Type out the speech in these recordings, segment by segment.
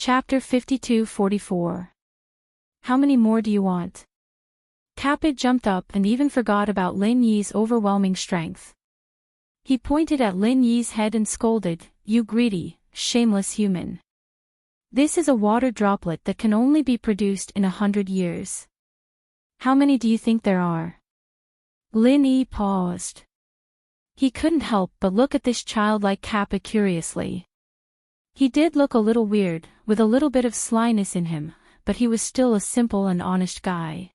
Chapter 52-44. How many more do you want? Kappa jumped up and even forgot about Lin Yi's overwhelming strength. He pointed at Lin Yi's head and scolded, "You greedy, shameless human. This is a water droplet that can only be produced in 100 years. How many do you think there are?" Lin Yi paused. He couldn't help but look at this childlike Kappa curiously. He did look a little weird, with a little bit of slyness in him, but he was still a simple and honest guy.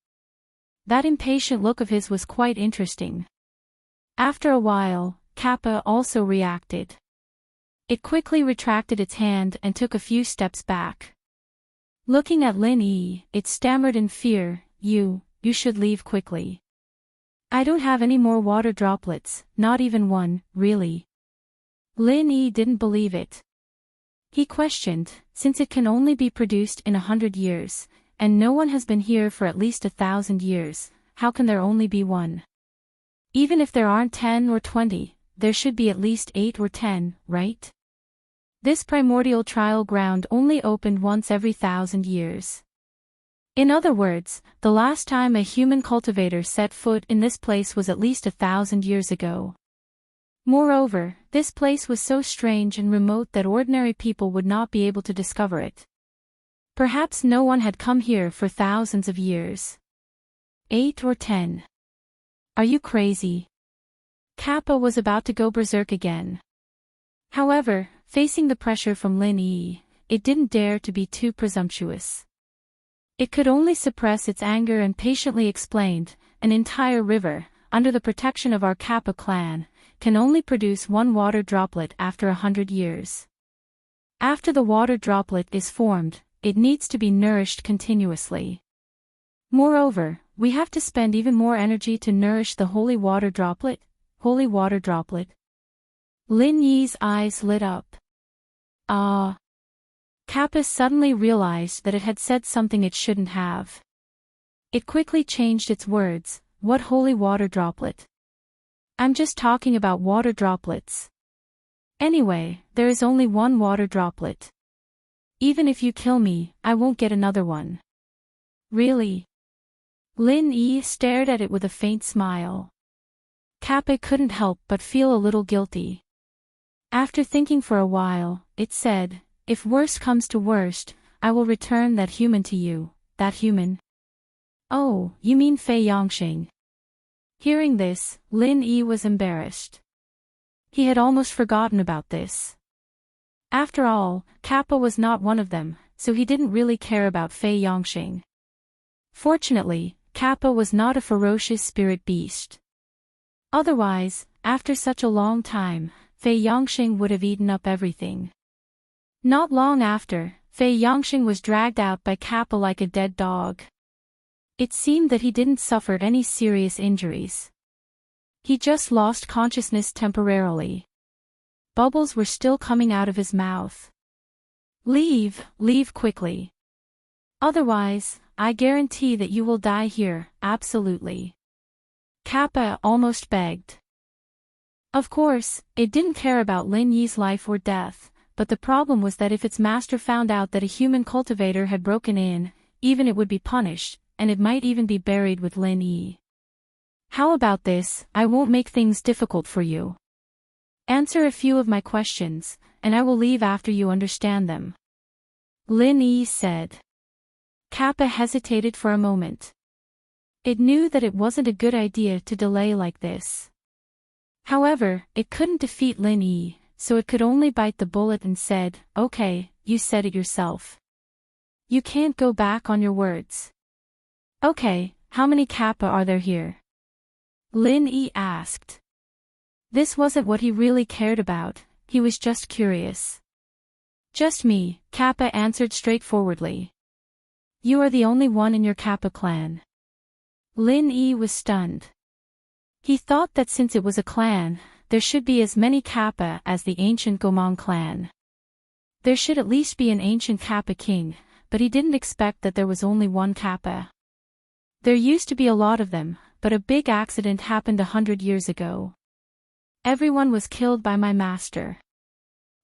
That impatient look of his was quite interesting. After a while, Kappa also reacted. It quickly retracted its hand and took a few steps back. Looking at Lin Yi, it stammered in fear, You should leave quickly. I don't have any more water droplets, not even one, really." Lin Yi didn't believe it. He questioned, since it can only be produced in 100 years, and no one has been here for at least 1,000 years, how can there only be one? Even if there aren't 10 or 20, there should be at least 8 or 10, right? This primordial trial ground only opened once every 1,000 years. In other words, the last time a human cultivator set foot in this place was at least 1,000 years ago. Moreover, this place was so strange and remote that ordinary people would not be able to discover it. Perhaps no one had come here for thousands of years. 8 or 10. Are you crazy? Kappa was about to go berserk again. However, facing the pressure from Lin Yi, it didn't dare to be too presumptuous. It could only suppress its anger and patiently explained, an entire river, under the protection of our Kappa clan, can only produce one water droplet after 100 years. After the water droplet is formed, it needs to be nourished continuously. Moreover, we have to spend even more energy to nourish the holy water droplet. Holy water droplet. Lin Yi's eyes lit up. Ah! Kappa suddenly realized that it had said something it shouldn't have. It quickly changed its words, "What holy water droplet? I'm just talking about water droplets. Anyway, there is only one water droplet. Even if you kill me, I won't get another one." Really? Lin Yi stared at it with a faint smile. Kappa couldn't help but feel a little guilty. After thinking for a while, it said, "If worst comes to worst, I will return that human to you." That human? Oh, you mean Fei Yongxing. Hearing this, Lin Yi was embarrassed. He had almost forgotten about this. After all, Kappa was not one of them, so he didn't really care about Fei Yongxing. Fortunately, Kappa was not a ferocious spirit beast. Otherwise, after such a long time, Fei Yongxing would have eaten up everything. Not long after, Fei Yongxing was dragged out by Kappa like a dead dog. It seemed that he didn't suffer any serious injuries. He just lost consciousness temporarily. Bubbles were still coming out of his mouth. Leave quickly. Otherwise, I guarantee that you will die here, absolutely." Kappa almost begged. Of course, it didn't care about Lin Yi's life or death, but the problem was that if its master found out that a human cultivator had broken in, even it would be punished, and it might even be buried with Lin Yi. "How about this? I won't make things difficult for you. Answer a few of my questions, and I will leave after you understand them," Lin Yi said. Kappa hesitated for a moment. It knew that it wasn't a good idea to delay like this. However, it couldn't defeat Lin Yi, so it could only bite the bullet and said, "Okay, you said it yourself. You can't go back on your words." "Okay, how many Kappa are there here?" Lin Yi asked. This wasn't what he really cared about, he was just curious. "Just me," Kappa answered straightforwardly. "You are the only one in your Kappa clan." Lin Yi was stunned. He thought that since it was a clan, there should be as many Kappa as the ancient Gomang clan. There should at least be an ancient Kappa king, but he didn't expect that there was only one Kappa. There used to be a lot of them, but a big accident happened 100 years ago. Everyone was killed by my master.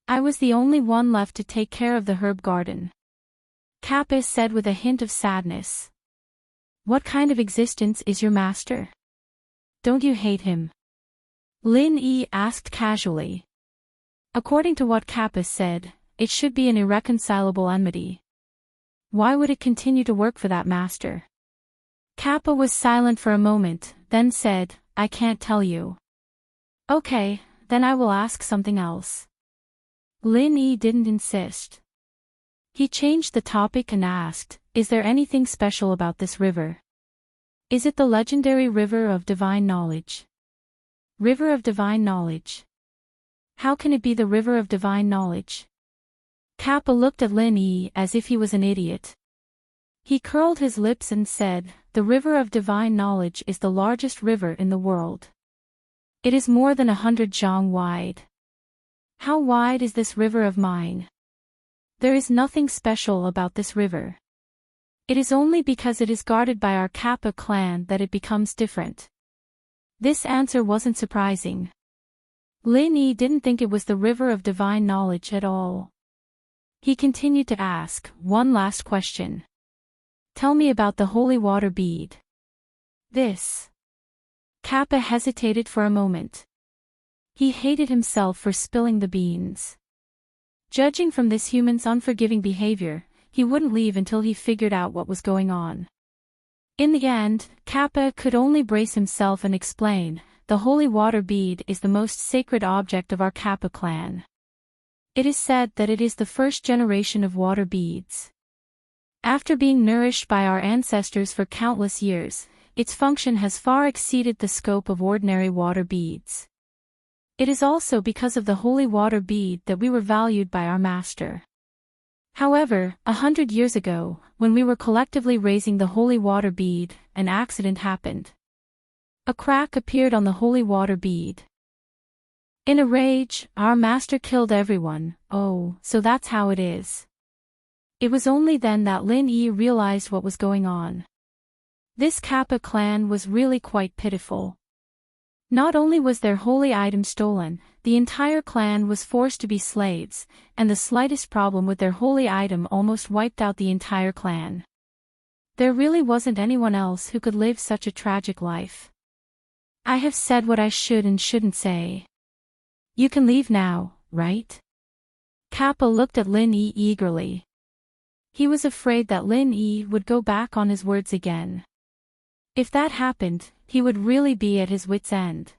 I was the only one left to take care of the herb garden. Kappa said with a hint of sadness. What kind of existence is your master? Don't you hate him? Lin Yi asked casually. According to what Kappa said, it should be an irreconcilable enmity. Why would it continue to work for that master? Kappa was silent for a moment, then said, I can't tell you. Okay, then I will ask something else. Lin Yi didn't insist. He changed the topic and asked, is there anything special about this river? Is it the legendary river of divine knowledge? River of divine knowledge. How can it be the river of divine knowledge? Kappa looked at Lin Yi as if he was an idiot. He curled his lips and said, the river of divine knowledge is the largest river in the world. It is more than 100 zhang wide. How wide is this river of mine? There is nothing special about this river. It is only because it is guarded by our Kappa clan that it becomes different. This answer wasn't surprising. Lin Yi didn't think it was the river of divine knowledge at all. He continued to ask, one last question. Tell me about the holy water bead. This. Kappa hesitated for a moment. He hated himself for spilling the beans. Judging from this human's unforgiving behavior, he wouldn't leave until he figured out what was going on. In the end, Kappa could only brace himself and explain, the holy water bead is the most sacred object of our Kappa clan. It is said that it is the first generation of water beads. After being nourished by our ancestors for countless years, its function has far exceeded the scope of ordinary water beads. It is also because of the holy water bead that we were valued by our master. However, 100 years ago, when we were collectively raising the holy water bead, an accident happened. A crack appeared on the holy water bead. In a rage, our master killed everyone. Oh, so that's how it is. It was only then that Lin Yi realized what was going on. This Kappa clan was really quite pitiful. Not only was their holy item stolen, the entire clan was forced to be slaves, and the slightest problem with their holy item almost wiped out the entire clan. There really wasn't anyone else who could live such a tragic life. I have said what I should and shouldn't say. You can leave now, right? Kappa looked at Lin Yi eagerly. He was afraid that Lin Yi would go back on his words again. If that happened, he would really be at his wit's end.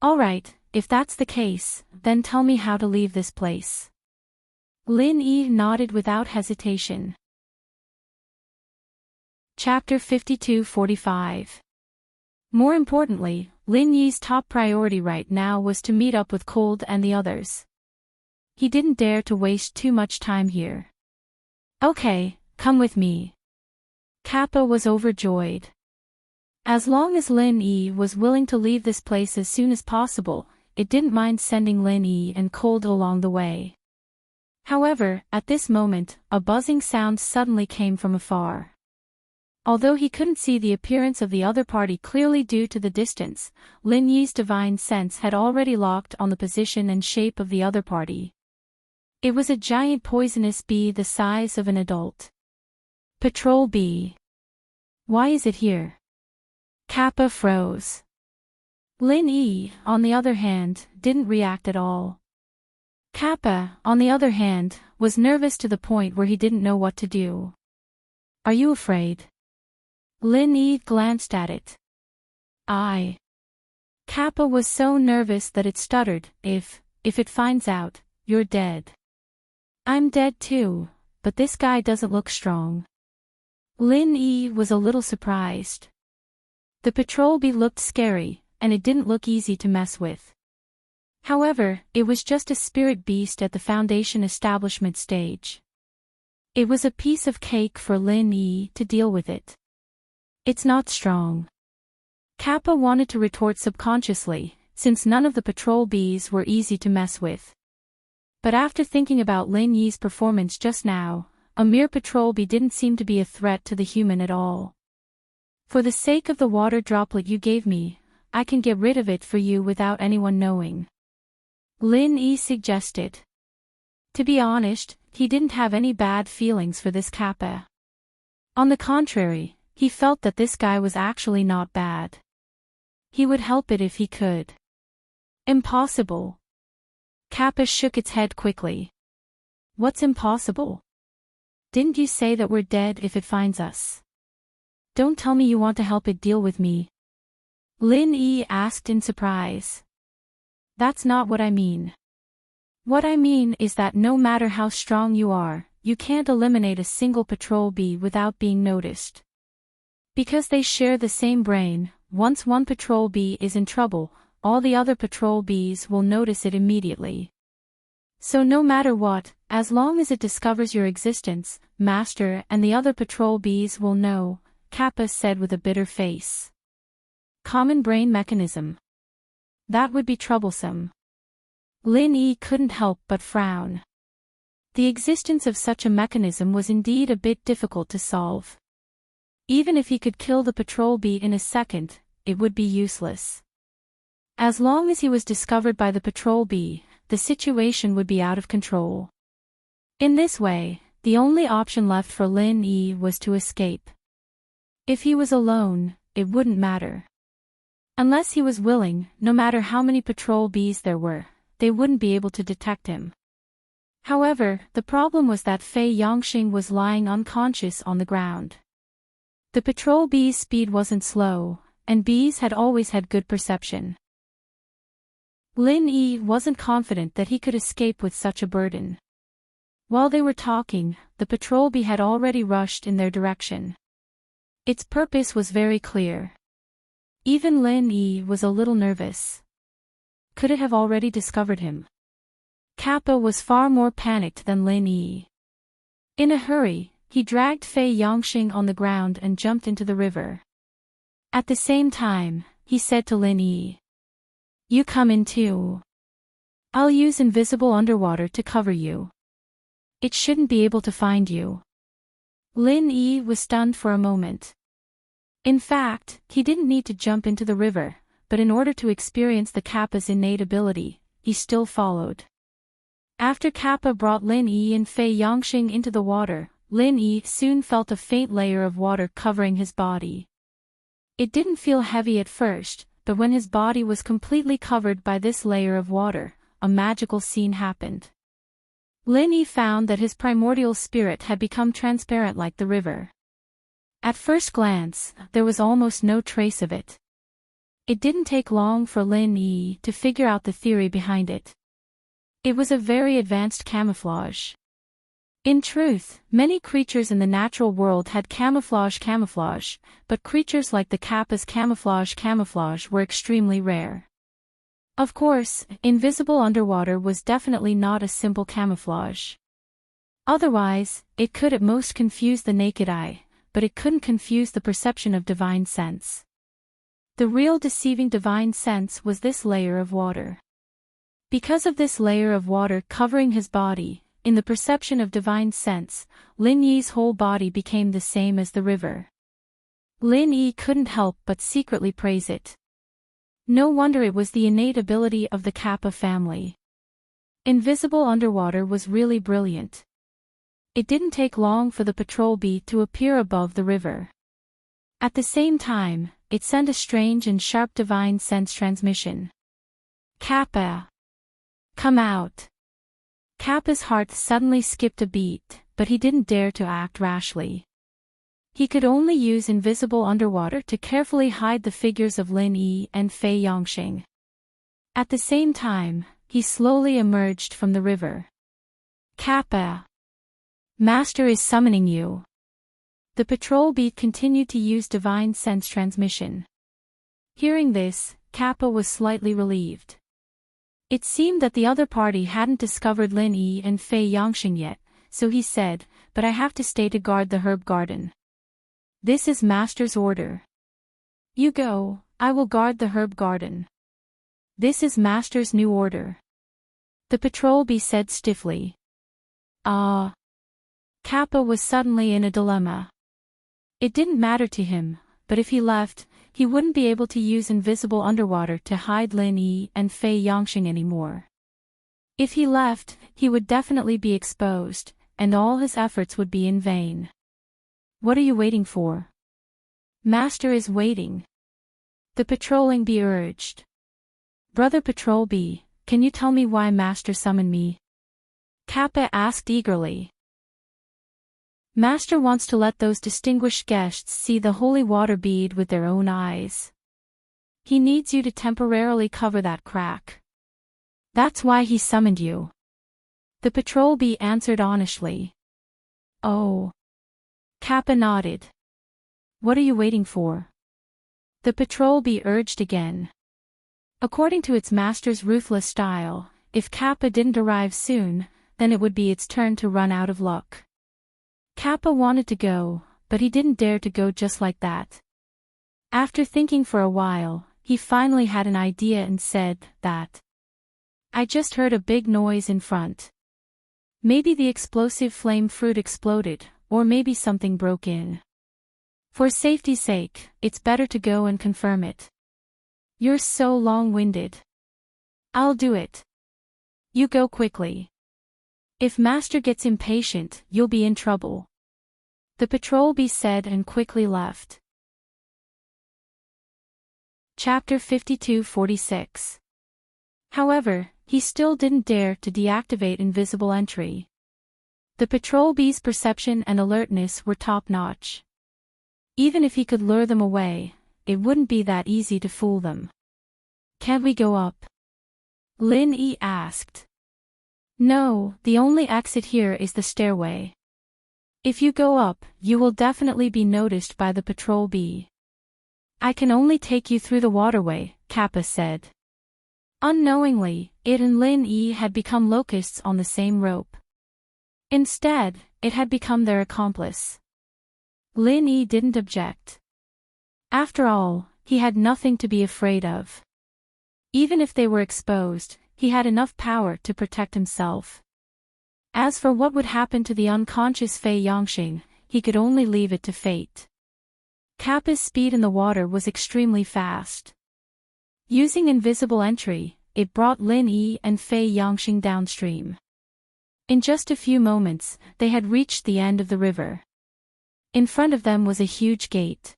All right, if that's the case, then tell me how to leave this place. Lin Yi nodded without hesitation. Chapter 52-45. More importantly, Lin Yi's top priority right now was to meet up with Cold and the others. He didn't dare to waste too much time here. Okay, come with me. Kappa was overjoyed. As long as Lin Yi was willing to leave this place as soon as possible, it didn't mind sending Lin Yi and Cold along the way. However, at this moment, a buzzing sound suddenly came from afar. Although he couldn't see the appearance of the other party clearly due to the distance, Lin Yi's divine sense had already locked on the position and shape of the other party. It was a giant poisonous bee the size of an adult. Patrol bee. Why is it here? Kappa froze. Lin Yi, on the other hand, didn't react at all. Kappa, on the other hand, was nervous to the point where he didn't know what to do. Are you afraid? Lin Yi glanced at it. Kappa was so nervous that it stuttered, if it finds out, you're dead. I'm dead too, but this guy doesn't look strong. Lin Yi was a little surprised. The patrol bee looked scary, and it didn't look easy to mess with. However, it was just a spirit beast at the Foundation establishment stage. It was a piece of cake for Lin Yi to deal with it. It's not strong. Kappa wanted to retort subconsciously, since none of the patrol bees were easy to mess with. But after thinking about Lin Yi's performance just now, a mere patrol bee didn't seem to be a threat to the human at all. For the sake of the water droplet you gave me, I can get rid of it for you without anyone knowing. Lin Yi suggested. To be honest, he didn't have any bad feelings for this Kappa. On the contrary, he felt that this guy was actually not bad. He would help it if he could. Impossible. Kappa shook its head quickly. What's impossible? Didn't you say that we're dead if it finds us? Don't tell me you want to help it deal with me. Lin Yi asked in surprise. That's not what I mean. What I mean is that no matter how strong you are, you can't eliminate a single patrol bee without being noticed. Because they share the same brain, once one patrol bee is in trouble, all the other patrol bees will notice it immediately. So no matter what, as long as it discovers your existence, Master and the other patrol bees will know, Kappa said with a bitter face. Common brain mechanism. That would be troublesome. Lin Yi couldn't help but frown. The existence of such a mechanism was indeed a bit difficult to solve. Even if he could kill the patrol bee in a second, it would be useless. As long as he was discovered by the patrol bee, the situation would be out of control. In this way, the only option left for Lin Yi was to escape. If he was alone, it wouldn't matter. Unless he was willing, no matter how many patrol bees there were, they wouldn't be able to detect him. However, the problem was that Fei Yongxing was lying unconscious on the ground. The patrol bee's speed wasn't slow, and bees had always had good perception. Lin Yi wasn't confident that he could escape with such a burden. While they were talking, the patrol bee had already rushed in their direction. Its purpose was very clear. Even Lin Yi was a little nervous. Could it have already discovered him? Kappa was far more panicked than Lin Yi. In a hurry, he dragged Fei Yongxing on the ground and jumped into the river. At the same time, he said to Lin Yi, "You come in too. I'll use invisible underwater to cover you. It shouldn't be able to find you." Lin Yi was stunned for a moment. In fact, he didn't need to jump into the river, but in order to experience the Kappa's innate ability, he still followed. After Kappa brought Lin Yi and Fei Yongxing into the water, Lin Yi soon felt a faint layer of water covering his body. It didn't feel heavy at first, but when his body was completely covered by this layer of water, a magical scene happened. Lin Yi found that his primordial spirit had become transparent like the river. At first glance, there was almost no trace of it. It didn't take long for Lin Yi to figure out the theory behind it. It was a very advanced camouflage. In truth, many creatures in the natural world had camouflage, but creatures like the Kappa's camouflage were extremely rare. Of course, invisible underwater was definitely not a simple camouflage. Otherwise, it could at most confuse the naked eye, but it couldn't confuse the perception of divine sense. The real deceiving divine sense was this layer of water. Because of this layer of water covering his body, in the perception of divine sense, Lin Yi's whole body became the same as the river. Lin Yi couldn't help but secretly praise it. No wonder it was the innate ability of the Kappa family. Invisible underwater was really brilliant. It didn't take long for the patrol bee to appear above the river. At the same time, it sent a strange and sharp divine sense transmission. "Kappa! Come out!" Kappa's heart suddenly skipped a beat, but he didn't dare to act rashly. He could only use invisible underwater to carefully hide the figures of Lin Yi and Fei Yongxing. At the same time, he slowly emerged from the river. "Kappa! Master is summoning you." The patrol bee continued to use divine sense transmission. Hearing this, Kappa was slightly relieved. It seemed that the other party hadn't discovered Lin Yi and Fei Yongxing yet, so he said, "But I have to stay to guard the herb garden." "This is Master's order." "You go, I will guard the herb garden." "This is Master's new order." The patrol bee said stiffly. "Ah." Kappa was suddenly in a dilemma. It didn't matter to him, but if he left, he wouldn't be able to use invisible underwater to hide Lin Yi and Fei Yongxing anymore. If he left, he would definitely be exposed, and all his efforts would be in vain. What are you waiting for? Master is waiting. The patrolling bee urged. Brother Patrol Bee, can you tell me why Master summoned me? Kappa asked eagerly. Master wants to let those distinguished guests see the holy water bead with their own eyes. He needs you to temporarily cover that crack. That's why he summoned you. The patrol bee answered honestly. Oh. Kappa nodded. What are you waiting for? The patrol bee urged again. According to its master's ruthless style, if Kappa didn't arrive soon, then it would be its turn to run out of luck. Kappa wanted to go, but he didn't dare to go just like that. After thinking for a while, he finally had an idea and said that. I just heard a big noise in front. Maybe the explosive flame fruit exploded, or maybe something broke in. For safety's sake, it's better to go and confirm it. You're so long-winded. I'll do it. You go quickly. If Master gets impatient, you'll be in trouble. The patrol bee said and quickly left. Chapter 52-46. However, he still didn't dare to deactivate invisible entry. The patrol bee's perception and alertness were top-notch. Even if he could lure them away, it wouldn't be that easy to fool them. Can't we go up? Lin Yi asked. No, the only exit here is the stairway. If you go up, you will definitely be noticed by the patrol bee. I can only take you through the waterway, Kappa said. Unknowingly, it and Lin Yi had become locusts on the same rope. Instead, it had become their accomplice. Lin Yi didn't object. After all, he had nothing to be afraid of. Even if they were exposed, he had enough power to protect himself. As for what would happen to the unconscious Fei Yongxing, he could only leave it to fate. Kappa's speed in the water was extremely fast. Using invisible entry, it brought Lin Yi and Fei Yongxing downstream. In just a few moments, they had reached the end of the river. In front of them was a huge gate.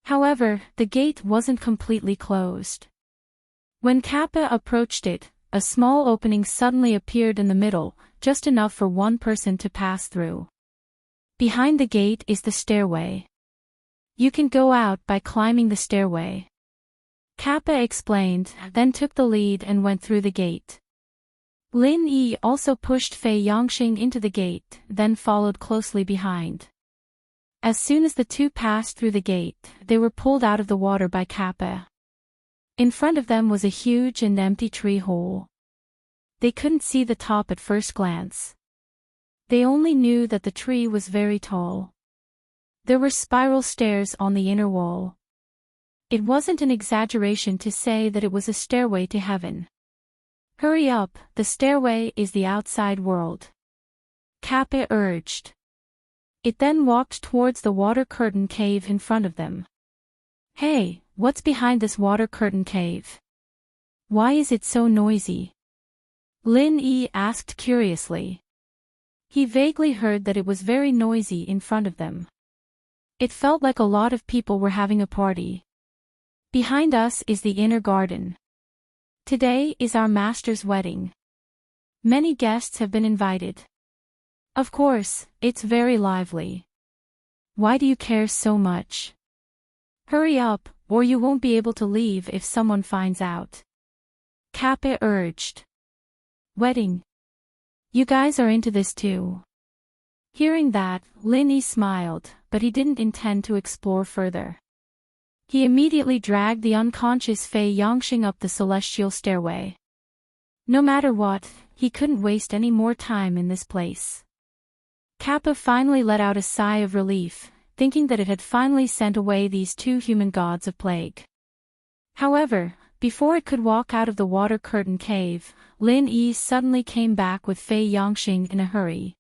However, the gate wasn't completely closed. When Kappa approached it, a small opening suddenly appeared in the middle, just enough for one person to pass through. Behind the gate is the stairway. You can go out by climbing the stairway. Kappa explained, then took the lead and went through the gate. Lin Yi also pushed Fei Yongxing into the gate, then followed closely behind. As soon as the two passed through the gate, they were pulled out of the water by Kappa. In front of them was a huge and empty tree hole. They couldn't see the top at first glance. They only knew that the tree was very tall. There were spiral stairs on the inner wall. It wasn't an exaggeration to say that it was a stairway to heaven. Hurry up, the stairway is the outside world. Kappa urged. It then walked towards the water curtain cave in front of them. Hey, what's behind this water curtain cave? Why is it so noisy? Lin Yi asked curiously. He vaguely heard that it was very noisy in front of them. It felt like a lot of people were having a party. Behind us is the inner garden. Today is our master's wedding. Many guests have been invited. Of course, it's very lively. Why do you care so much? Hurry up, or you won't be able to leave if someone finds out. Kappa urged. Wedding. You guys are into this too. Hearing that, Lin Yi smiled, but he didn't intend to explore further. He immediately dragged the unconscious Fei Yongxing up the celestial stairway. No matter what, he couldn't waste any more time in this place. Kappa finally let out a sigh of relief, thinking that it had finally sent away these two human gods of plague. However, before it could walk out of the water curtain cave, Lin Yi suddenly came back with Fei Yongxing in a hurry.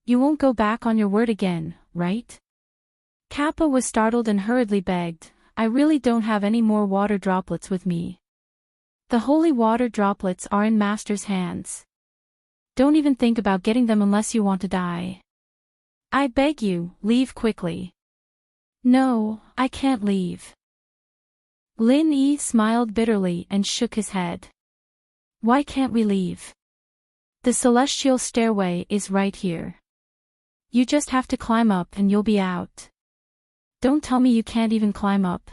You won't go back on your word again, right? Kappa was startled and hurriedly begged, I really don't have any more water droplets with me. The holy water droplets are in Master's hands. Don't even think about getting them unless you want to die. I beg you, leave quickly. No, I can't leave. Lin Yi smiled bitterly and shook his head. Why can't we leave? The celestial stairway is right here. You just have to climb up and you'll be out. Don't tell me you can't even climb up.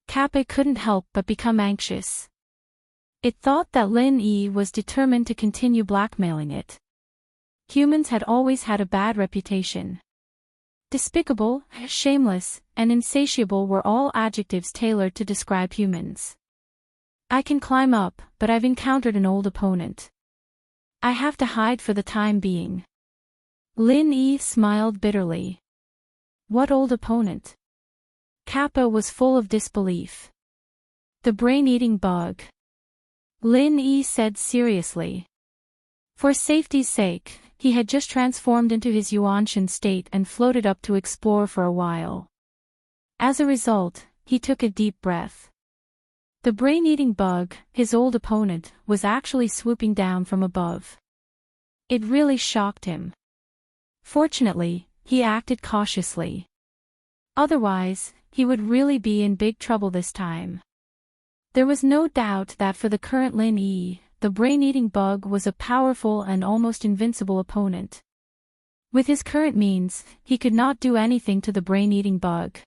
Kappa couldn't help but become anxious. It thought that Lin Yi was determined to continue blackmailing it. Humans had always had a bad reputation. Despicable, shameless, and insatiable were all adjectives tailored to describe humans. I can climb up, but I've encountered an old opponent. I have to hide for the time being. Lin Yi smiled bitterly. What old opponent? Kappa was full of disbelief. The brain-eating bug. Lin Yi said seriously. For safety's sake, he had just transformed into his Yuanshan state and floated up to explore for a while. As a result, he took a deep breath. The brain-eating bug, his old opponent, was actually swooping down from above. It really shocked him. Fortunately, he acted cautiously. Otherwise, he would really be in big trouble this time. There was no doubt that for the current Lin Yi, the brain-eating bug was a powerful and almost invincible opponent. With his current means, he could not do anything to the brain-eating bug.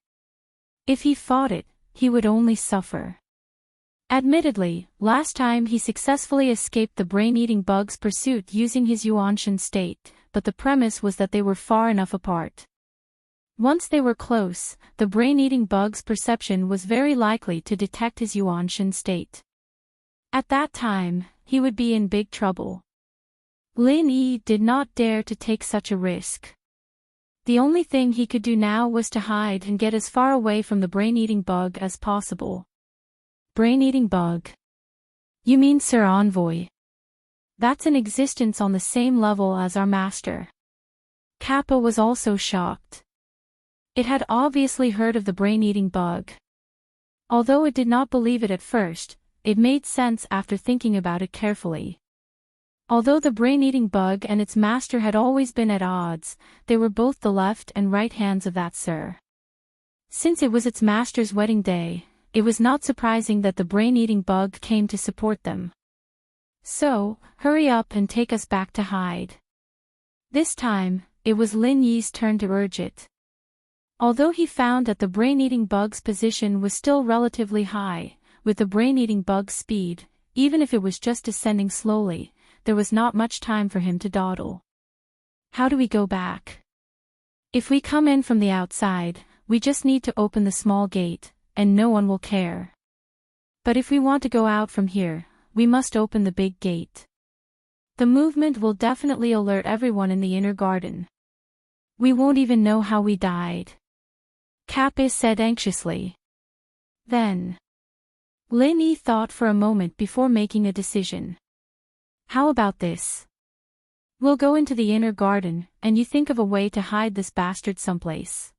If he fought it, he would only suffer. Admittedly, last time he successfully escaped the brain-eating bug's pursuit using his Yuanshan state, but the premise was that they were far enough apart. Once they were close, the brain-eating bug's perception was very likely to detect his Yuanshan state. At that time, he would be in big trouble. Lin Yi did not dare to take such a risk. The only thing he could do now was to hide and get as far away from the brain-eating bug as possible. Brain-eating bug? You mean Sir Envoy? That's an existence on the same level as our master. Kappa was also shocked. It had obviously heard of the brain-eating bug. Although it did not believe it at first, it made sense after thinking about it carefully. Although the brain-eating bug and its master had always been at odds, they were both the left and right hands of that Sir. Since it was its master's wedding day, it was not surprising that the brain-eating bug came to support them. So, hurry up and take us back to hide. This time, it was Lin Yi's turn to urge it. Although he found that the brain-eating bug's position was still relatively high, with the brain-eating bug's speed, even if it was just descending slowly, there was not much time for him to dawdle. How do we go back? If we come in from the outside, we just need to open the small gate, and no one will care. But if we want to go out from here, we must open the big gate. The movement will definitely alert everyone in the inner garden. We won't even know how we died. Kappa said anxiously. Then. Lin Yi thought for a moment before making a decision. How about this? We'll go into the inner garden, and you think of a way to hide this bastard someplace.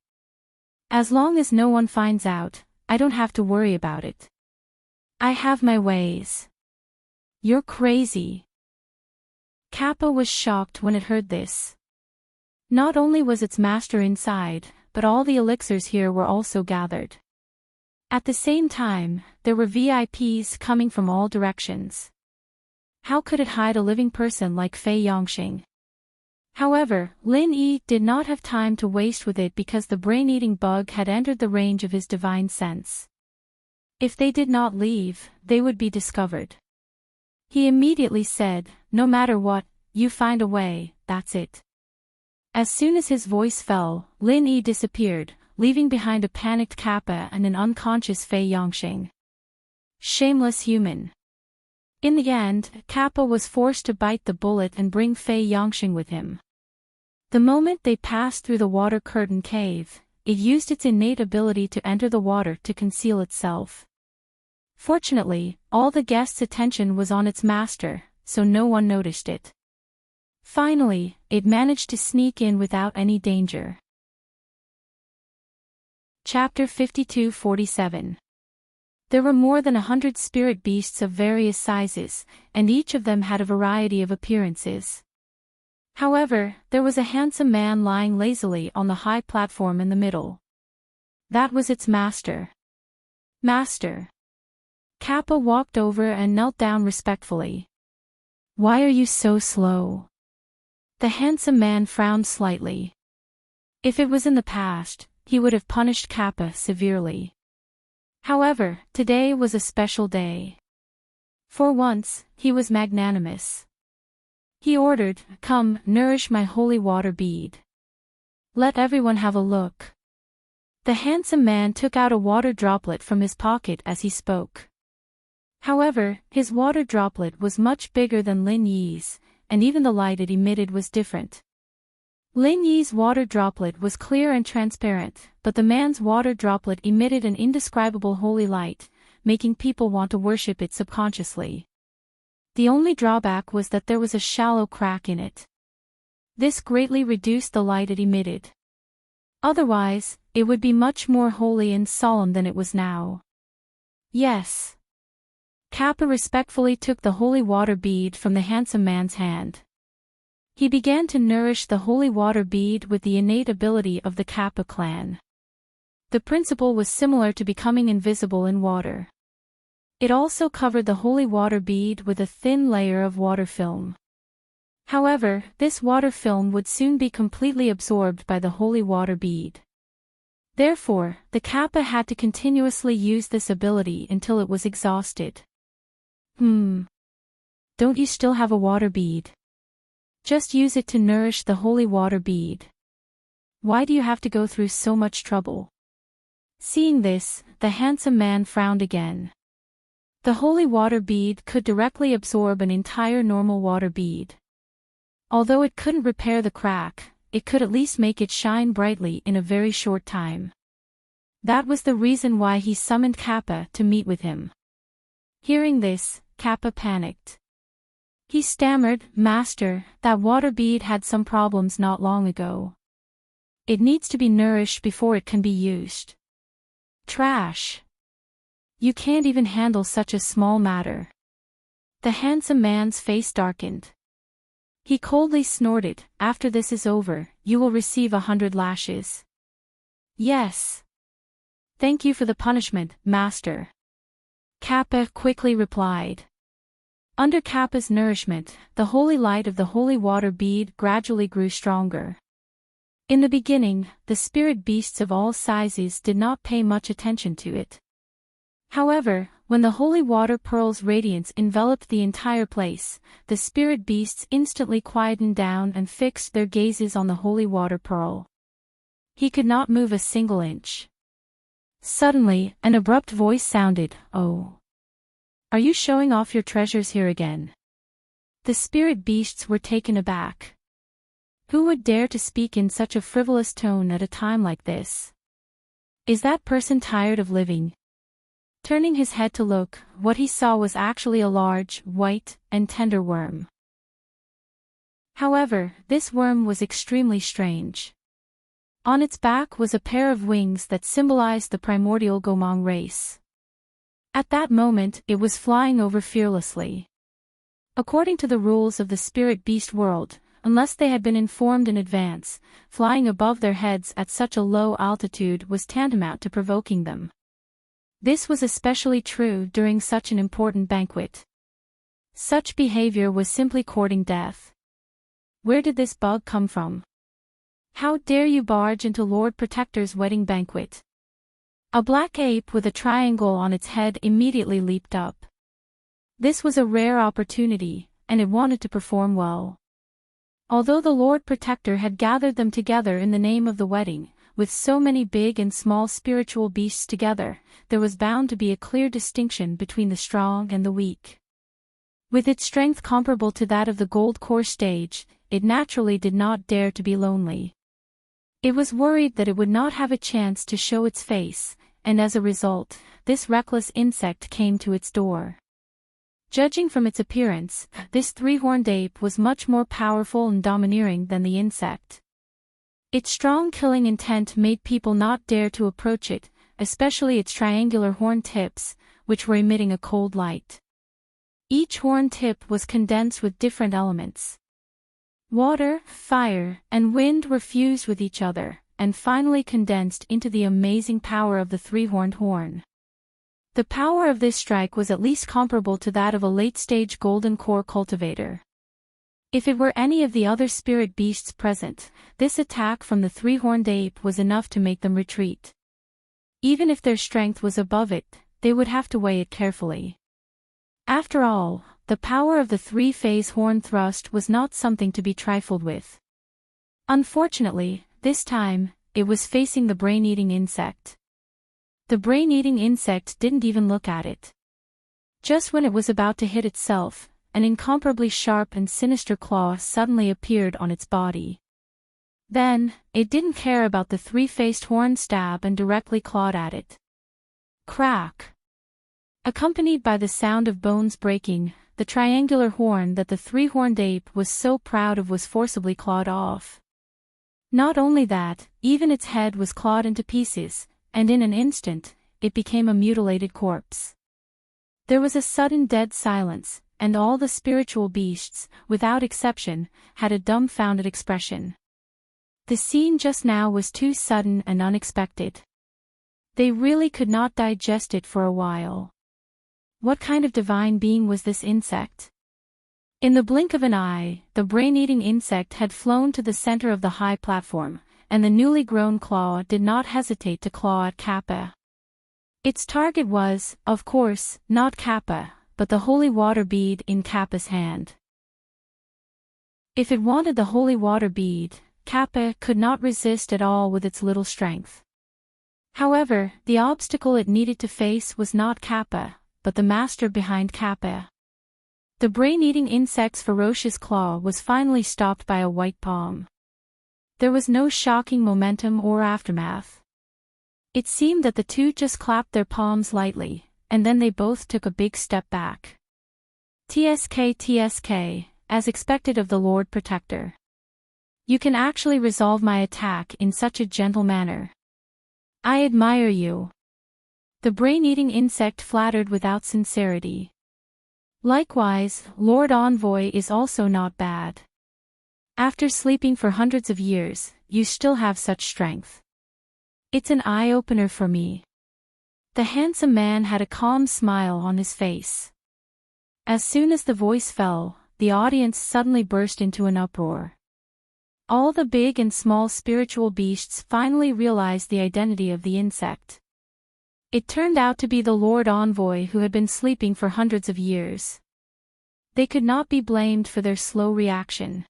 As long as no one finds out, I don't have to worry about it. I have my ways. You're crazy. Kappa was shocked when it heard this. Not only was its master inside, but all the elixirs here were also gathered. At the same time, there were VIPs coming from all directions. How could it hide a living person like Fei Yongxing? However, Lin Yi did not have time to waste with it because the brain-eating bug had entered the range of his divine sense. If they did not leave, they would be discovered. He immediately said, no matter what, you find a way, that's it. As soon as his voice fell, Lin Yi disappeared, leaving behind a panicked Kappa and an unconscious Fei Yongxing. Shameless human. In the end, Kappa was forced to bite the bullet and bring Fei Yongxing with him. The moment they passed through the water curtain cave, it used its innate ability to enter the water to conceal itself. Fortunately, all the guests' attention was on its master, so no one noticed it. Finally, it managed to sneak in without any danger. Chapter 52-47. There were more than 100 spirit beasts of various sizes, and each of them had a variety of appearances. However, there was a handsome man lying lazily on the high platform in the middle. That was its master. Master. Kappa walked over and knelt down respectfully. Why are you so slow? The handsome man frowned slightly. If it was in the past, he would have punished Kappa severely. However, today was a special day. For once, he was magnanimous. He ordered, "Come, nourish my holy water bead. Let everyone have a look." The handsome man took out a water droplet from his pocket as he spoke. However, his water droplet was much bigger than Lin Yi's, and even the light it emitted was different. Lin Yi's water droplet was clear and transparent, but the man's water droplet emitted an indescribable holy light, making people want to worship it subconsciously. The only drawback was that there was a shallow crack in it. This greatly reduced the light it emitted. Otherwise, it would be much more holy and solemn than it was now. Yes. Kappa respectfully took the holy water bead from the handsome man's hand. He began to nourish the holy water bead with the innate ability of the Kappa clan. The principle was similar to becoming invisible in water. It also covered the holy water bead with a thin layer of water film. However, this water film would soon be completely absorbed by the holy water bead. Therefore, the Kappa had to continuously use this ability until it was exhausted. Don't you still have a water bead? Just use it to nourish the holy water bead. Why do you have to go through so much trouble? Seeing this, the handsome man frowned again. The holy water bead could directly absorb an entire normal water bead. Although it couldn't repair the crack, it could at least make it shine brightly in a very short time. That was the reason why he summoned Kappa to meet with him. Hearing this, Kappa panicked. He stammered, "Master, that water bead had some problems not long ago. It needs to be nourished before it can be used." Trash. You can't even handle such a small matter. The handsome man's face darkened. He coldly snorted, "After this is over, you will receive 100 lashes." Yes. Thank you for the punishment, Master. Kappa quickly replied. Under Kappa's nourishment, the holy light of the holy water bead gradually grew stronger. In the beginning, the spirit beasts of all sizes did not pay much attention to it. However, when the holy water pearl's radiance enveloped the entire place, the spirit beasts instantly quietened down and fixed their gazes on the holy water pearl. He could not move a single inch. Suddenly, an abrupt voice sounded, "Oh. Are you showing off your treasures here again?" The spirit beasts were taken aback. Who would dare to speak in such a frivolous tone at a time like this? Is that person tired of living? Turning his head to look, what he saw was actually a large, white, and tender worm. However, this worm was extremely strange. On its back was a pair of wings that symbolized the primordial Gomang race. At that moment, it was flying over fearlessly. According to the rules of the spirit beast world, unless they had been informed in advance, flying above their heads at such a low altitude was tantamount to provoking them. This was especially true during such an important banquet. Such behavior was simply courting death. Where did this bug come from? How dare you barge into Lord Protector's wedding banquet? A black ape with a triangle on its head immediately leaped up. This was a rare opportunity, and it wanted to perform well. Although the Lord Protector had gathered them together in the name of the wedding, with so many big and small spiritual beasts together, there was bound to be a clear distinction between the strong and the weak. With its strength comparable to that of the gold core stage, it naturally did not dare to be lonely. It was worried that it would not have a chance to show its face, and as a result, this reckless insect came to its door. Judging from its appearance, this three-horned ape was much more powerful and domineering than the insect. Its strong killing intent made people not dare to approach it, especially its triangular horn tips, which were emitting a cold light. Each horn tip was condensed with different elements. Water, fire, and wind were fused with each other, and finally condensed into the amazing power of the three-horned horn. The power of this strike was at least comparable to that of a late-stage golden core cultivator. If it were any of the other spirit beasts present, this attack from the three-horned ape was enough to make them retreat. Even if their strength was above it, they would have to weigh it carefully. After all, the power of the three-phase horn thrust was not something to be trifled with. Unfortunately, this time, it was facing the brain-eating insect. The brain-eating insect didn't even look at it. Just when it was about to hit itself, an incomparably sharp and sinister claw suddenly appeared on its body. Then, it didn't care about the three-faced horn stab and directly clawed at it. Crack! Accompanied by the sound of bones breaking, the triangular horn that the three-horned ape was so proud of was forcibly clawed off. Not only that, even its head was clawed into pieces, and in an instant, it became a mutilated corpse. There was a sudden dead silence, and all the spiritual beasts, without exception, had a dumbfounded expression. The scene just now was too sudden and unexpected. They really could not digest it for a while. What kind of divine being was this insect? In the blink of an eye, the brain-eating insect had flown to the center of the high platform, and the newly grown claw did not hesitate to claw at Kappa. Its target was, of course, not Kappa, but the holy water bead in Kappa's hand. If it wanted the holy water bead, Kappa could not resist at all with its little strength. However, the obstacle it needed to face was not Kappa, but the master behind Kappa. The brain-eating insect's ferocious claw was finally stopped by a white palm. There was no shocking momentum or aftermath. It seemed that the two just clapped their palms lightly, and then they both took a big step back. TSK, as expected of the Lord Protector. You can actually resolve my attack in such a gentle manner. I admire you. The brain-eating insect flattered without sincerity. Likewise, Lord Envoy is also not bad. After sleeping for hundreds of years, you still have such strength. It's an eye-opener for me. The handsome man had a calm smile on his face. As soon as the voice fell, the audience suddenly burst into an uproar. All the big and small spiritual beasts finally realized the identity of the insect. It turned out to be the Lord Envoy who had been sleeping for hundreds of years. They could not be blamed for their slow reaction.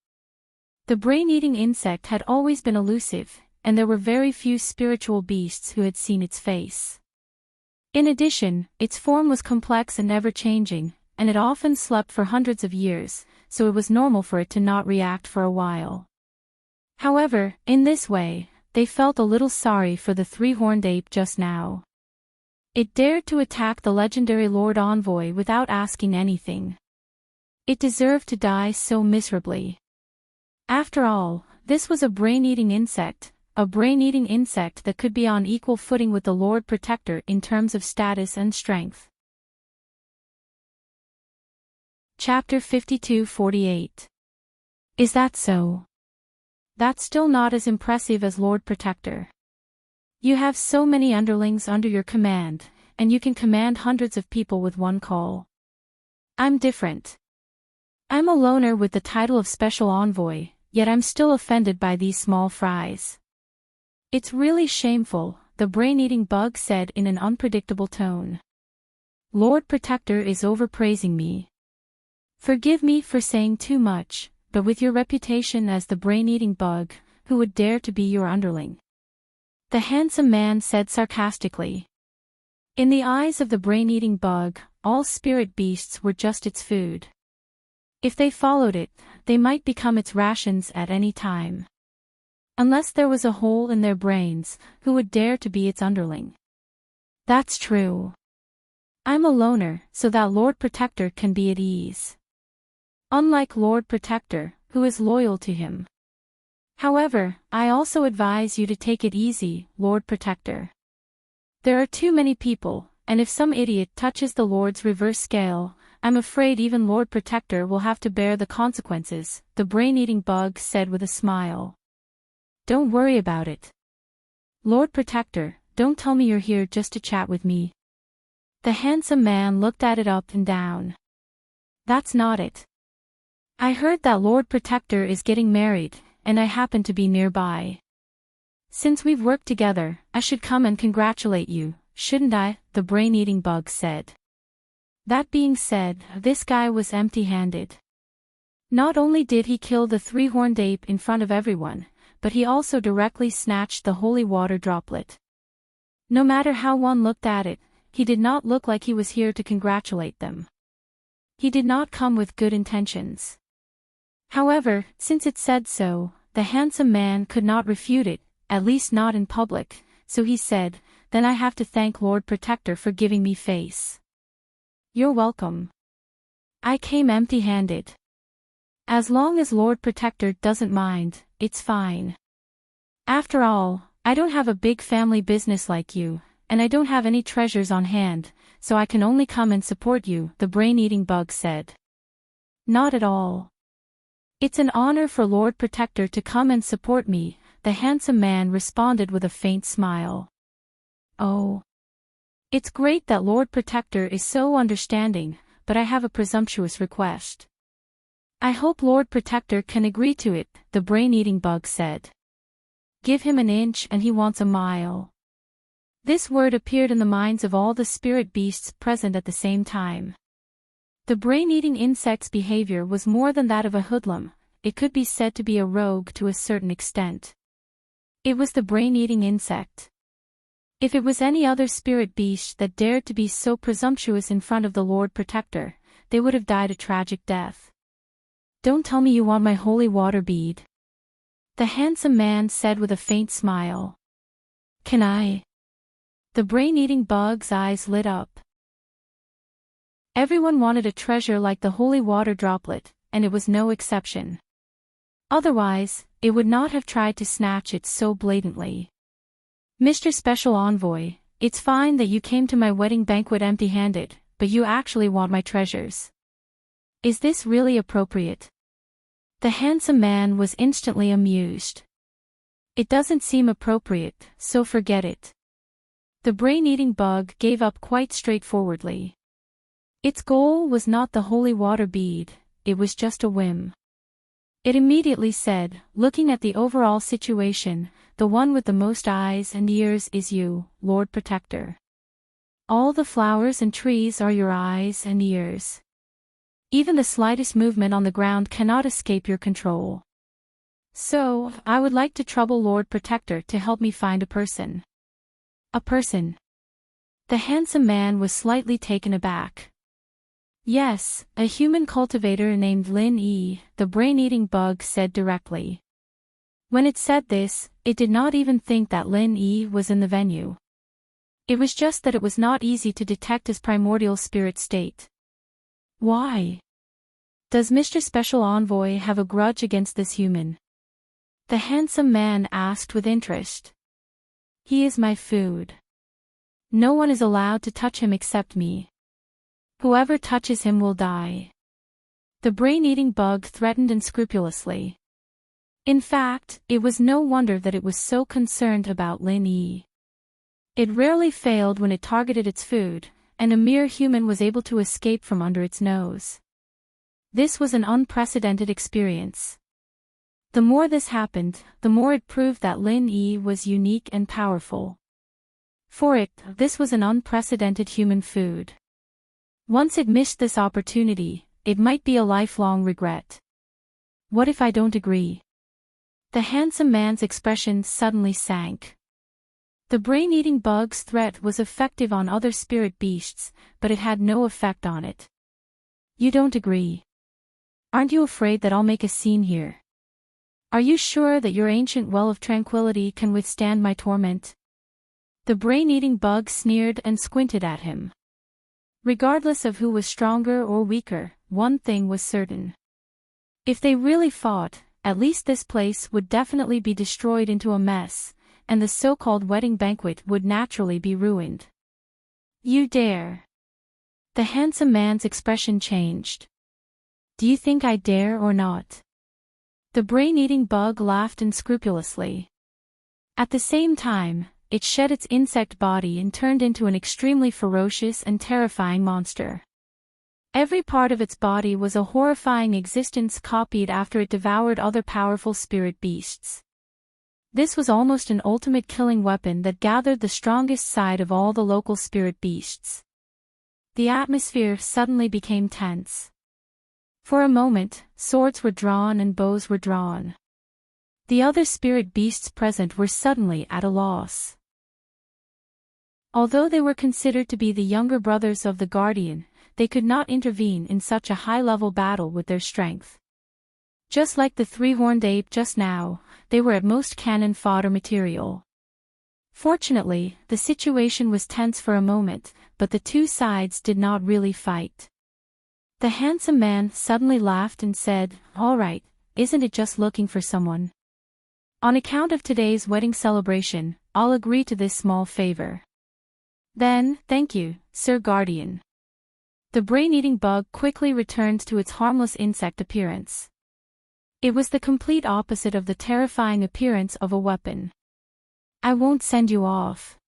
The brain-eating insect had always been elusive, and there were very few spiritual beasts who had seen its face. In addition, its form was complex and ever-changing, and it often slept for hundreds of years, so it was normal for it to not react for a while. However, in this way, they felt a little sorry for the three-horned ape just now. It dared to attack the legendary Lord Envoy without asking anything. It deserved to die so miserably. After all, this was a brain-eating insect that could be on equal footing with the Lord Protector in terms of status and strength. Chapter 52-48. Is that so? That's still not as impressive as Lord Protector. You have so many underlings under your command, and you can command hundreds of people with one call. I'm different. I'm a loner with the title of Special Envoy, yet I'm still offended by these small fries. It's really shameful, the brain-eating bug said in an unpredictable tone. Lord Protector is overpraising me. Forgive me for saying too much, but with your reputation as the brain-eating bug, who would dare to be your underling? The handsome man said sarcastically. In the eyes of the brain-eating bug, all spirit beasts were just its food. If they followed it, they might become its rations at any time. Unless there was a hole in their brains, who would dare to be its underling? That's true. I'm a loner, so that Lord Protector can be at ease. Unlike Lord Protector, who is loyal to him. However, I also advise you to take it easy, Lord Protector. There are too many people, and if some idiot touches the Lord's reverse scale, I'm afraid even Lord Protector will have to bear the consequences, the brain-eating bug said with a smile. Don't worry about it. Lord Protector, don't tell me you're here just to chat with me. The handsome man looked at it up and down. That's not it. I heard that Lord Protector is getting married, and I happen to be nearby. Since we've worked together, I should come and congratulate you, shouldn't I? The brain-eating bug said. That being said, this guy was empty-handed. Not only did he kill the three-horned ape in front of everyone, but he also directly snatched the holy water droplet. No matter how one looked at it, he did not look like he was here to congratulate them. He did not come with good intentions. However, since it said so, the handsome man could not refute it, at least not in public, so he said, then I have to thank Lord Protector for giving me face. You're welcome. I came empty-handed. As long as Lord Protector doesn't mind, it's fine. After all, I don't have a big family business like you, and I don't have any treasures on hand, so I can only come and support you, the brain-eating bug said. Not at all. It's an honor for Lord Protector to come and support me, the handsome man responded with a faint smile. Oh. It's great that Lord Protector is so understanding, but I have a presumptuous request. I hope Lord Protector can agree to it, the brain-eating bug said. Give him an inch and he wants a mile. This word appeared in the minds of all the spirit beasts present at the same time. The brain-eating insect's behavior was more than that of a hoodlum, it could be said to be a rogue to a certain extent. It was the brain-eating insect. If it was any other spirit beast that dared to be so presumptuous in front of the Lord Protector, they would have died a tragic death. Don't tell me you want my holy water bead. The handsome man said with a faint smile. Can I? The brain-eating bug's eyes lit up. Everyone wanted a treasure like the holy water droplet, and it was no exception. Otherwise, it would not have tried to snatch it so blatantly. Mr. Special Envoy, it's fine that you came to my wedding banquet empty-handed, but you actually want my treasures. Is this really appropriate? The handsome man was instantly amused. It doesn't seem appropriate, so forget it. The brain-eating bug gave up quite straightforwardly. Its goal was not the holy water bead, it was just a whim. It immediately said, looking at the overall situation, the one with the most eyes and ears is you, Lord Protector. All the flowers and trees are your eyes and ears. Even the slightest movement on the ground cannot escape your control. So, I would like to trouble Lord Protector to help me find a person. A person. The handsome man was slightly taken aback. Yes, a human cultivator named Lin Yi, the brain-eating bug said directly. When it said this, it did not even think that Lin Yi was in the venue. It was just that it was not easy to detect his primordial spirit state. Why? Does Mr. Special Envoy have a grudge against this human? The handsome man asked with interest. He is my food. No one is allowed to touch him except me. Whoever touches him will die. The brain-eating bug threatened unscrupulously. In fact, it was no wonder that it was so concerned about Lin Yi. It rarely failed when it targeted its food, and a mere human was able to escape from under its nose. This was an unprecedented experience. The more this happened, the more it proved that Lin Yi was unique and powerful. For it, this was an unprecedented human food. Once it missed this opportunity, it might be a lifelong regret. What if I don't agree? The handsome man's expression suddenly sank. The brain-eating bug's threat was effective on other spirit beasts, but it had no effect on it. You don't agree. Aren't you afraid that I'll make a scene here? Are you sure that your ancient well of tranquility can withstand my torment? The brain-eating bug sneered and squinted at him. Regardless of who was stronger or weaker, one thing was certain. If they really fought, at least this place would definitely be destroyed into a mess, and the so-called wedding banquet would naturally be ruined. You dare. The handsome man's expression changed. Do you think I dare or not? The brain-eating bug laughed unscrupulously. At the same time, it shed its insect body and turned into an extremely ferocious and terrifying monster. Every part of its body was a horrifying existence copied after it devoured other powerful spirit beasts. This was almost an ultimate killing weapon that gathered the strongest side of all the local spirit beasts. The atmosphere suddenly became tense. For a moment, swords were drawn and bows were drawn. The other spirit beasts present were suddenly at a loss. Although they were considered to be the younger brothers of the Guardian, they could not intervene in such a high-level battle with their strength. Just like the three-horned ape just now, they were at most cannon fodder material. Fortunately, the situation was tense for a moment, but the two sides did not really fight. The handsome man suddenly laughed and said, "All right, isn't it just looking for someone? On account of today's wedding celebration, I'll agree to this small favor." Then, "Thank you, Sir Guardian." The brain-eating bug quickly returned to its harmless insect appearance. It was the complete opposite of the terrifying appearance of a weapon. "I won't send you off."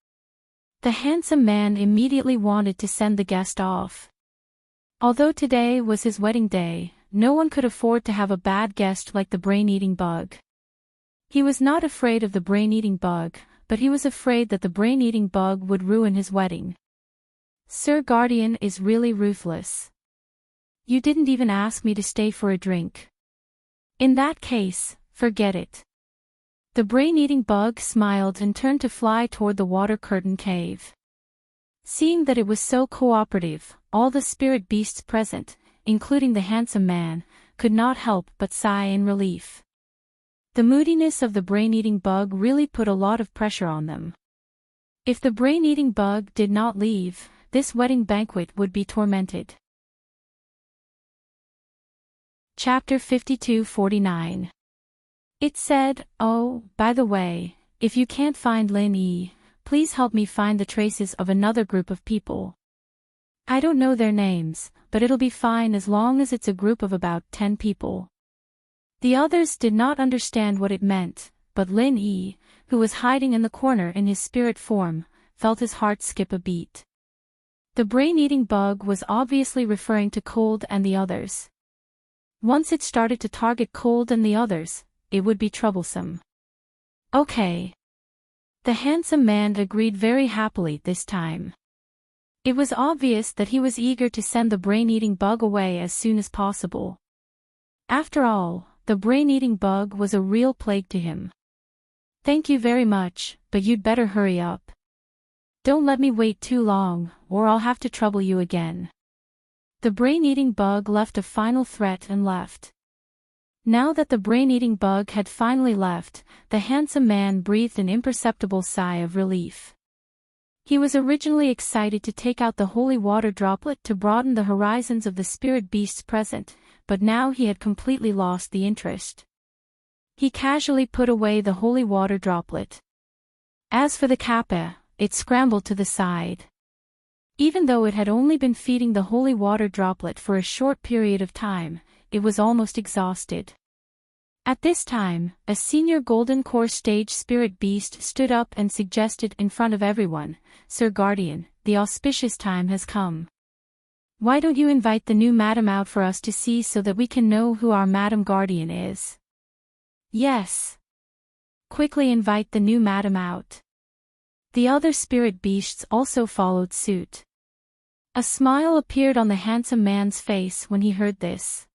The handsome man immediately wanted to send the guest off. Although today was his wedding day, no one could afford to have a bad guest like the brain-eating bug. He was not afraid of the brain-eating bug, but he was afraid that the brain-eating bug would ruin his wedding. "Sir Guardian is really ruthless. You didn't even ask me to stay for a drink. In that case, forget it." The brain-eating bug smiled and turned to fly toward the water curtain cave. Seeing that it was so cooperative, all the spirit beasts present, including the handsome man, could not help but sigh in relief. The moodiness of the brain-eating bug really put a lot of pressure on them. If the brain-eating bug did not leave, this wedding banquet would be tormented. Chapter 52-49. It said, "Oh, by the way, if you can't find Lin Yi, please help me find the traces of another group of people. I don't know their names, but it'll be fine as long as it's a group of about 10 people." The others did not understand what it meant, but Lin Yi, who was hiding in the corner in his spirit form, felt his heart skip a beat. The brain-eating bug was obviously referring to Cold and the others. Once it started to target Cold and the others, it would be troublesome. "Okay." The handsome man agreed very happily this time. It was obvious that he was eager to send the brain-eating bug away as soon as possible. After all, the brain-eating bug was a real plague to him. "Thank you very much, but you'd better hurry up. Don't let me wait too long, or I'll have to trouble you again." The brain-eating bug left a final threat and left. Now that the brain-eating bug had finally left, the handsome man breathed an imperceptible sigh of relief. He was originally excited to take out the holy water droplet to broaden the horizons of the spirit beasts present, but now he had completely lost the interest. He casually put away the holy water droplet. As for the kappa, it scrambled to the side. Even though it had only been feeding the holy water droplet for a short period of time, it was almost exhausted. At this time, a senior Golden Core stage spirit beast stood up and suggested in front of everyone, "Sir Guardian, the auspicious time has come. Why don't you invite the new madam out for us to see so that we can know who our Madam Guardian is?" "Yes. Quickly invite the new madam out." The other spirit beasts also followed suit. A smile appeared on the handsome man's face when he heard this.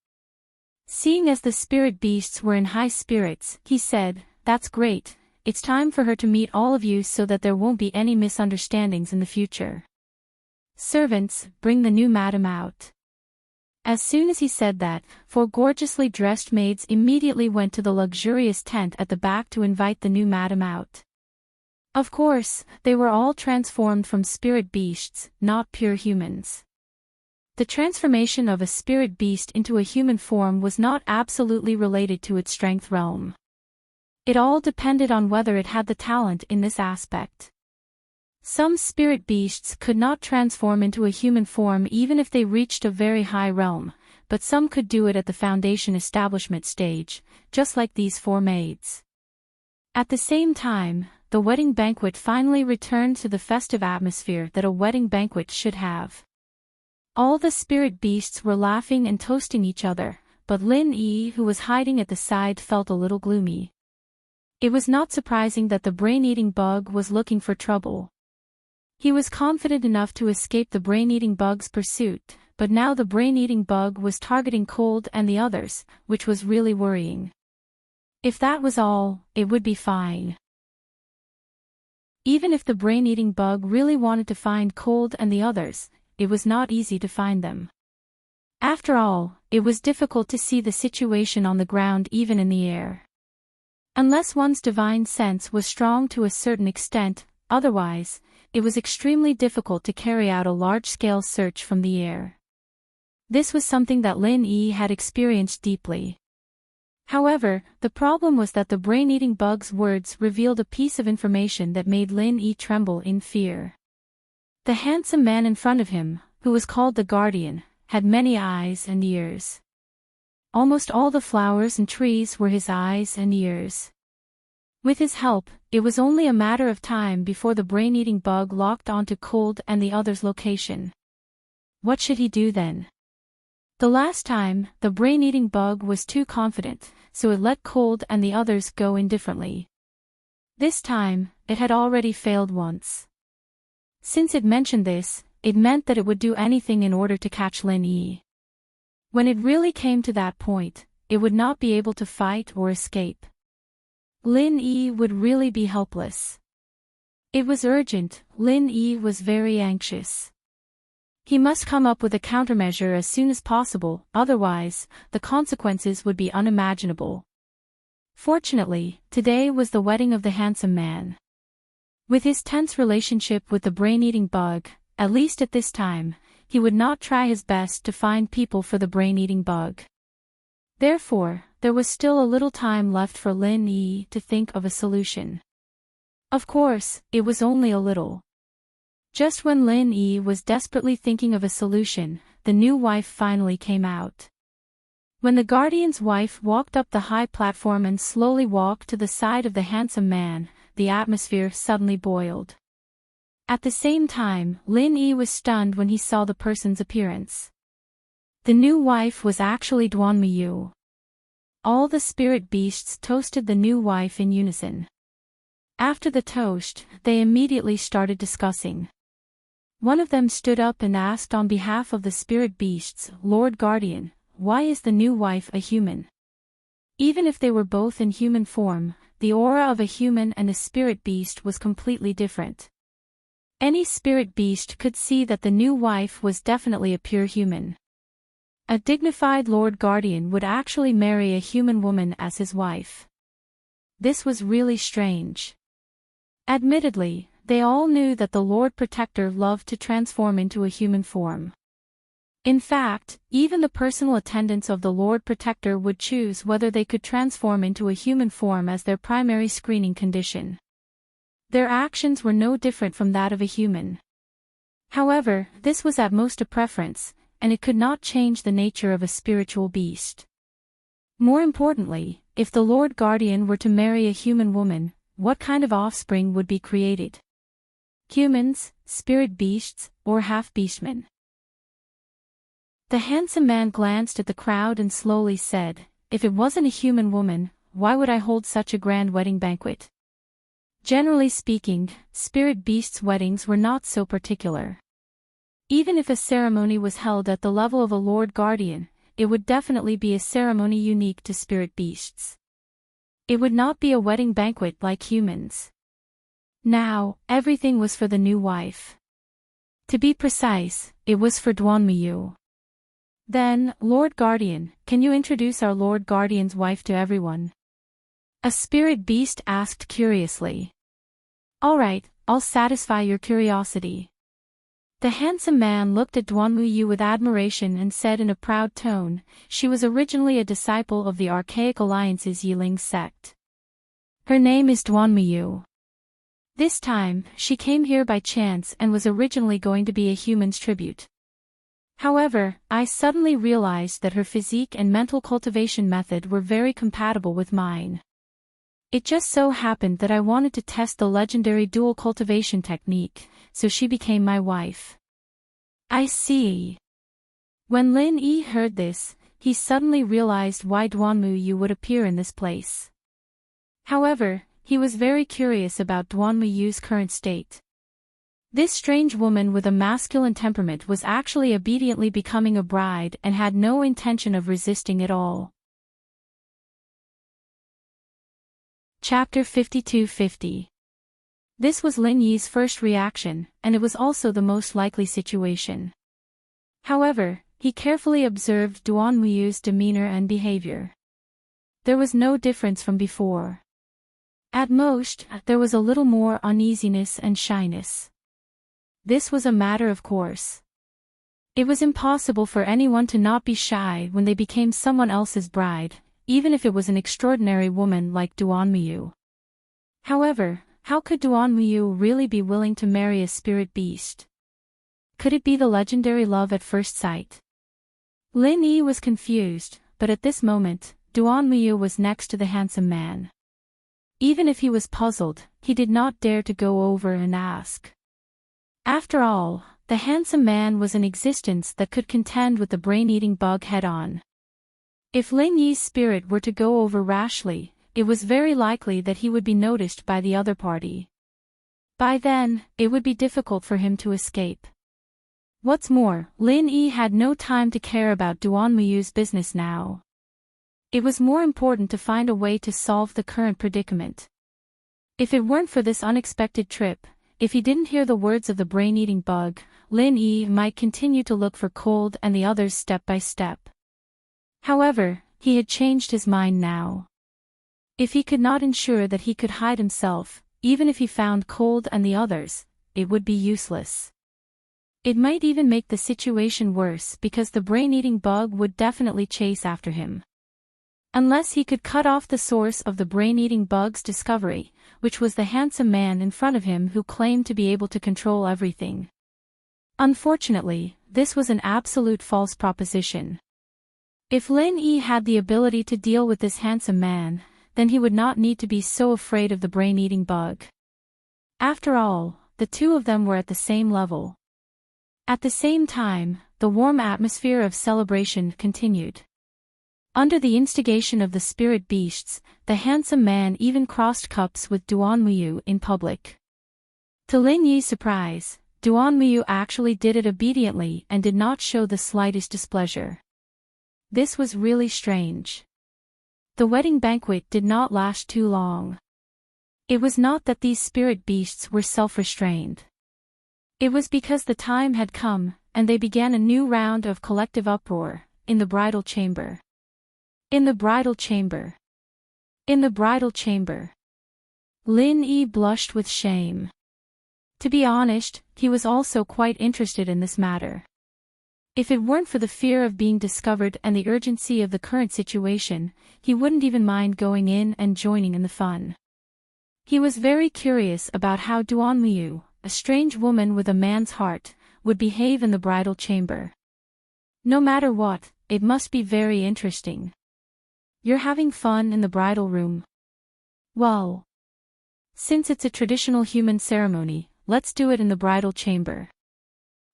Seeing as the spirit beasts were in high spirits, he said, "That's great, it's time for her to meet all of you so that there won't be any misunderstandings in the future. Servants, bring the new madam out." As soon as he said that, 4 gorgeously dressed maids immediately went to the luxurious tent at the back to invite the new madam out. Of course, they were all transformed from spirit beasts, not pure humans. The transformation of a spirit beast into a human form was not absolutely related to its strength realm. It all depended on whether it had the talent in this aspect. Some spirit beasts could not transform into a human form even if they reached a very high realm, but some could do it at the foundation establishment stage, just like these four maids. At the same time, the wedding banquet finally returned to the festive atmosphere that a wedding banquet should have. All the spirit beasts were laughing and toasting each other, but Lin Yi, who was hiding at the side, felt a little gloomy. It was not surprising that the brain-eating bug was looking for trouble. He was confident enough to escape the brain-eating bug's pursuit, but now the brain-eating bug was targeting Cold and the others, which was really worrying. If that was all, it would be fine. Even if the brain-eating bug really wanted to find Cold and the others, it was not easy to find them. After all, it was difficult to see the situation on the ground even in the air. Unless one's divine sense was strong to a certain extent, otherwise, it was extremely difficult to carry out a large-scale search from the air. This was something that Lin Yi had experienced deeply. However, the problem was that the brain-eating bug's words revealed a piece of information that made Lin Yi tremble in fear. The handsome man in front of him, who was called the Guardian, had many eyes and ears. Almost all the flowers and trees were his eyes and ears. With his help, it was only a matter of time before the brain-eating bug locked onto Cold and the others' location. What should he do then? The last time, the brain-eating bug was too confident, so it let Cold and the others go indifferently. This time, it had already failed once. Since it mentioned this, it meant that it would do anything in order to catch Lin Yi. When it really came to that point, it would not be able to fight or escape. Lin Yi would really be helpless. It was urgent. Lin Yi was very anxious. He must come up with a countermeasure as soon as possible, otherwise, the consequences would be unimaginable. Fortunately, today was the wedding of the handsome man. With his tense relationship with the brain-eating bug, at least at this time, he would not try his best to find people for the brain-eating bug. Therefore, there was still a little time left for Lin Yi to think of a solution. Of course, it was only a little. Just when Lin Yi was desperately thinking of a solution, the new wife finally came out. When the Guardian's wife walked up the high platform and slowly walked to the side of the handsome man, the atmosphere suddenly boiled. At the same time, Lin Yi was stunned when he saw the person's appearance. The new wife was actually Duanmiyu. All the spirit beasts toasted the new wife in unison. After the toast, they immediately started discussing. One of them stood up and asked on behalf of the spirit beasts, "Lord Guardian, why is the new wife a human?" Even if they were both in human form, the aura of a human and a spirit beast was completely different. Any spirit beast could see that the new wife was definitely a pure human. A dignified Lord Guardian would actually marry a human woman as his wife. This was really strange. Admittedly, they all knew that the Lord Protector loved to transform into a human form. In fact, even the personal attendants of the Lord Protector would choose whether they could transform into a human form as their primary screening condition. Their actions were no different from that of a human. However, this was at most a preference, and it could not change the nature of a spiritual beast. More importantly, if the Lord Guardian were to marry a human woman, what kind of offspring would be created? Humans, spirit beasts, or half-beastmen? The handsome man glanced at the crowd and slowly said, "If it wasn't a human woman, why would I hold such a grand wedding banquet?" Generally speaking, spirit beasts' weddings were not so particular. Even if a ceremony was held at the level of a Lord Guardian, it would definitely be a ceremony unique to spirit beasts. It would not be a wedding banquet like humans. Now, everything was for the new wife. To be precise, it was for Duanmiyu. Then, Lord Guardian, can you introduce our Lord Guardian's wife to everyone? A spirit beast asked curiously. All right, I'll satisfy your curiosity. The handsome man looked at Duanmiyu with admiration and said in a proud tone, she was originally a disciple of the Archaic Alliance's Yiling sect. Her name is Duanmiyu. This time, she came here by chance and was originally going to be a human's tribute. However, I suddenly realized that her physique and mental cultivation method were very compatible with mine. It just so happened that I wanted to test the legendary dual cultivation technique, so she became my wife. I see. When Lin Yi heard this, he suddenly realized why Duanmuyu would appear in this place. However, he was very curious about Duanmuyu's current state. This strange woman with a masculine temperament was actually obediently becoming a bride and had no intention of resisting at all. Chapter 5250. This was Lin Yi's first reaction, and it was also the most likely situation. However, he carefully observed Duanmuyu's demeanor and behavior. There was no difference from before. At most, there was a little more uneasiness and shyness. This was a matter of course. It was impossible for anyone to not be shy when they became someone else's bride, even if it was an extraordinary woman like Duanmuyu. However, how could Duanmuyu really be willing to marry a spirit beast? Could it be the legendary love at first sight? Lin Yi was confused, but at this moment, Duanmuyu was next to the handsome man. Even if he was puzzled, he did not dare to go over and ask. After all, the handsome man was an existence that could contend with the brain-eating bug head-on. If Lin Yi's spirit were to go over rashly, it was very likely that he would be noticed by the other party. By then, it would be difficult for him to escape. What's more, Lin Yi had no time to care about Duanmuyu's business now. It was more important to find a way to solve the current predicament. If it weren't for this unexpected trip, if he didn't hear the words of the brain-eating bug, Lin Yi might continue to look for Cold and the others step by step. However, he had changed his mind now. If he could not ensure that he could hide himself, even if he found Cold and the others, it would be useless. It might even make the situation worse because the brain-eating bug would definitely chase after him. Unless he could cut off the source of the brain-eating bug's discovery, which was the handsome man in front of him who claimed to be able to control everything. Unfortunately, this was an absolute false proposition. If Lin Yi had the ability to deal with this handsome man, then he would not need to be so afraid of the brain-eating bug. After all, the two of them were at the same level. At the same time, the warm atmosphere of celebration continued. Under the instigation of the spirit beasts, the handsome man even crossed cups with Duanmuyu in public. To Lin Yi's surprise, Duanmuyu actually did it obediently and did not show the slightest displeasure. This was really strange. The wedding banquet did not last too long. It was not that these spirit beasts were self-restrained. It was because the time had come, and they began a new round of collective uproar, in the bridal chamber. In the bridal chamber. In the bridal chamber. Lin Yi blushed with shame. To be honest, he was also quite interested in this matter. If it weren't for the fear of being discovered and the urgency of the current situation, he wouldn't even mind going in and joining in the fun. He was very curious about how Duanmuyu, a strange woman with a man's heart, would behave in the bridal chamber. No matter what, it must be very interesting. You're having fun in the bridal room? Well, since it's a traditional human ceremony, let's do it in the bridal chamber.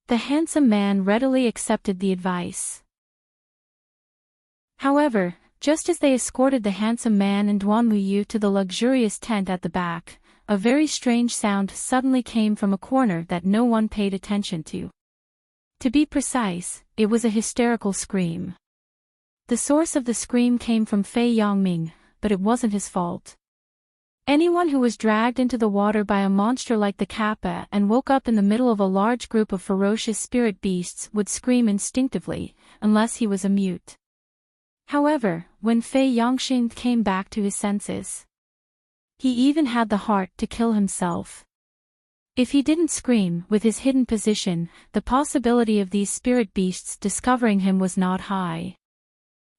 The handsome man readily accepted the advice. However, just as they escorted the handsome man and Duanmuyu to the luxurious tent at the back, a very strange sound suddenly came from a corner that no one paid attention to. To be precise, it was a hysterical scream. The source of the scream came from Fei Yangming, but it wasn't his fault. Anyone who was dragged into the water by a monster like the Kappa and woke up in the middle of a large group of ferocious spirit beasts would scream instinctively, unless he was a mute. However, when Fei Yangxing came back to his senses, he even had the heart to kill himself. If he didn't scream with his hidden position, the possibility of these spirit beasts discovering him was not high.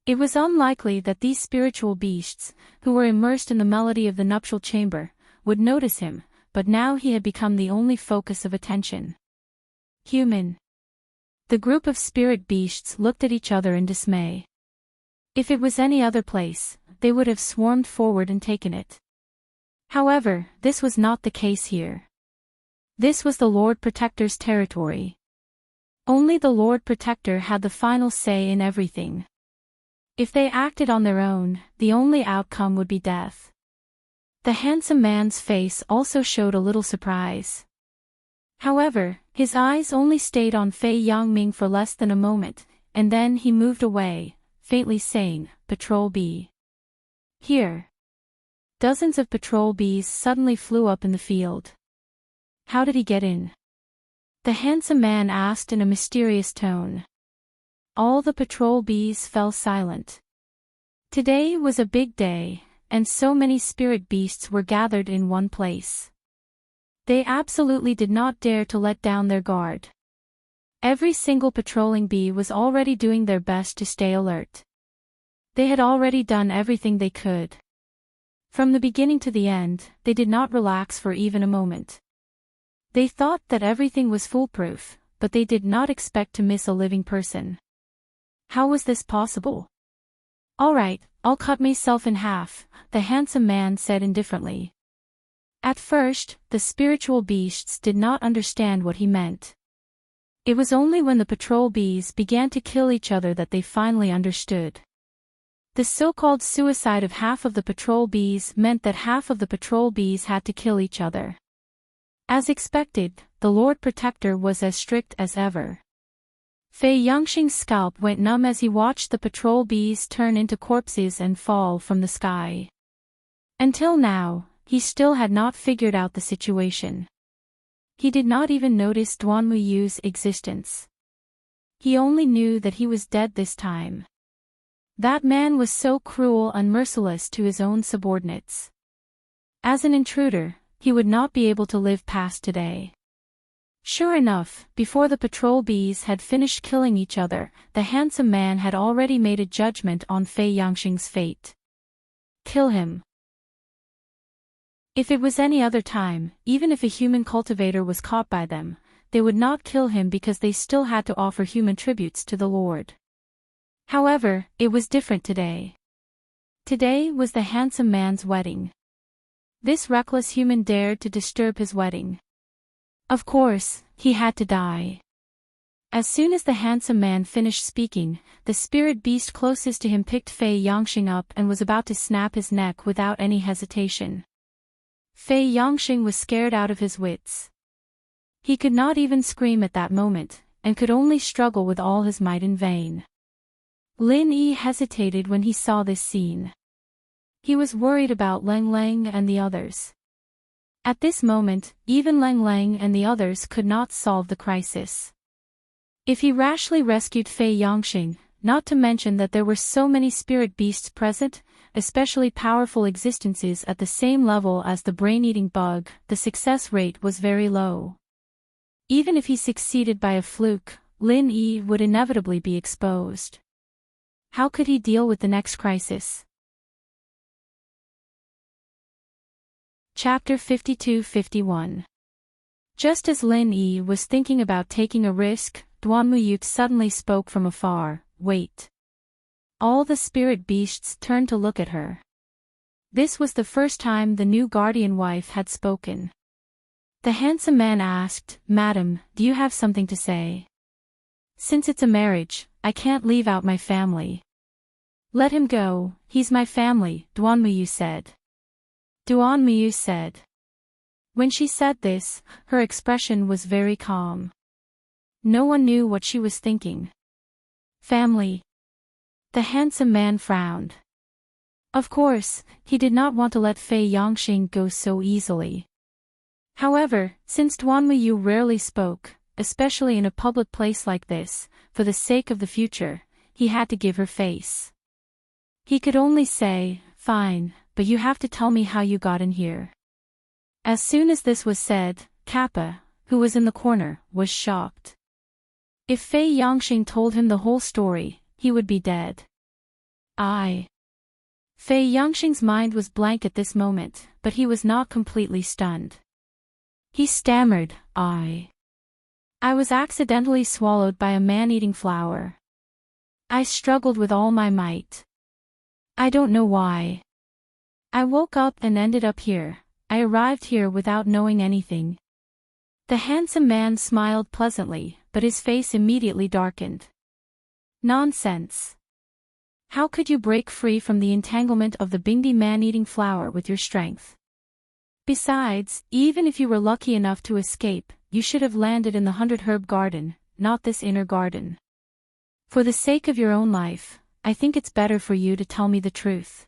It was unlikely that these spiritual beasts, who were immersed in the melody of the nuptial chamber, would notice him, but now he had become the only focus of attention. Human. The group of spirit beasts looked at each other in dismay. If it was any other place, they would have swarmed forward and taken it. However, this was not the case here. This was the Lord Protector's territory. Only the Lord Protector had the final say in everything. If they acted on their own, the only outcome would be death. The handsome man's face also showed a little surprise. However, his eyes only stayed on Fei Yangming for less than a moment, and then he moved away, faintly saying, "Patrol bee." Here. Dozens of patrol bees suddenly flew up in the field. How did he get in? The handsome man asked in a mysterious tone. All the patrol bees fell silent. Today was a big day, and so many spirit beasts were gathered in one place. They absolutely did not dare to let down their guard. Every single patrolling bee was already doing their best to stay alert. They had already done everything they could. From the beginning to the end, they did not relax for even a moment. They thought that everything was foolproof, but they did not expect to miss a living person. How was this possible? "All right, I'll cut myself in half," the handsome man said indifferently. At first, the spiritual beasts did not understand what he meant. It was only when the patrol bees began to kill each other that they finally understood. The so-called suicide of half of the patrol bees meant that half of the patrol bees had to kill each other. As expected, the Lord Protector was as strict as ever. Fei Yangxing's scalp went numb as he watched the patrol bees turn into corpses and fall from the sky. Until now, he still had not figured out the situation. He did not even notice Duanmuyu's existence. He only knew that he was dead this time. That man was so cruel and merciless to his own subordinates. As an intruder, he would not be able to live past today. Sure enough, before the patrol bees had finished killing each other, the handsome man had already made a judgment on Fei Yangxing's fate. Kill him. If it was any other time, even if a human cultivator was caught by them, they would not kill him because they still had to offer human tributes to the Lord. However, it was different today. Today was the handsome man's wedding. This reckless human dared to disturb his wedding. Of course, he had to die. As soon as the handsome man finished speaking, the spirit beast closest to him picked Fei Yangxing up and was about to snap his neck without any hesitation. Fei Yangxing was scared out of his wits. He could not even scream at that moment, and could only struggle with all his might in vain. Lin Yi hesitated when he saw this scene. He was worried about Leng Leng and the others. At this moment, even Leng Leng and the others could not solve the crisis. If he rashly rescued Fei Yangxing, not to mention that there were so many spirit beasts present, especially powerful existences at the same level as the brain-eating bug, the success rate was very low. Even if he succeeded by a fluke, Lin Yi would inevitably be exposed. How could he deal with the next crisis? Chapter 52-51. Just as Lin Yi was thinking about taking a risk, Duanmuyu suddenly spoke from afar, "Wait." All the spirit beasts turned to look at her. This was the first time the new guardian wife had spoken. The handsome man asked, "Madam, do you have something to say?" "Since it's a marriage, I can't leave out my family." "Let him go, he's my family," Duanmuyu said. Duanmuyu said. When she said this, her expression was very calm. No one knew what she was thinking. Family. The handsome man frowned. Of course, he did not want to let Fei Yangxing go so easily. However, since Duanmuyu rarely spoke, especially in a public place like this, for the sake of the future, he had to give her face. He could only say, "Fine, but you have to tell me how you got in here." As soon as this was said, Kappa, who was in the corner, was shocked. If Fei Yangxing told him the whole story, he would be dead. Fei Yangxing's mind was blank at this moment, but he was not completely stunned. He stammered, I was accidentally swallowed by a man-eating flower. I struggled with all my might. I don't know why. I woke up and ended up here. I arrived here without knowing anything. The handsome man smiled pleasantly, but his face immediately darkened. Nonsense. How could you break free from the entanglement of the Bingdi man-eating flower with your strength? Besides, even if you were lucky enough to escape, you should have landed in the 100-herb garden, not this inner garden. For the sake of your own life, I think it's better for you to tell me the truth.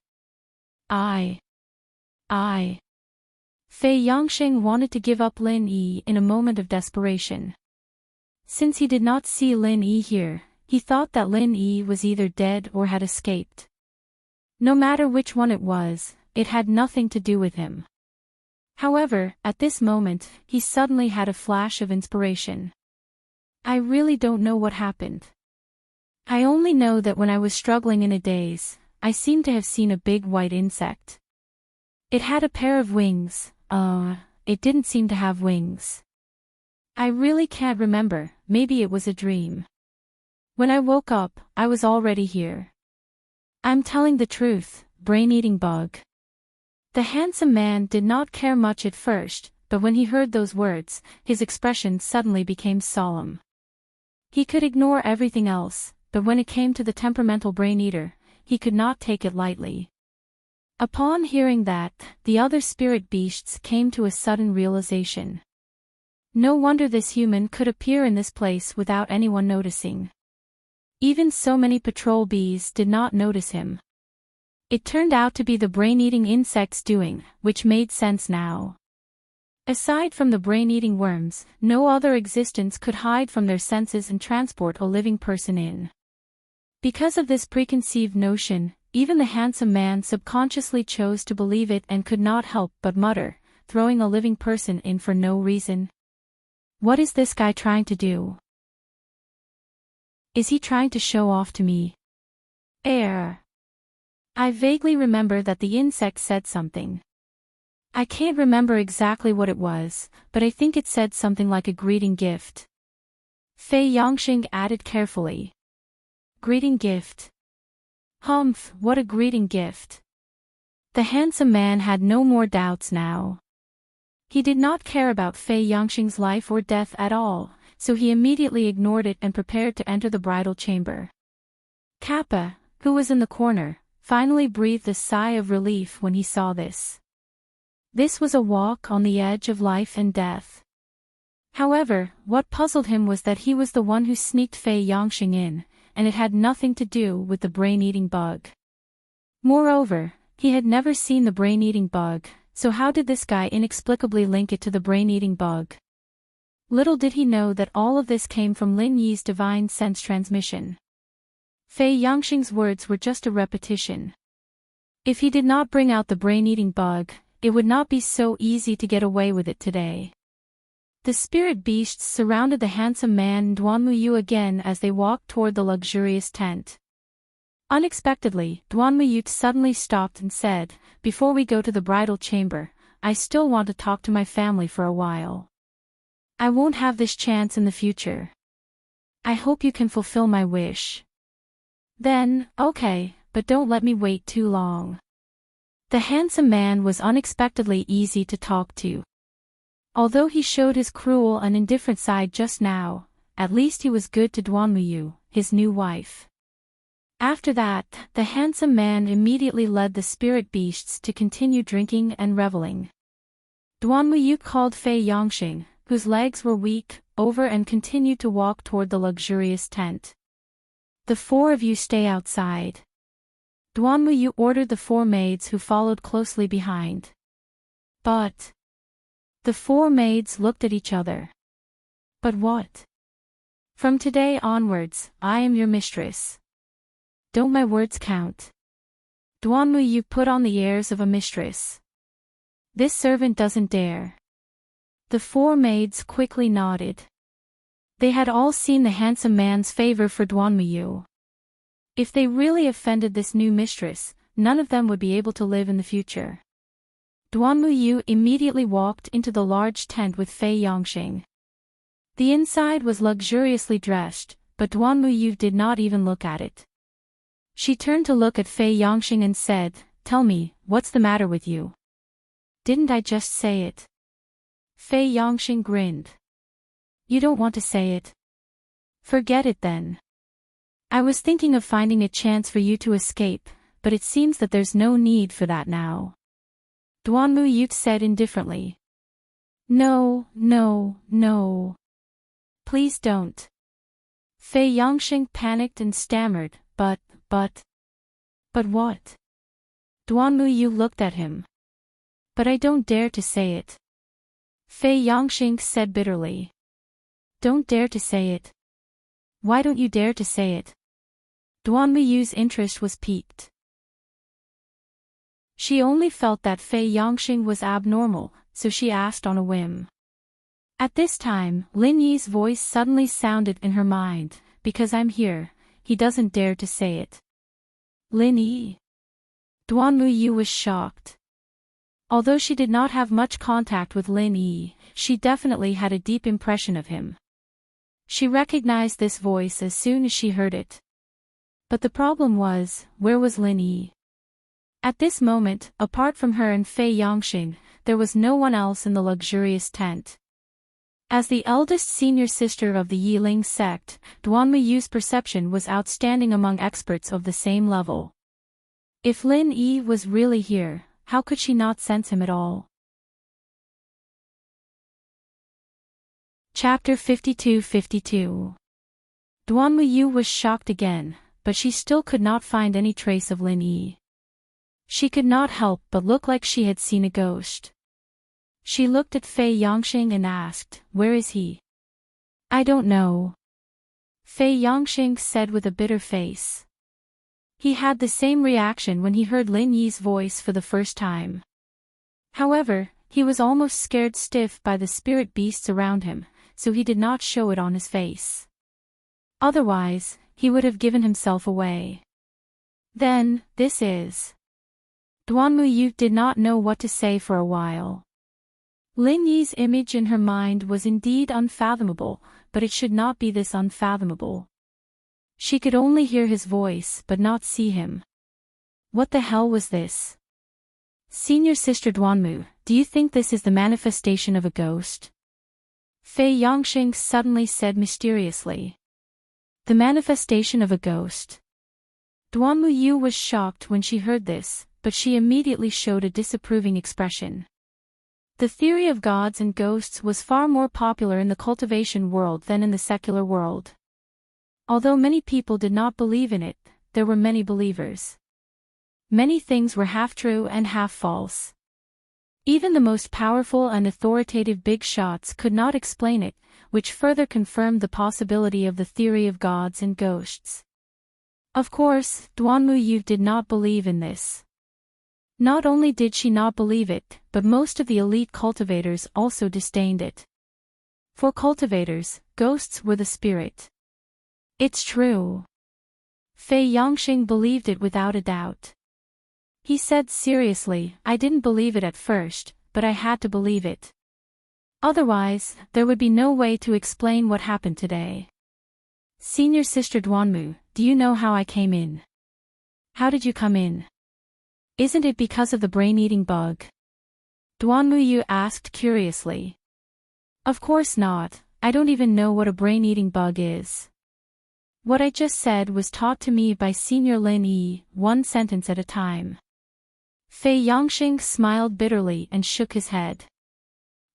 Fei Yangsheng wanted to give up Lin Yi in a moment of desperation. Since he did not see Lin Yi here, he thought that Lin Yi was either dead or had escaped. No matter which one it was, it had nothing to do with him. However, at this moment, he suddenly had a flash of inspiration. I really don't know what happened. I only know that when I was struggling in a daze, I seemed to have seen a big white insect. It had a pair of wings, it didn't seem to have wings. I really can't remember, maybe it was a dream. When I woke up, I was already here. I'm telling the truth, brain-eating bug. The handsome man did not care much at first, but when he heard those words, his expression suddenly became solemn. He could ignore everything else, but when it came to the temperamental brain-eater, he could not take it lightly. Upon hearing that, the other spirit beasts came to a sudden realization. No wonder this human could appear in this place without anyone noticing. Even so many patrol bees did not notice him. It turned out to be the brain-eating insect's doing, which made sense now. Aside from the brain-eating worms, no other existence could hide from their senses and transport a living person in. Because of this preconceived notion, even the handsome man subconsciously chose to believe it and could not help but mutter, throwing a living person in for no reason. What is this guy trying to do? Is he trying to show off to me? I vaguely remember that the insect said something. I can't remember exactly what it was, but I think it said something like a greeting gift. Fei Yangxing added carefully. Greeting gift. Humph, what a greeting gift. The handsome man had no more doubts now. He did not care about Fei Yangxing's life or death at all, so he immediately ignored it and prepared to enter the bridal chamber. Kappa, who was in the corner, finally breathed a sigh of relief when he saw this. This was a walk on the edge of life and death. However, what puzzled him was that he was the one who sneaked Fei Yangxing in, and it had nothing to do with the brain-eating bug. Moreover, he had never seen the brain-eating bug, so how did this guy inexplicably link it to the brain-eating bug? Little did he know that all of this came from Lin Yi's divine sense transmission. Fei Yangxing's words were just a repetition. If he did not bring out the brain-eating bug, it would not be so easy to get away with it today. The spirit beasts surrounded the handsome man and Duanmuyu again as they walked toward the luxurious tent. Unexpectedly, Duanmuyu suddenly stopped and said, "Before we go to the bridal chamber, I still want to talk to my family for a while. I won't have this chance in the future. I hope you can fulfill my wish." Then, okay, but don't let me wait too long. The handsome man was unexpectedly easy to talk to. Although he showed his cruel and indifferent side just now, at least he was good to Duanmuyu, his new wife. After that, the handsome man immediately led the spirit beasts to continue drinking and reveling. Duanmuyu called Fei Yangxing, whose legs were weak, over and continued to walk toward the luxurious tent. "The four of you stay outside." Duanmuyu ordered the four maids who followed closely behind. But the four maids looked at each other. But what? "From today onwards, I am your mistress. Don't my words count?" Duanmuyu put on the airs of a mistress. "This servant doesn't dare." The four maids quickly nodded. They had all seen the handsome man's favor for Duanmuyu. If they really offended this new mistress, none of them would be able to live in the future. Duanmuyu immediately walked into the large tent with Fei Yongxing. The inside was luxuriously dressed, but Duanmuyu did not even look at it. She turned to look at Fei Yongxing and said, "Tell me, what's the matter with you? Didn't I just say it?" Fei Yongxing grinned. "You don't want to say it? Forget it then. I was thinking of finding a chance for you to escape, but it seems that there's no need for that now," Duanmuyu said indifferently. No. Please don't." Fei Yongxing panicked and stammered, but what? Duanmuyu looked at him. "But I don't dare to say it," Fei Yongxing said bitterly. "Don't dare to say it? Why don't you dare to say it?" Duanmuyu's interest was piqued. She only felt that Fei Yongxing was abnormal, so she asked on a whim. At this time, Lin Yi's voice suddenly sounded in her mind, "Because I'm here, he doesn't dare to say it." Lin Yi? Duanmuyu was shocked. Although she did not have much contact with Lin Yi, she definitely had a deep impression of him. She recognized this voice as soon as she heard it. But the problem was, where was Lin Yi? At this moment, apart from her and Fei Yongxing, there was no one else in the luxurious tent. As the eldest senior sister of the Yiling sect, Duanmuyu's perception was outstanding among experts of the same level. If Lin Yi was really here, how could she not sense him at all? Chapter 52-52. Duanmuyu was shocked again, but she still could not find any trace of Lin Yi. She could not help but look like she had seen a ghost. She looked at Fei Yongxing and asked, "Where is he?" "I don't know," Fei Yongxing said with a bitter face. He had the same reaction when he heard Lin Yi's voice for the first time. However, he was almost scared stiff by the spirit beasts around him, so he did not show it on his face. Otherwise, he would have given himself away. "Then, this is..." Duanmuyu did not know what to say for a while. Lin Yi's image in her mind was indeed unfathomable, but it should not be this unfathomable. She could only hear his voice but not see him. What the hell was this? "Senior Sister Duanmu, do you think this is the manifestation of a ghost?" Fei Yongxing suddenly said mysteriously. The manifestation of a ghost? Duanmuyu was shocked when she heard this, but she immediately showed a disapproving expression. The theory of gods and ghosts was far more popular in the cultivation world than in the secular world. Although many people did not believe in it, there were many believers. Many things were half true and half false. Even the most powerful and authoritative big shots could not explain it, which further confirmed the possibility of the theory of gods and ghosts. Of course, Duanmuyu did not believe in this. Not only did she not believe it, but most of the elite cultivators also disdained it. For cultivators, ghosts were the spirit. "It's true." Fei Yongxing believed it without a doubt. He said seriously, "I didn't believe it at first, but I had to believe it. Otherwise, there would be no way to explain what happened today." "Senior Sister Duanmu, do you know how I came in?" "How did you come in? Isn't it because of the brain-eating bug?" Duanmuyu asked curiously. "Of course not, I don't even know what a brain-eating bug is. What I just said was taught to me by Senior Lin Yi, one sentence at a time." Fei Yongxing smiled bitterly and shook his head.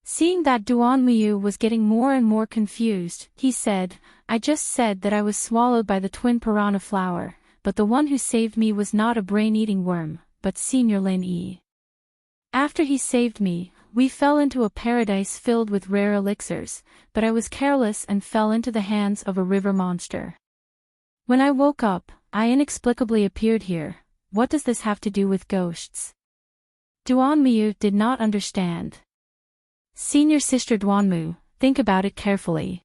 Seeing that Duanmuyu was getting more and more confused, he said, "I just said that I was swallowed by the twin piranha flower, but the one who saved me was not a brain-eating worm, but Senior Lin Yi. After he saved me, we fell into a paradise filled with rare elixirs, but I was careless and fell into the hands of a river monster. When I woke up, I inexplicably appeared here. What does this have to do with ghosts?" Duanmuyu did not understand. "Senior Sister Duanmu, think about it carefully.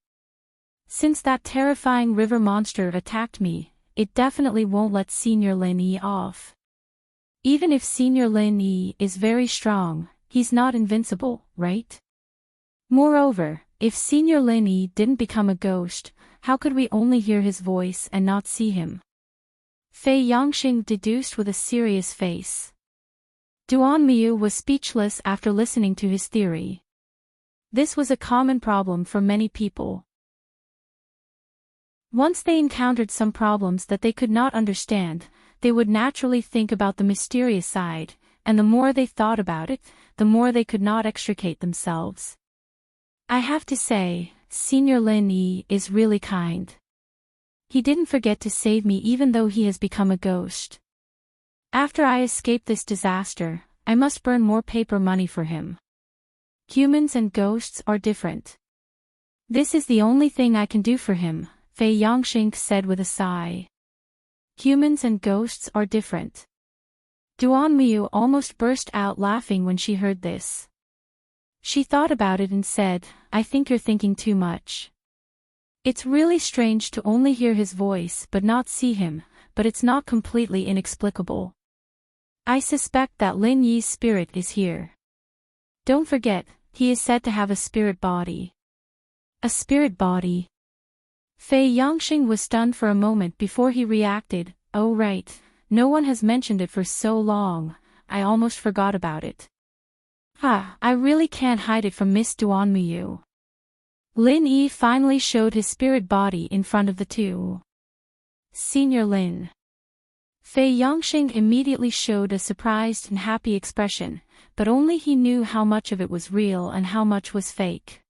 Since that terrifying river monster attacked me, it definitely won't let Senior Lin Yi off. Even if Senior Lin Yi is very strong, he's not invincible, right? Moreover, if Senior Lin Yi didn't become a ghost, how could we only hear his voice and not see him? Fei Yangxing deduced with a serious face. Duan Miyu was speechless after listening to his theory. This was a common problem for many people. Once they encountered some problems that they could not understand, they would naturally think about the mysterious side, and the more they thought about it, the more they could not extricate themselves. I have to say, Senior Lin Yi is really kind. He didn't forget to save me even though he has become a ghost. After I escape this disaster, I must burn more paper money for him. Humans and ghosts are different. This is the only thing I can do for him, Fei Yangxing said with a sigh. Humans and ghosts are different. Duan Miyu almost burst out laughing when she heard this. She thought about it and said, I think you're thinking too much. It's really strange to only hear his voice but not see him, but it's not completely inexplicable. I suspect that Lin Yi's spirit is here. Don't forget, he is said to have a spirit body. A spirit body? Fei Yangxing was stunned for a moment before he reacted, oh right, no one has mentioned it for so long, I almost forgot about it. I really can't hide it from Miss Duan Miyu. Lin Yi finally showed his spirit body in front of the two. Senior Lin. Fei Yangxing immediately showed a surprised and happy expression, but only he knew how much of it was real and how much was fake.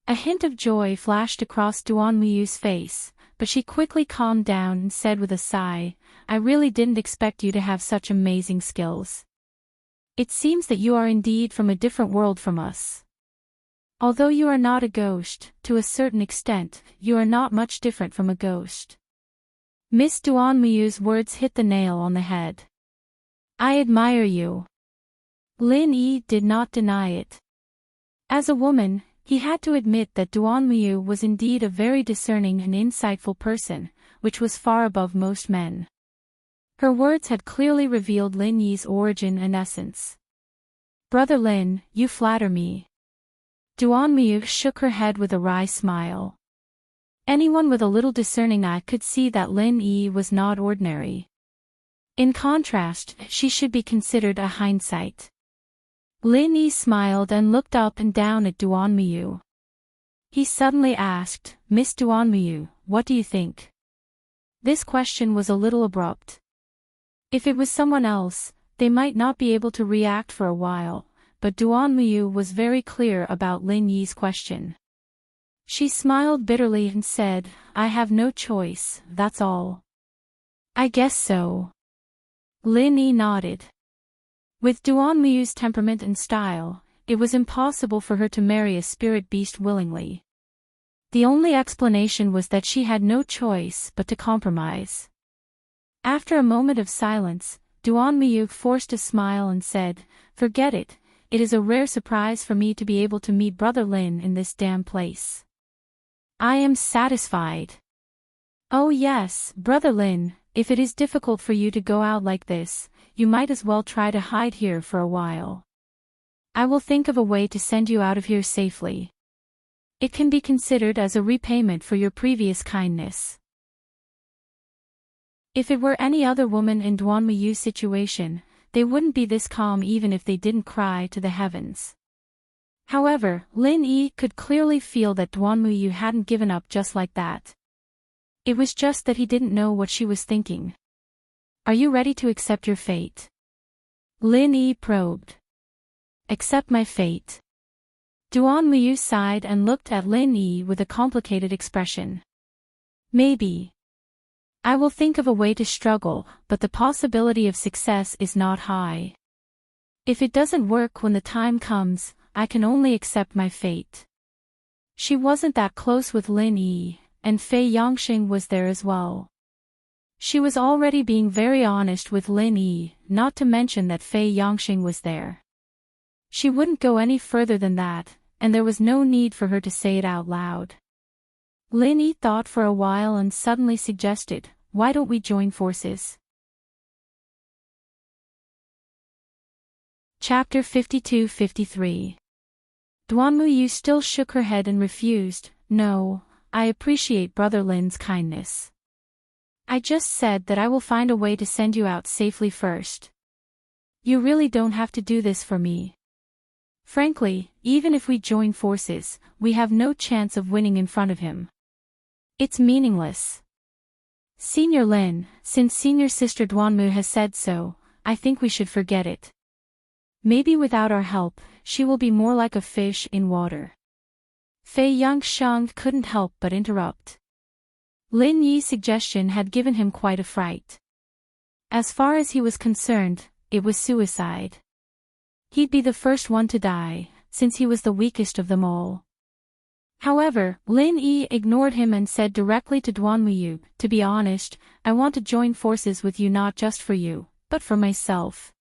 A hint of joy flashed across Duan Miyu's face, but she quickly calmed down and said with a sigh, I really didn't expect you to have such amazing skills. It seems that you are indeed from a different world from us. Although you are not a ghost, to a certain extent, you are not much different from a ghost. Miss Duan Miyu's words hit the nail on the head. I admire you. Lin Yi did not deny it. As a woman, he had to admit that Duan Miyu was indeed a very discerning and insightful person, which was far above most men. Her words had clearly revealed Lin Yi's origin and essence. Brother Lin, you flatter me. Duan Miyu shook her head with a wry smile. Anyone with a little discerning eye could see that Lin Yi was not ordinary. In contrast, she should be considered a hindsight. Lin Yi smiled and looked up and down at Duan Miyu. He suddenly asked, Miss Duan Miyu, what do you think? This question was a little abrupt. If it was someone else, they might not be able to react for a while, but Duan Miyu was very clear about Lin Yi's question. She smiled bitterly and said, I have no choice, that's all. I guess so. Lin Yi nodded. With Duan Miyu's temperament and style, it was impossible for her to marry a spirit beast willingly. The only explanation was that she had no choice but to compromise. After a moment of silence, Duan Miyu forced a smile and said, Forget it, it is a rare surprise for me to be able to meet Brother Lin in this damn place. I am satisfied. Oh yes, Brother Lin, if it is difficult for you to go out like this, you might as well try to hide here for a while. I will think of a way to send you out of here safely. It can be considered as a repayment for your previous kindness. If it were any other woman in Duan Miyu's situation, they wouldn't be this calm even if they didn't cry to the heavens. However, Lin Yi could clearly feel that Duan Miyu hadn't given up just like that. It was just that he didn't know what she was thinking. Are you ready to accept your fate? Lin Yi probed. Accept my fate. Duan Miyu sighed and looked at Lin Yi with a complicated expression. Maybe. I will think of a way to struggle, but the possibility of success is not high. If it doesn't work when the time comes, I can only accept my fate. She wasn't that close with Lin Yi, and Fei Yangxing was there as well. She was already being very honest with Lin Yi, not to mention that Fei Yangxing was there. She wouldn't go any further than that, and there was no need for her to say it out loud. Lin Yi thought for a while and suddenly suggested, why don't we join forces? Chapter 52-53. Duanmuyu still shook her head and refused. No, I appreciate Brother Lin's kindness. I just said that I will find a way to send you out safely first. You really don't have to do this for me. Frankly, even if we join forces, we have no chance of winning in front of him. It's meaningless. Senior Lin, since Senior Sister Duanmu has said so, I think we should forget it. Maybe without our help, she will be more like a fish in water. Fei Yangsheng couldn't help but interrupt. Lin Yi's suggestion had given him quite a fright. As far as he was concerned, it was suicide. He'd be the first one to die, since he was the weakest of them all. However, Lin Yi ignored him and said directly to Duanmuyu, to be honest, I want to join forces with you not just for you, but for myself.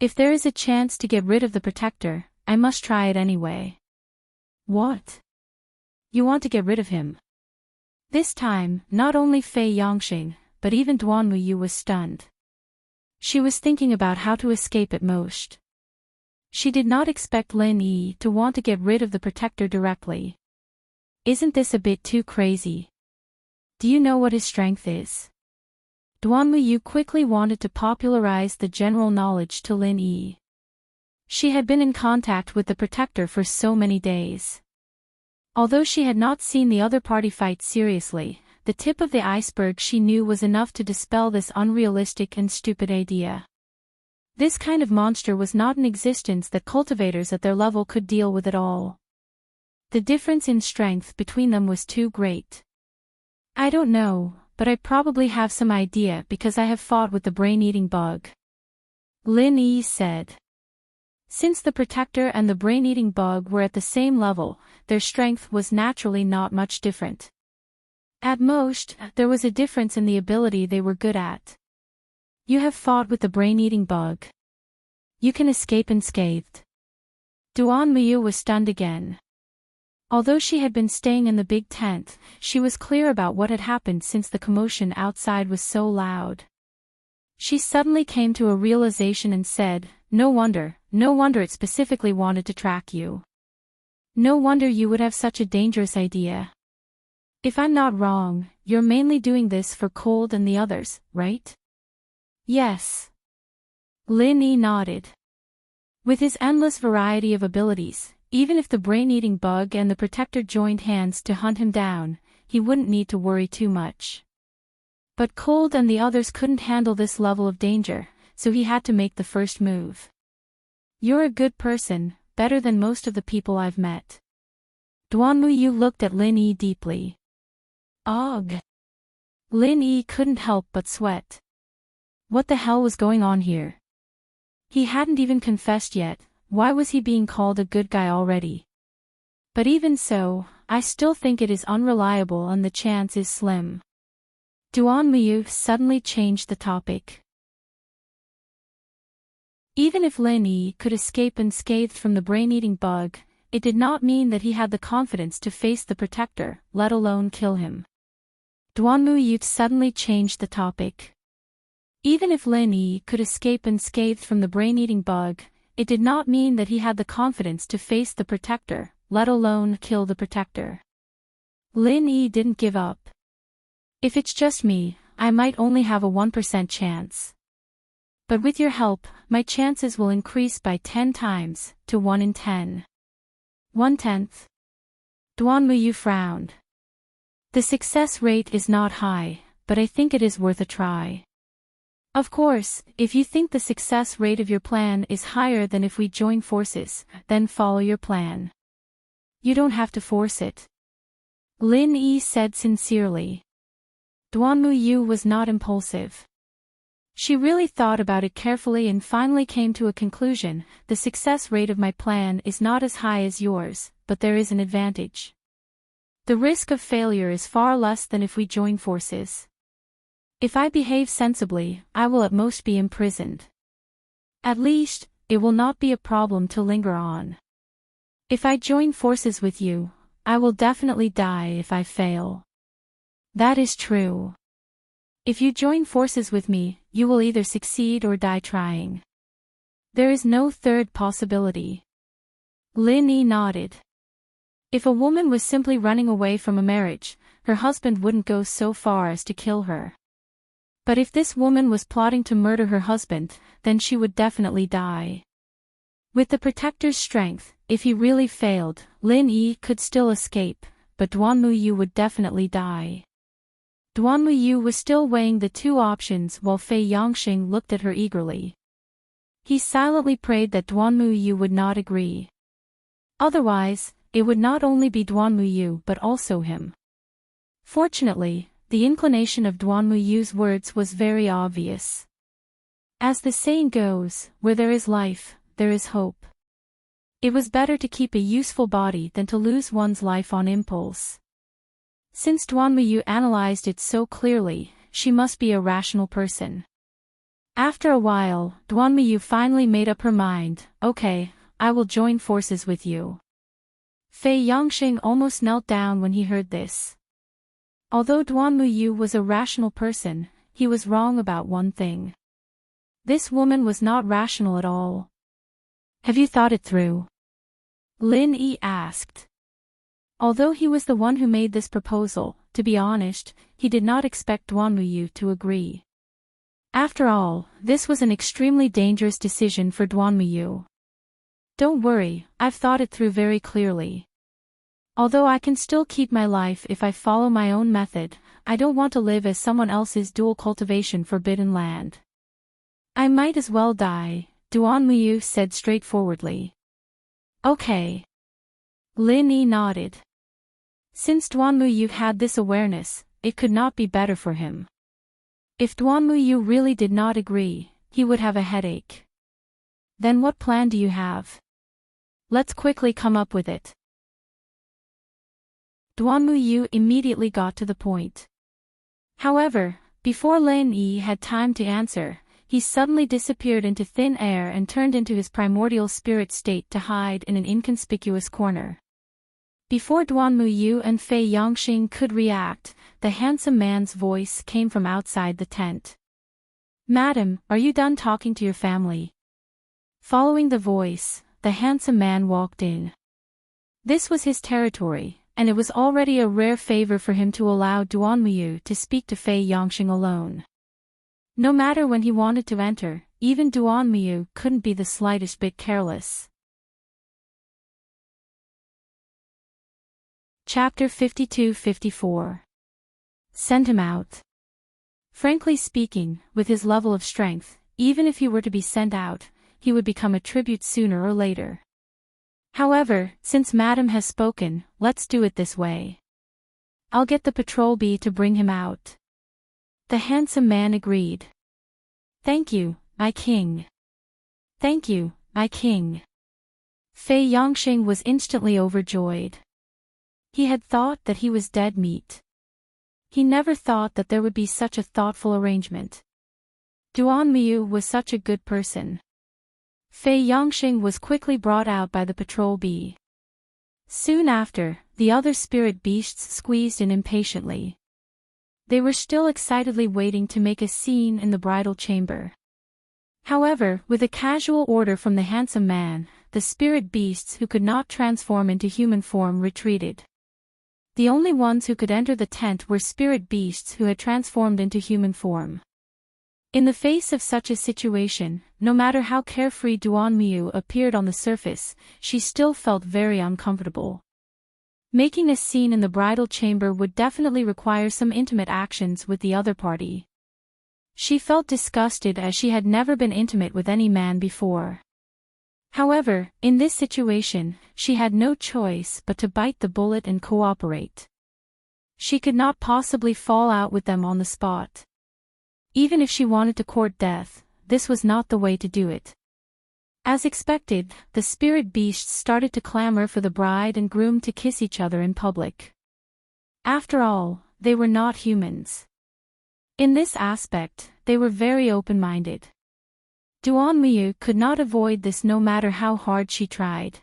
If there is a chance to get rid of the protector, I must try it anyway. What? You want to get rid of him? This time, not only Fei Yangxing, but even Duanmuyu was stunned. She was thinking about how to escape at most. She did not expect Lin Yi to want to get rid of the protector directly. Isn't this a bit too crazy? Do you know what his strength is? Duanmuyu quickly wanted to popularize the general knowledge to Lin Yi. She had been in contact with the protector for so many days. Although she had not seen the other party fight seriously, the tip of the iceberg she knew was enough to dispel this unrealistic and stupid idea. This kind of monster was not in existence that cultivators at their level could deal with at all. The difference in strength between them was too great. I don't know, but I probably have some idea because I have fought with the brain-eating bug. Lin Yi said. Since the protector and the brain-eating bug were at the same level, their strength was naturally not much different. At most, there was a difference in the ability they were good at. You have fought with the brain-eating bug. You can escape unscathed. Duanmuyu was stunned again. Although she had been staying in the big tent, she was clear about what had happened since the commotion outside was so loud. She suddenly came to a realization and said, no wonder it specifically wanted to track you. No wonder you would have such a dangerous idea. If I'm not wrong, you're mainly doing this for Cold and the others, right? Yes. Lin Yi nodded. With his endless variety of abilities, even if the brain-eating bug and the protector joined hands to hunt him down, he wouldn't need to worry too much. But Cold and the others couldn't handle this level of danger, so he had to make the first move. You're a good person, better than most of the people I've met. Duanmuyu looked at Lin Yi deeply. Ugh. Lin Yi couldn't help but sweat. What the hell was going on here? He hadn't even confessed yet, why was he being called a good guy already? But even so, I still think it is unreliable and the chance is slim. Duanmuyu suddenly changed the topic. Even if Lin Yi could escape unscathed from the brain-eating bug, it did not mean that he had the confidence to face the protector, let alone kill him. Duanmuyu suddenly changed the topic. Even if Lin Yi could escape unscathed from the brain-eating bug, it did not mean that he had the confidence to face the protector, let alone kill the protector. Lin Yi didn't give up. If it's just me, I might only have a 1% chance. But with your help, my chances will increase by 10 times, to 1 in 10. 1/10. Duanmuyu frowned. The success rate is not high, but I think it is worth a try. Of course, if you think the success rate of your plan is higher than if we join forces, then follow your plan. You don't have to force it. Lin Yi said sincerely. Duanmuyu was not impulsive. She really thought about it carefully and finally came to a conclusion. The success rate of my plan is not as high as yours, but there is an advantage. The risk of failure is far less than if we join forces. If I behave sensibly, I will at most be imprisoned. At least, it will not be a problem to linger on. If I join forces with you, I will definitely die if I fail. That is true. If you join forces with me, you will either succeed or die trying. There is no third possibility. Lin Yi nodded. If a woman was simply running away from a marriage, her husband wouldn't go so far as to kill her. But if this woman was plotting to murder her husband, then she would definitely die. With the protector's strength, if he really failed, Lin Yi could still escape, but Duan Muyu would definitely die. Duan Muyu was still weighing the two options while Fei Yongxing looked at her eagerly. He silently prayed that Duan Muyu would not agree. Otherwise, it would not only be Duan Muyu but also him. Fortunately, the inclination of Duan Muyu's words was very obvious. As the saying goes, where there is life, there is hope. It was better to keep a useful body than to lose one's life on impulse. Since Duan Muyu analyzed it so clearly, she must be a rational person. After a while, Duan Muyu finally made up her mind. Okay, I will join forces with you. Fei Yongxing almost knelt down when he heard this. Although Duan Muyu was a rational person, he was wrong about one thing. This woman was not rational at all. Have you thought it through? Lin Yi asked. Although he was the one who made this proposal, to be honest, he did not expect Duan Muyu to agree. After all, this was an extremely dangerous decision for Duan Muyu. Don't worry, I've thought it through very clearly. Although I can still keep my life if I follow my own method, I don't want to live as someone else's dual cultivation forbidden land. I might as well die, Duan Muyu said straightforwardly. Okay. Lin Yi nodded. Since Duan Muyu had this awareness, it could not be better for him. If Duan Muyu really did not agree, he would have a headache. Then what plan do you have? Let's quickly come up with it. Duan Muyu immediately got to the point. However, before Lin Yi had time to answer, he suddenly disappeared into thin air and turned into his primordial spirit state to hide in an inconspicuous corner. Before Duan Muyu and Fei Yongxing could react, the handsome man's voice came from outside the tent. Madam, are you done talking to your family? Following the voice, the handsome man walked in. This was his territory, and it was already a rare favor for him to allow Duan Muyu to speak to Fei Yongxing alone. No matter when he wanted to enter, even Duan Muyu couldn't be the slightest bit careless. Chapter 52-54. Send him out. Frankly speaking, with his level of strength, even if he were to be sent out, he would become a tribute sooner or later. However, since Madam has spoken, let's do it this way. I'll get the patrol bee to bring him out. The handsome man agreed. Thank you, my king. Thank you, my king. Fei Yongxing was instantly overjoyed. He had thought that he was dead meat. He never thought that there would be such a thoughtful arrangement. Duan Muyu was such a good person. Fei Yongxing was quickly brought out by the patrol bee. Soon after, the other spirit beasts squeezed in impatiently. They were still excitedly waiting to make a scene in the bridal chamber. However, with a casual order from the handsome man, the spirit beasts who could not transform into human form retreated. The only ones who could enter the tent were spirit beasts who had transformed into human form. In the face of such a situation, no matter how carefree Duan Muyu appeared on the surface, she still felt very uncomfortable. Making a scene in the bridal chamber would definitely require some intimate actions with the other party. She felt disgusted as she had never been intimate with any man before. However, in this situation, she had no choice but to bite the bullet and cooperate. She could not possibly fall out with them on the spot. Even if she wanted to court death, this was not the way to do it. As expected, the spirit beasts started to clamor for the bride and groom to kiss each other in public. After all, they were not humans. In this aspect, they were very open-minded. Duan Muyu could not avoid this no matter how hard she tried.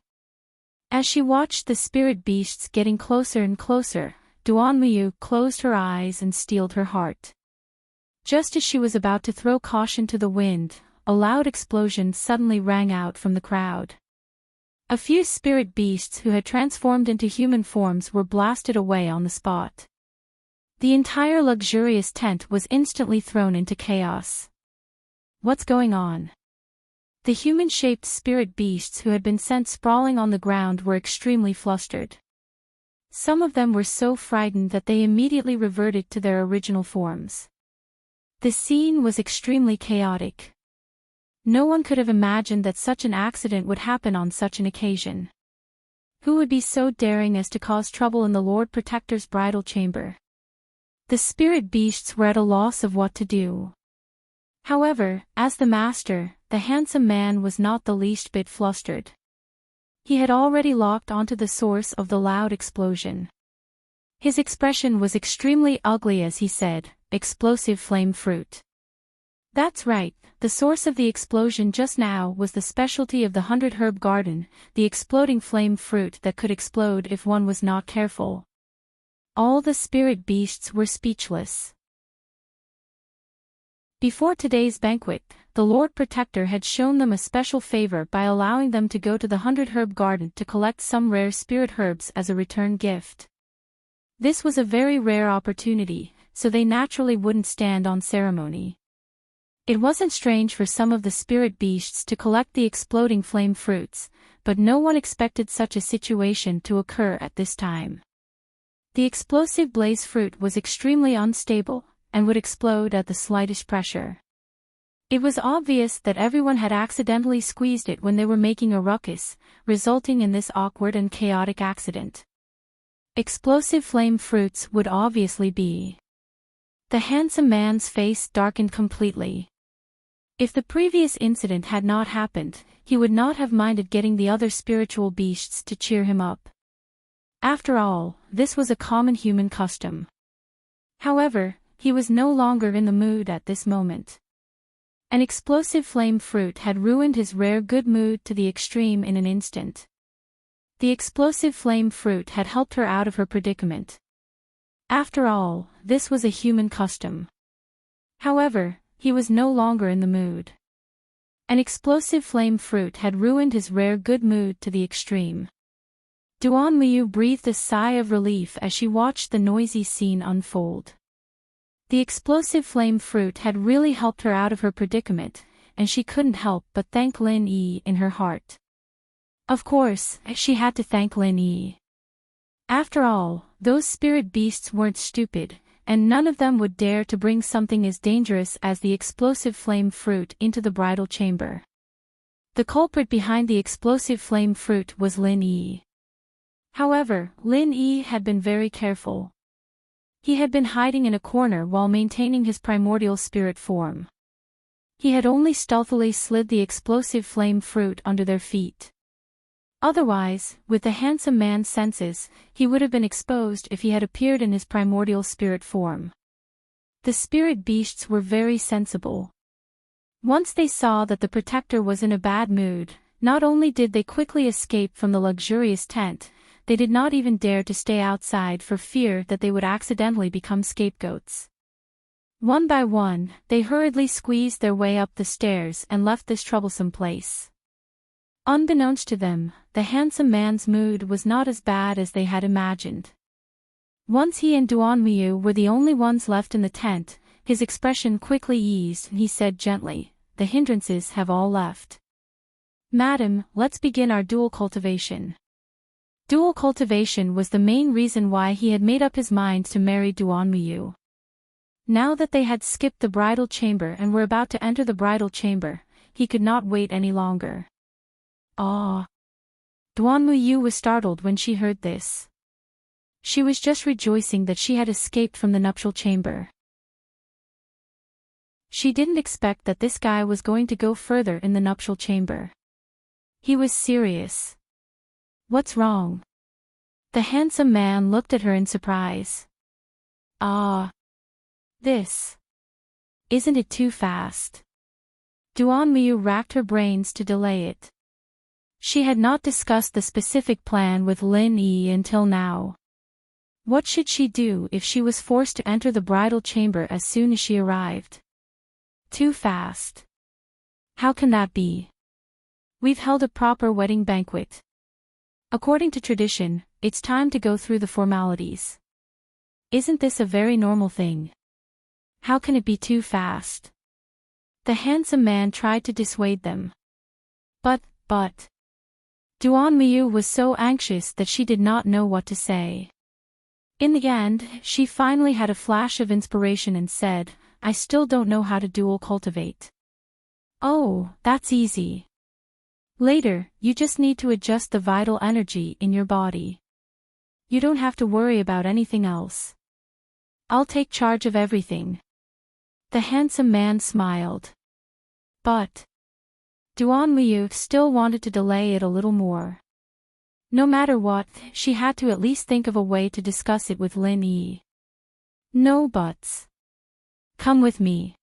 As she watched the spirit beasts getting closer and closer, Duan Muyu closed her eyes and steeled her heart. Just as she was about to throw caution to the wind, a loud explosion suddenly rang out from the crowd. A few spirit beasts who had transformed into human forms were blasted away on the spot. The entire luxurious tent was instantly thrown into chaos. What's going on? The human-shaped spirit beasts who had been sent sprawling on the ground were extremely flustered. Some of them were so frightened that they immediately reverted to their original forms. The scene was extremely chaotic. No one could have imagined that such an accident would happen on such an occasion. Who would be so daring as to cause trouble in the Lord Protector's bridal chamber? The spirit beasts were at a loss of what to do. However, as the master, the handsome man was not the least bit flustered. He had already locked onto the source of the loud explosion. His expression was extremely ugly as he said, "Explosive flame fruit." That's right, the source of the explosion just now was the specialty of the 100-herb garden, the exploding flame fruit that could explode if one was not careful. All the spirit beasts were speechless. Before today's banquet, the Lord Protector had shown them a special favor by allowing them to go to the 100-herb garden to collect some rare spirit herbs as a return gift. This was a very rare opportunity, so they naturally wouldn't stand on ceremony. It wasn't strange for some of the spirit beasts to collect the exploding flame fruits, but no one expected such a situation to occur at this time. The explosive blaze fruit was extremely unstable, and would explode at the slightest pressure. It was obvious that everyone had accidentally squeezed it when they were making a ruckus, resulting in this awkward and chaotic accident. Explosive flame fruits would obviously be. The handsome man's face darkened completely. If the previous incident had not happened, he would not have minded getting the other spiritual beasts to cheer him up. After all, this was a common human custom. However, he was no longer in the mood at this moment. An explosive flame fruit had ruined his rare good mood to the extreme in an instant. The explosive flame fruit had helped her out of her predicament. After all, this was a human custom. However, he was no longer in the mood. An explosive flame fruit had ruined his rare good mood to the extreme. Duan Muyu breathed a sigh of relief as she watched the noisy scene unfold. The explosive flame fruit had really helped her out of her predicament, and she couldn't help but thank Lin Yi in her heart. Of course, she had to thank Lin Yi. After all, those spirit beasts weren't stupid, and none of them would dare to bring something as dangerous as the explosive flame fruit into the bridal chamber. The culprit behind the explosive flame fruit was Lin Yi. However, Lin Yi had been very careful. He had been hiding in a corner while maintaining his primordial spirit form. He had only stealthily slid the explosive flame fruit under their feet. Otherwise, with the handsome man's senses, he would have been exposed if he had appeared in his primordial spirit form. The spirit beasts were very sensible. Once they saw that the protector was in a bad mood, not only did they quickly escape from the luxurious tent, they did not even dare to stay outside for fear that they would accidentally become scapegoats. One by one, they hurriedly squeezed their way up the stairs and left this troublesome place. Unbeknownst to them, the handsome man's mood was not as bad as they had imagined. Once he and Duan Muyu were the only ones left in the tent, his expression quickly eased and he said gently, "The hindrances have all left. Madam, let's begin our dual cultivation." Dual cultivation was the main reason why he had made up his mind to marry Duan Muyu. Now that they had skipped the bridal chamber and were about to enter the bridal chamber, he could not wait any longer. Ah! Duan Muyu was startled when she heard this. She was just rejoicing that she had escaped from the nuptial chamber. She didn't expect that this guy was going to go further in the nuptial chamber. He was serious. What's wrong? The handsome man looked at her in surprise. Ah! This. Isn't it too fast? Duan Muyu racked her brains to delay it. She had not discussed the specific plan with Lin Yi until now. What should she do if she was forced to enter the bridal chamber as soon as she arrived? Too fast. How can that be? We've held a proper wedding banquet. According to tradition, it's time to go through the formalities. Isn't this a very normal thing? How can it be too fast? The handsome man tried to dissuade them. But, Duan Miyu was so anxious that she did not know what to say. In the end, she finally had a flash of inspiration and said, I still don't know how to dual cultivate. Oh, that's easy. Later, you just need to adjust the vital energy in your body. You don't have to worry about anything else. I'll take charge of everything. The handsome man smiled. But Duan Miyu still wanted to delay it a little more. No matter what, she had to at least think of a way to discuss it with Lin Yi. No buts. Come with me.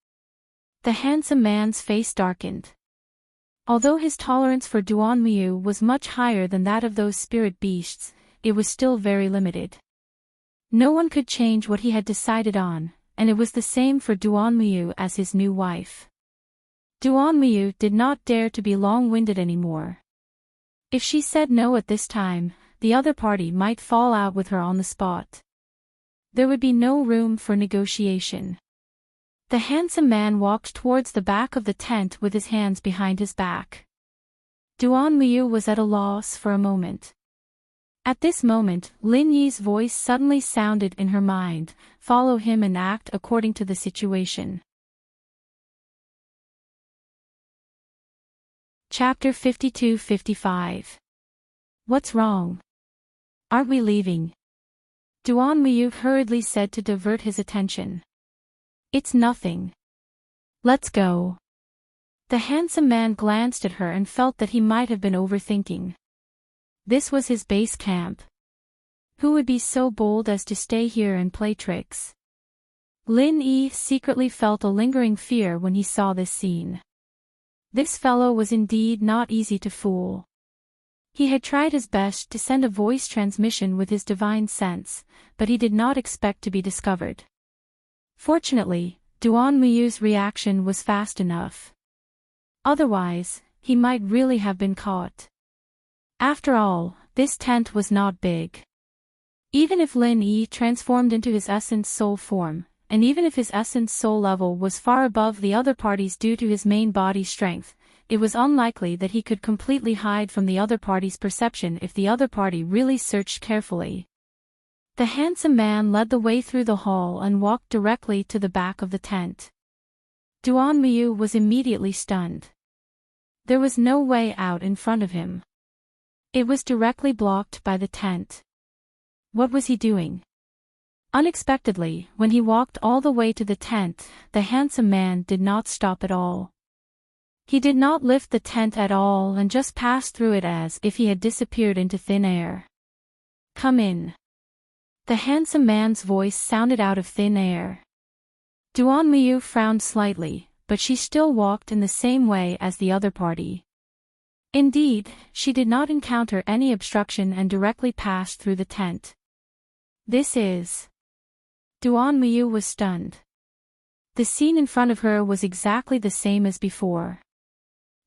The handsome man's face darkened. Although his tolerance for Duan Miyu was much higher than that of those spirit beasts, it was still very limited. No one could change what he had decided on, and it was the same for Duan Miyu as his new wife. Duan Miyu did not dare to be long-winded anymore. If she said no at this time, the other party might fall out with her on the spot. There would be no room for negotiation. The handsome man walked towards the back of the tent with his hands behind his back. Duan Miyu was at a loss for a moment. At this moment, Lin Yi's voice suddenly sounded in her mind, follow him and act according to the situation. Chapter 52-55. What's wrong? Aren't we leaving? Duan Miyu hurriedly said to divert his attention. It's nothing. Let's go. The handsome man glanced at her and felt that he might have been overthinking. This was his base camp. Who would be so bold as to stay here and play tricks? Lin Yi secretly felt a lingering fear when he saw this scene. This fellow was indeed not easy to fool. He had tried his best to send a voice transmission with his divine sense, but he did not expect to be discovered. Fortunately, Duan Miyu's reaction was fast enough. Otherwise, he might really have been caught. After all, this tent was not big. Even if Lin Yi transformed into his essence soul form, and even if his essence soul level was far above the other party's due to his main body strength, it was unlikely that he could completely hide from the other party's perception if the other party really searched carefully. The handsome man led the way through the hall and walked directly to the back of the tent. Duan Miyu was immediately stunned. There was no way out in front of him. It was directly blocked by the tent. What was he doing? Unexpectedly, when he walked all the way to the tent, the handsome man did not stop at all. He did not lift the tent at all and just passed through it as if he had disappeared into thin air. Come in. The handsome man's voice sounded out of thin air. Duan Miyu frowned slightly, but she still walked in the same way as the other party. Indeed, she did not encounter any obstruction and directly passed through the tent. This is... Duan Miyu was stunned. The scene in front of her was exactly the same as before.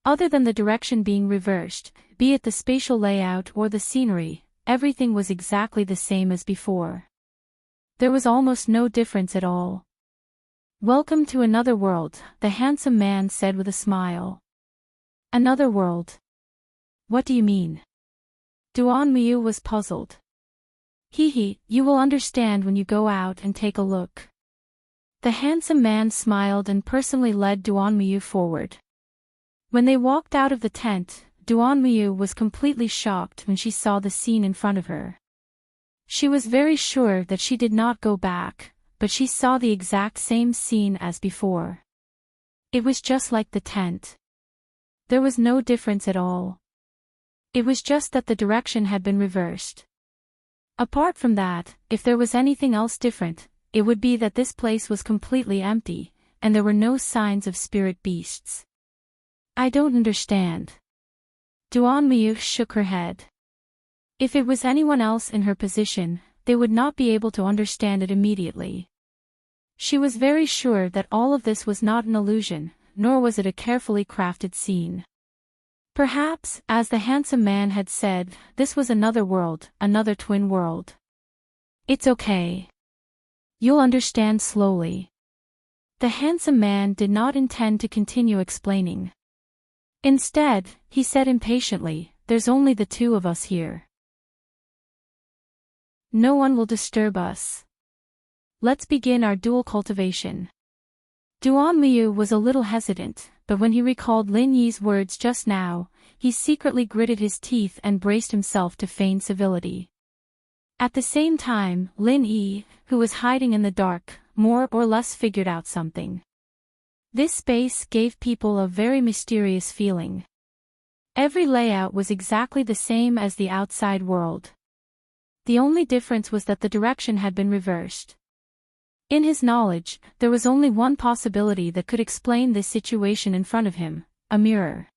Other than the direction being reversed, be it the spatial layout or the scenery, everything was exactly the same as before. There was almost no difference at all. Welcome to another world, the handsome man said with a smile. Another world? What do you mean? Duan Miyu was puzzled. You will understand when you go out and take a look. The handsome man smiled and personally led Duan Miyu forward. When they walked out of the tent, Duan Miyu was completely shocked when she saw the scene in front of her. She was very sure that she did not go back, but she saw the exact same scene as before. It was just like the tent. There was no difference at all. It was just that the direction had been reversed. Apart from that, if there was anything else different, it would be that this place was completely empty, and there were no signs of spirit beasts. I don't understand. Duan Miyu shook her head. If it was anyone else in her position, they would not be able to understand it immediately. She was very sure that all of this was not an illusion, nor was it a carefully crafted scene. Perhaps, as the handsome man had said, this was another world, another twin world. It's okay. You'll understand slowly. The handsome man did not intend to continue explaining. Instead, he said impatiently, there's only the two of us here. No one will disturb us. Let's begin our dual cultivation. Duan Miyu was a little hesitant, but when he recalled Lin Yi's words just now, he secretly gritted his teeth and braced himself to feign civility. At the same time, Lin Yi, who was hiding in the dark, more or less figured out something. This space gave people a very mysterious feeling. Every layout was exactly the same as the outside world. The only difference was that the direction had been reversed. In his knowledge, there was only one possibility that could explain this situation in front of him, a mirror.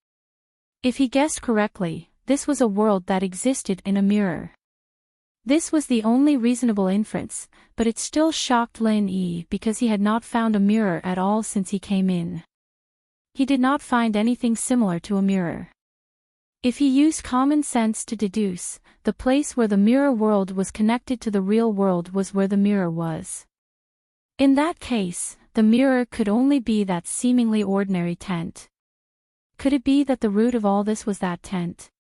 If he guessed correctly, this was a world that existed in a mirror. This was the only reasonable inference, but it still shocked Lin Yi because he had not found a mirror at all since he came in. He did not find anything similar to a mirror. If he used common sense to deduce, the place where the mirror world was connected to the real world was where the mirror was. In that case, the mirror could only be that seemingly ordinary tent. Could it be that the root of all this was that tent?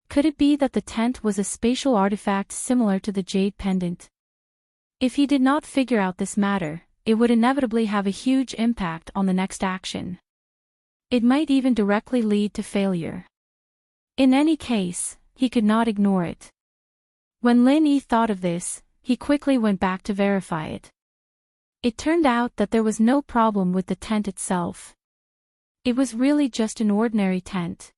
Could it be that the tent was a spatial artifact similar to the jade pendant? If he did not figure out this matter, it would inevitably have a huge impact on the next action. It might even directly lead to failure. In any case, he could not ignore it. When Lin Yi thought of this, he quickly went back to verify it. It turned out that there was no problem with the tent itself. It was really just an ordinary tent.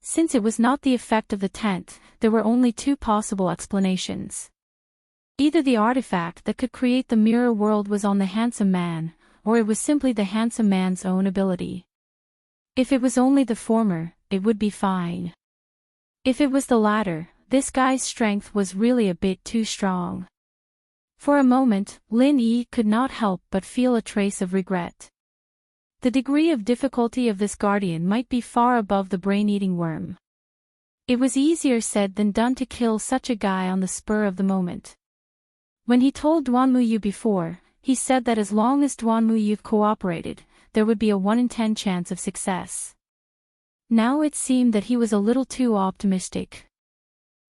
Since it was not the effect of the tent, there were only two possible explanations. Either the artifact that could create the mirror world was on the handsome man, or it was simply the handsome man's own ability. If it was only the former, it would be fine. If it was the latter, this guy's strength was really a bit too strong. For a moment, Lin Yi could not help but feel a trace of regret. The degree of difficulty of this guardian might be far above the brain-eating worm. It was easier said than done to kill such a guy on the spur of the moment. When he told Duan Muyu before, he said that as long as Duan Muyu cooperated, there would be a 1 in 10 chance of success. Now it seemed that he was a little too optimistic.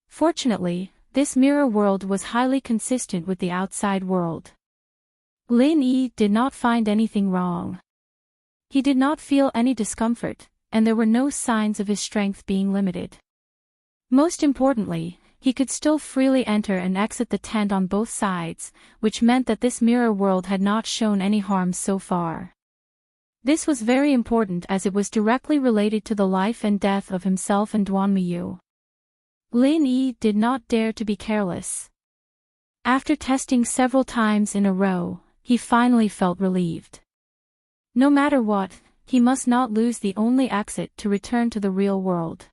Fortunately, this mirror world was highly consistent with the outside world. Lin Yi did not find anything wrong. He did not feel any discomfort, and there were no signs of his strength being limited. Most importantly, he could still freely enter and exit the tent on both sides, which meant that this mirror world had not shown any harm so far. This was very important as it was directly related to the life and death of himself and Duan Muyu. Lin Yi did not dare to be careless. After testing several times in a row, he finally felt relieved. No matter what, he must not lose the only exit to return to the real world.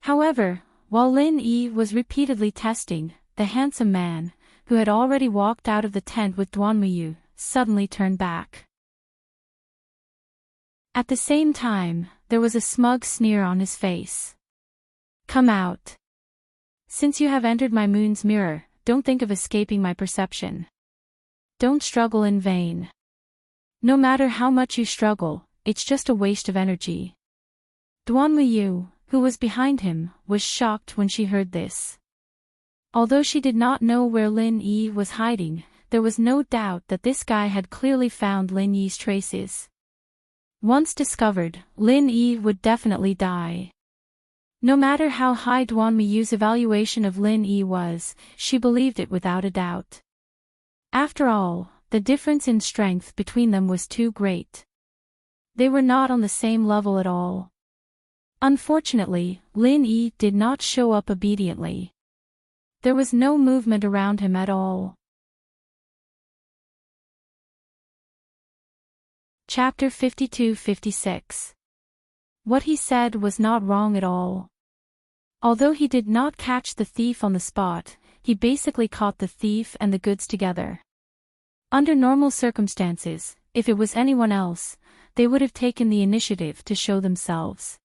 However, while Lin Yi was repeatedly testing, the handsome man, who had already walked out of the tent with Duan Muyu, suddenly turned back. At the same time, there was a smug sneer on his face. Come out. Since you have entered my moon's mirror, don't think of escaping my perception. Don't struggle in vain. No matter how much you struggle, it's just a waste of energy. Duan Muyu, who was behind him, was shocked when she heard this. Although she did not know where Lin Yi was hiding, there was no doubt that this guy had clearly found Lin Yi's traces. Once discovered, Lin Yi would definitely die. No matter how high Duan Muyu's evaluation of Lin Yi was, she believed it without a doubt. After all, the difference in strength between them was too great. They were not on the same level at all. Unfortunately, Lin Yi did not show up obediently. There was no movement around him at all. Chapter 52-56. What he said was not wrong at all. Although he did not catch the thief on the spot, he basically caught the thief and the goods together. Under normal circumstances, if it was anyone else, they would have taken the initiative to show themselves.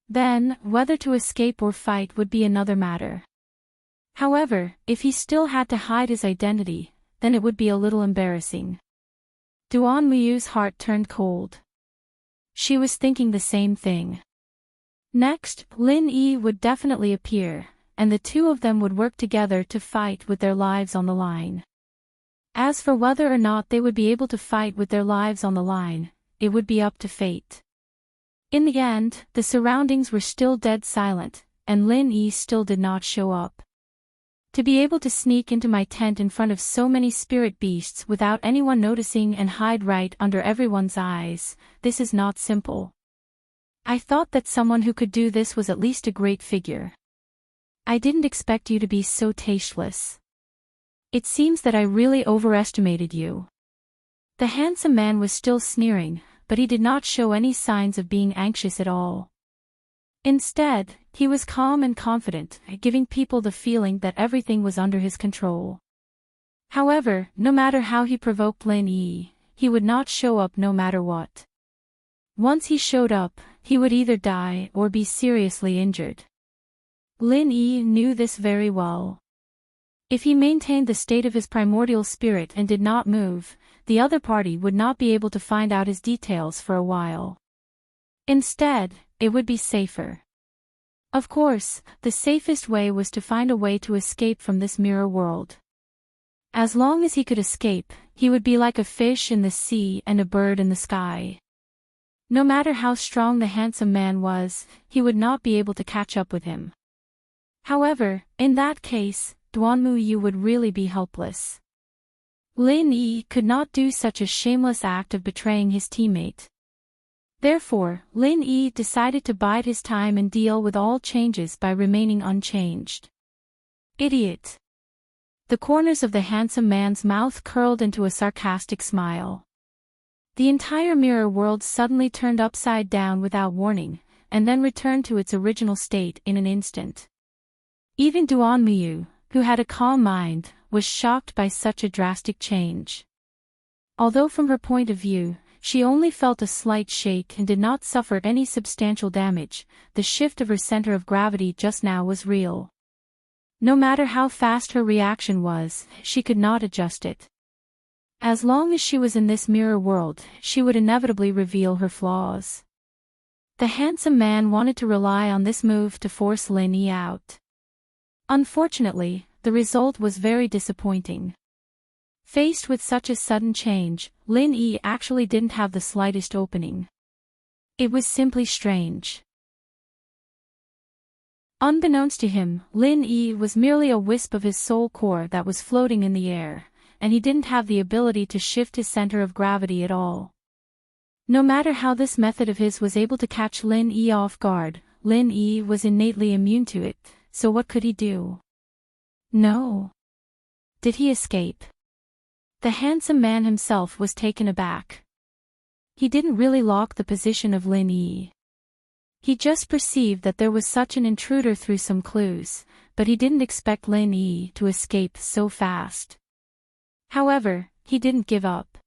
Then, whether to escape or fight would be another matter. However, if he still had to hide his identity, then it would be a little embarrassing. Duan Muyu's heart turned cold. She was thinking the same thing. Next, Lin Yi would definitely appear, and the two of them would work together to fight with their lives on the line. As for whether or not they would be able to fight with their lives on the line, it would be up to fate. In the end, the surroundings were still dead silent, and Lin Yi still did not show up. To be able to sneak into my tent in front of so many spirit beasts without anyone noticing and hide right under everyone's eyes, this is not simple. I thought that someone who could do this was at least a great figure. I didn't expect you to be so tasteless. It seems that I really overestimated you. The handsome man was still sneering, but he did not show any signs of being anxious at all. Instead, he was calm and confident, giving people the feeling that everything was under his control. However, no matter how he provoked Lin Yi, he would not show up no matter what. Once he showed up, he would either die or be seriously injured. Lin Yi knew this very well. If he maintained the state of his primordial spirit and did not move, the other party would not be able to find out his details for a while. Instead, it would be safer. Of course, the safest way was to find a way to escape from this mirror world. As long as he could escape, he would be like a fish in the sea and a bird in the sky. No matter how strong the handsome man was, he would not be able to catch up with him. However, in that case, Duan Muyu would really be helpless. Lin Yi could not do such a shameless act of betraying his teammate. Therefore, Lin Yi decided to bide his time and deal with all changes by remaining unchanged. Idiot! The corners of the handsome man's mouth curled into a sarcastic smile. The entire mirror world suddenly turned upside down without warning, and then returned to its original state in an instant. Even Duan Muyu, who had a calm mind, was shocked by such a drastic change. Although from her point of view, she only felt a slight shake and did not suffer any substantial damage, the shift of her center of gravity just now was real. No matter how fast her reaction was, she could not adjust it. As long as she was in this mirror world, she would inevitably reveal her flaws. The handsome man wanted to rely on this move to force Lin Yi out. Unfortunately, the result was very disappointing. Faced with such a sudden change, Lin Yi actually didn't have the slightest opening. It was simply strange. Unbeknownst to him, Lin Yi was merely a wisp of his soul core that was floating in the air, and he didn't have the ability to shift his center of gravity at all. No matter how this method of his was able to catch Lin Yi off guard, Lin Yi was innately immune to it, so what could he do? No. Did he escape? The handsome man himself was taken aback. He didn't really lock the position of Lin Yi. He just perceived that there was such an intruder through some clues, but he didn't expect Lin Yi to escape so fast. However, he didn't give up.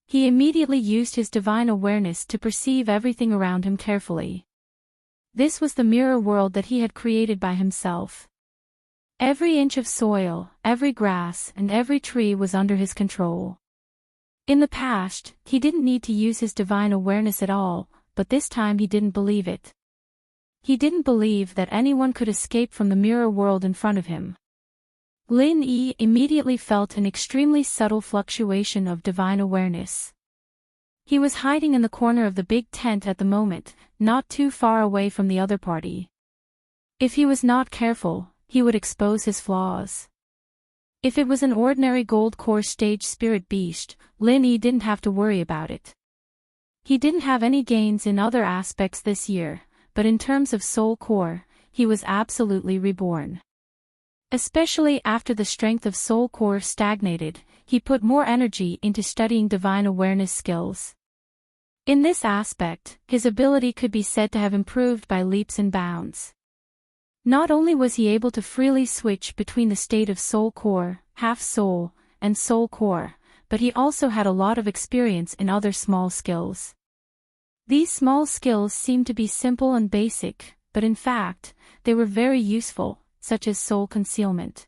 He immediately used his divine awareness to perceive everything around him carefully. This was the mirror world that he had created by himself. Every inch of soil, every grass, and every tree was under his control. In the past, he didn't need to use his divine awareness at all, but this time he didn't believe it. He didn't believe that anyone could escape from the mirror world in front of him. Lin Yi immediately felt an extremely subtle fluctuation of divine awareness. He was hiding in the corner of the big tent at the moment, not too far away from the other party. If he was not careful, he would expose his flaws. If it was an ordinary gold core stage spirit beast, Lin Yi didn't have to worry about it. He didn't have any gains in other aspects this year, but in terms of soul core, he was absolutely reborn. Especially after the strength of soul core stagnated, he put more energy into studying divine awareness skills. In this aspect, his ability could be said to have improved by leaps and bounds. Not only was he able to freely switch between the state of soul core, half soul, and soul core, but he also had a lot of experience in other small skills. These small skills seemed to be simple and basic, but in fact, they were very useful, such as soul concealment.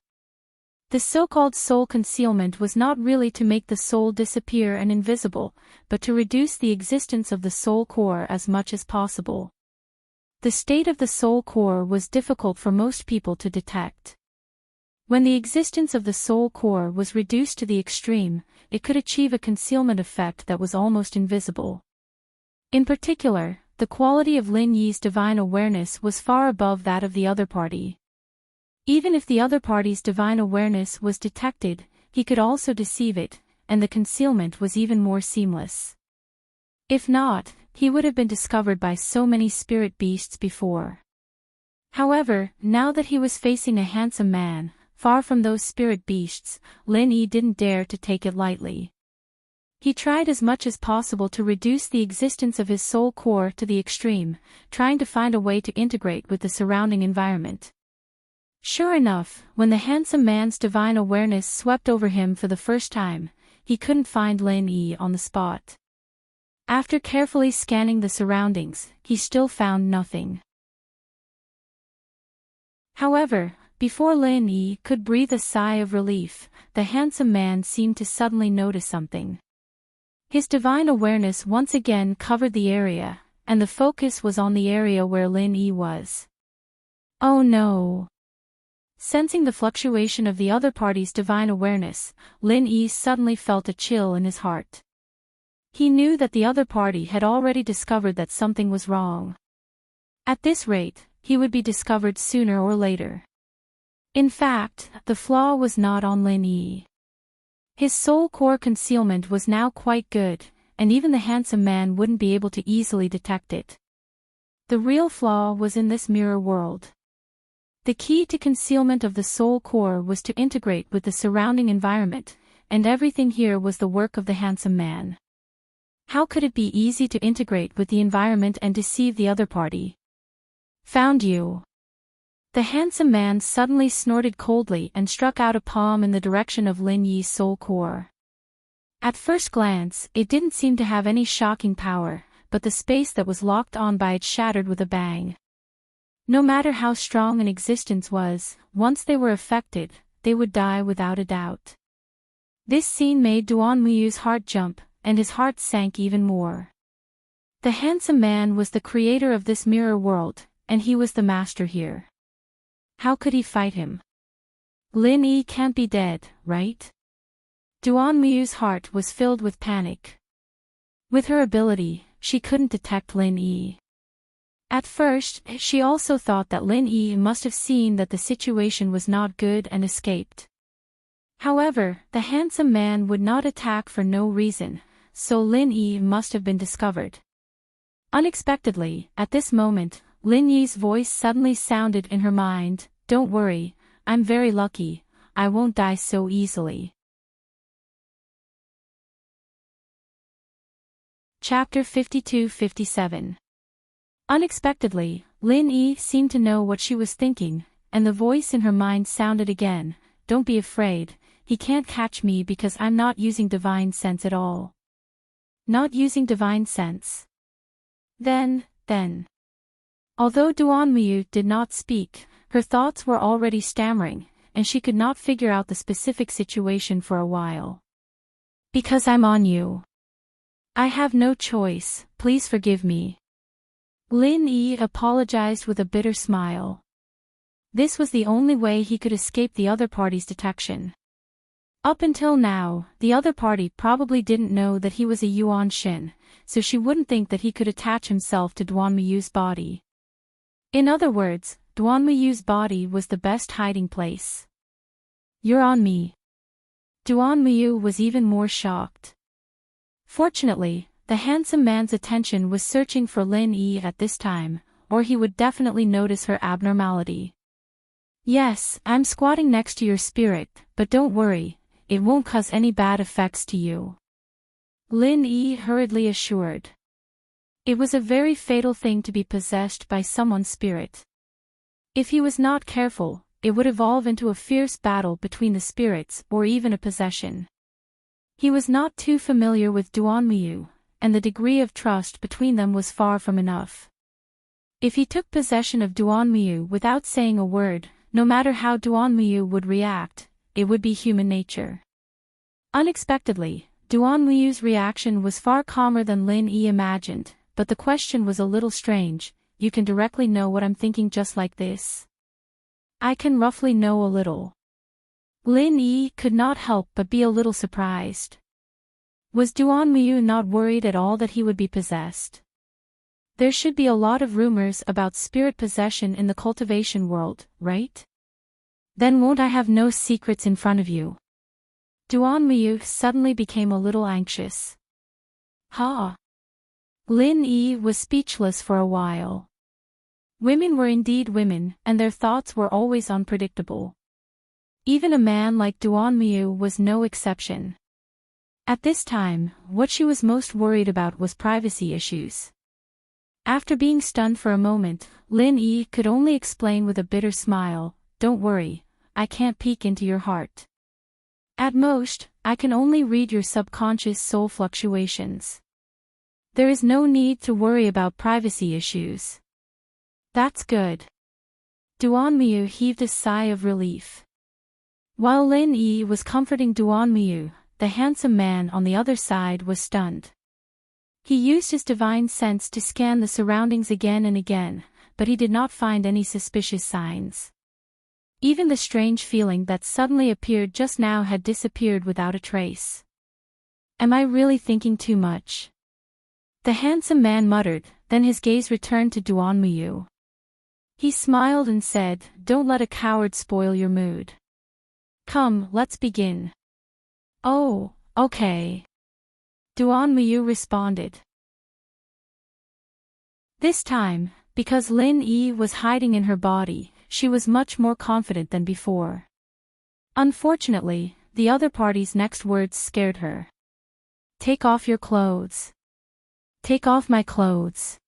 The so-called soul concealment was not really to make the soul disappear and invisible, but to reduce the existence of the soul core as much as possible. The state of the soul core was difficult for most people to detect. When the existence of the soul core was reduced to the extreme, it could achieve a concealment effect that was almost invisible. In particular, the quality of Lin Yi's divine awareness was far above that of the other party. Even if the other party's divine awareness was detected, he could also deceive it, and the concealment was even more seamless. If not, he would have been discovered by so many spirit beasts before. However, now that he was facing a handsome man, far from those spirit beasts, Lin Yi didn't dare to take it lightly. He tried as much as possible to reduce the existence of his soul core to the extreme, trying to find a way to integrate with the surrounding environment. Sure enough, when the handsome man's divine awareness swept over him for the first time, he couldn't find Lin Yi on the spot. After carefully scanning the surroundings, he still found nothing. However, before Lin Yi could breathe a sigh of relief, the handsome man seemed to suddenly notice something. His divine awareness once again covered the area, and the focus was on the area where Lin Yi was. Oh no! Sensing the fluctuation of the other party's divine awareness, Lin Yi suddenly felt a chill in his heart. He knew that the other party had already discovered that something was wrong. At this rate, he would be discovered sooner or later. In fact, the flaw was not on Lin Yi. His soul core concealment was now quite good, and even the handsome man wouldn't be able to easily detect it. The real flaw was in this mirror world. The key to concealment of the soul core was to integrate with the surrounding environment, and everything here was the work of the handsome man. How could it be easy to integrate with the environment and deceive the other party? Found you. The handsome man suddenly snorted coldly and struck out a palm in the direction of Lin Yi's soul core. At first glance, it didn't seem to have any shocking power, but the space that was locked on by it shattered with a bang. No matter how strong an existence was, once they were affected, they would die without a doubt. This scene made Duan Muyu's heart jump, and his heart sank even more. The handsome man was the creator of this mirror world, and he was the master here. How could he fight him? Lin Yi can't be dead, right? Duan Muyu's heart was filled with panic. With her ability, she couldn't detect Lin Yi. At first, she also thought that Lin Yi must have seen that the situation was not good and escaped. However, the handsome man would not attack for no reason, so Lin Yi must have been discovered. Unexpectedly, at this moment, Lin Yi's voice suddenly sounded in her mind, "Don't worry, I'm very lucky, I won't die so easily." Chapter 52-57. Unexpectedly, Lin Yi seemed to know what she was thinking, and the voice in her mind sounded again, "Don't be afraid, he can't catch me because I'm not using divine sense at all." Not using divine sense. Then. Although Duan Muyu did not speak, her thoughts were already stammering, and she could not figure out the specific situation for a while. "Because I'm on you. I have no choice, please forgive me." Lin Yi apologized with a bitter smile. This was the only way he could escape the other party's detection. Up until now, the other party probably didn't know that he was a Yuan Shin, so she wouldn't think that he could attach himself to Duan Muyu's body. In other words, Duan Muyu's body was the best hiding place. "You're on me." Duan Muyu was even more shocked. Fortunately, the handsome man's attention was searching for Lin Yi at this time, or he would definitely notice her abnormality. "Yes, I'm squatting next to your spirit, but don't worry, it won't cause any bad effects to you," Lin Yi hurriedly assured. It was a very fatal thing to be possessed by someone's spirit. If he was not careful, it would evolve into a fierce battle between the spirits or even a possession. He was not too familiar with Duan Muyu, and the degree of trust between them was far from enough. If he took possession of Duanmu without saying a word, no matter how Duanmu would react, it would be human nature. Unexpectedly, Duanmu's reaction was far calmer than Lin Yi imagined, but the question was a little strange. You can directly know what I'm thinking just like this? I can roughly know a little. Lin Yi could not help but be a little surprised. Was Duanmu not worried at all that he would be possessed? There should be a lot of rumors about spirit possession in the cultivation world, right? Then won't I have no secrets in front of you? Duanmu suddenly became a little anxious. Ha! Lin Yi was speechless for a while. Women were indeed women, and their thoughts were always unpredictable. Even a man like Duanmu was no exception. At this time, what she was most worried about was privacy issues. After being stunned for a moment, Lin Yi could only explain with a bitter smile, "Don't worry, I can't peek into your heart. At most, I can only read your subconscious soul fluctuations. There is no need to worry about privacy issues." That's good. Duanmu heaved a sigh of relief. While Lin Yi was comforting Duanmu, the handsome man on the other side was stunned. He used his divine sense to scan the surroundings again and again, but he did not find any suspicious signs. Even the strange feeling that suddenly appeared just now had disappeared without a trace. Am I really thinking too much? The handsome man muttered, then his gaze returned to Duanmu. He smiled and said, "Don't let a coward spoil your mood. Come, let's begin." "Oh, okay," Duanmu responded. This time, because Lin Yi was hiding in her body, she was much more confident than before. Unfortunately, the other party's next words scared her. "Take off your clothes." "Take off my clothes."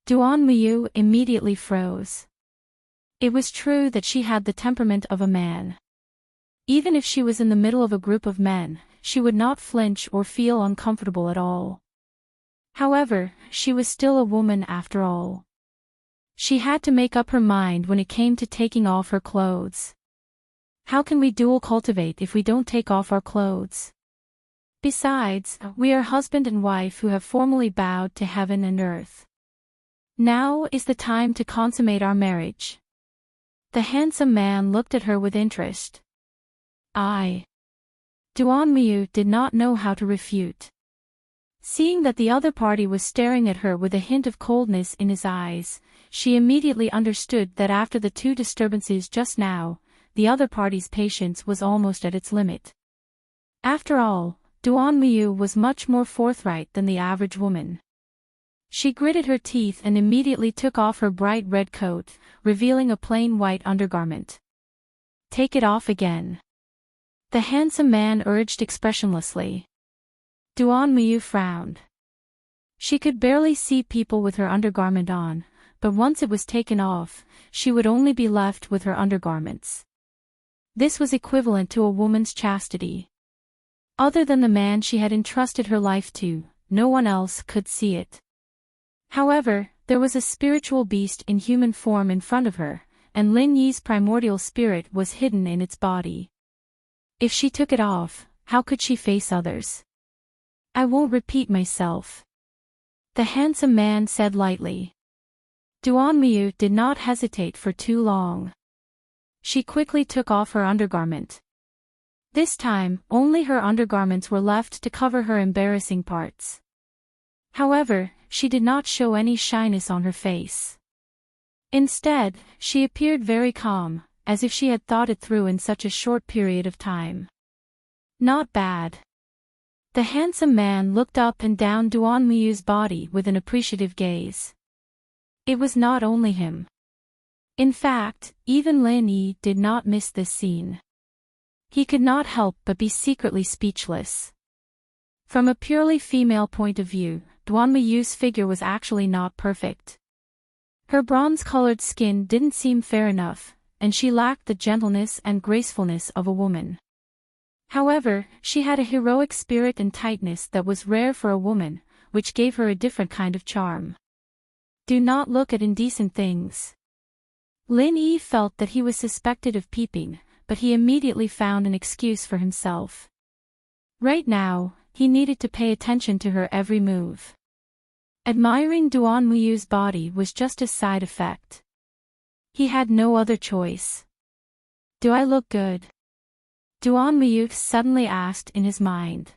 Duanmu immediately froze. It was true that she had the temperament of a man. Even if she was in the middle of a group of men, she would not flinch or feel uncomfortable at all. However, she was still a woman after all. She had to make up her mind when it came to taking off her clothes. How can we dual cultivate if we don't take off our clothes? Besides, we are husband and wife who have formally bowed to heaven and earth. Now is the time to consummate our marriage. The handsome man looked at her with interest. Duanmu did not know how to refute. Seeing that the other party was staring at her with a hint of coldness in his eyes, she immediately understood that after the two disturbances just now, the other party's patience was almost at its limit. After all, Duanmu was much more forthright than the average woman. She gritted her teeth and immediately took off her bright red coat, revealing a plain white undergarment. "Take it off again," the handsome man urged expressionlessly. Duanmu frowned. She could barely see people with her undergarment on, but once it was taken off, she would only be left with her undergarments. This was equivalent to a woman's chastity. Other than the man she had entrusted her life to, no one else could see it. However, there was a spiritual beast in human form in front of her, and Lin Yi's primordial spirit was hidden in its body. If she took it off, how could she face others? "I won't repeat myself," the handsome man said lightly. Duanmu did not hesitate for too long. She quickly took off her undergarment. This time, only her undergarments were left to cover her embarrassing parts. However, she did not show any shyness on her face. Instead, she appeared very calm, as if she had thought it through in such a short period of time. "Not bad." The handsome man looked up and down Duanmu's body with an appreciative gaze. It was not only him. In fact, even Lin Yi did not miss this scene. He could not help but be secretly speechless. From a purely female point of view, Duanmu's figure was actually not perfect. Her bronze-colored skin didn't seem fair enough, and she lacked the gentleness and gracefulness of a woman. However, she had a heroic spirit and tightness that was rare for a woman, which gave her a different kind of charm. Do not look at indecent things. Lin Yi felt that he was suspected of peeping, but he immediately found an excuse for himself. Right now, he needed to pay attention to her every move. Admiring Duan Muyu's body was just a side effect. He had no other choice. Do I look good? Duan Muyu suddenly asked in his mind.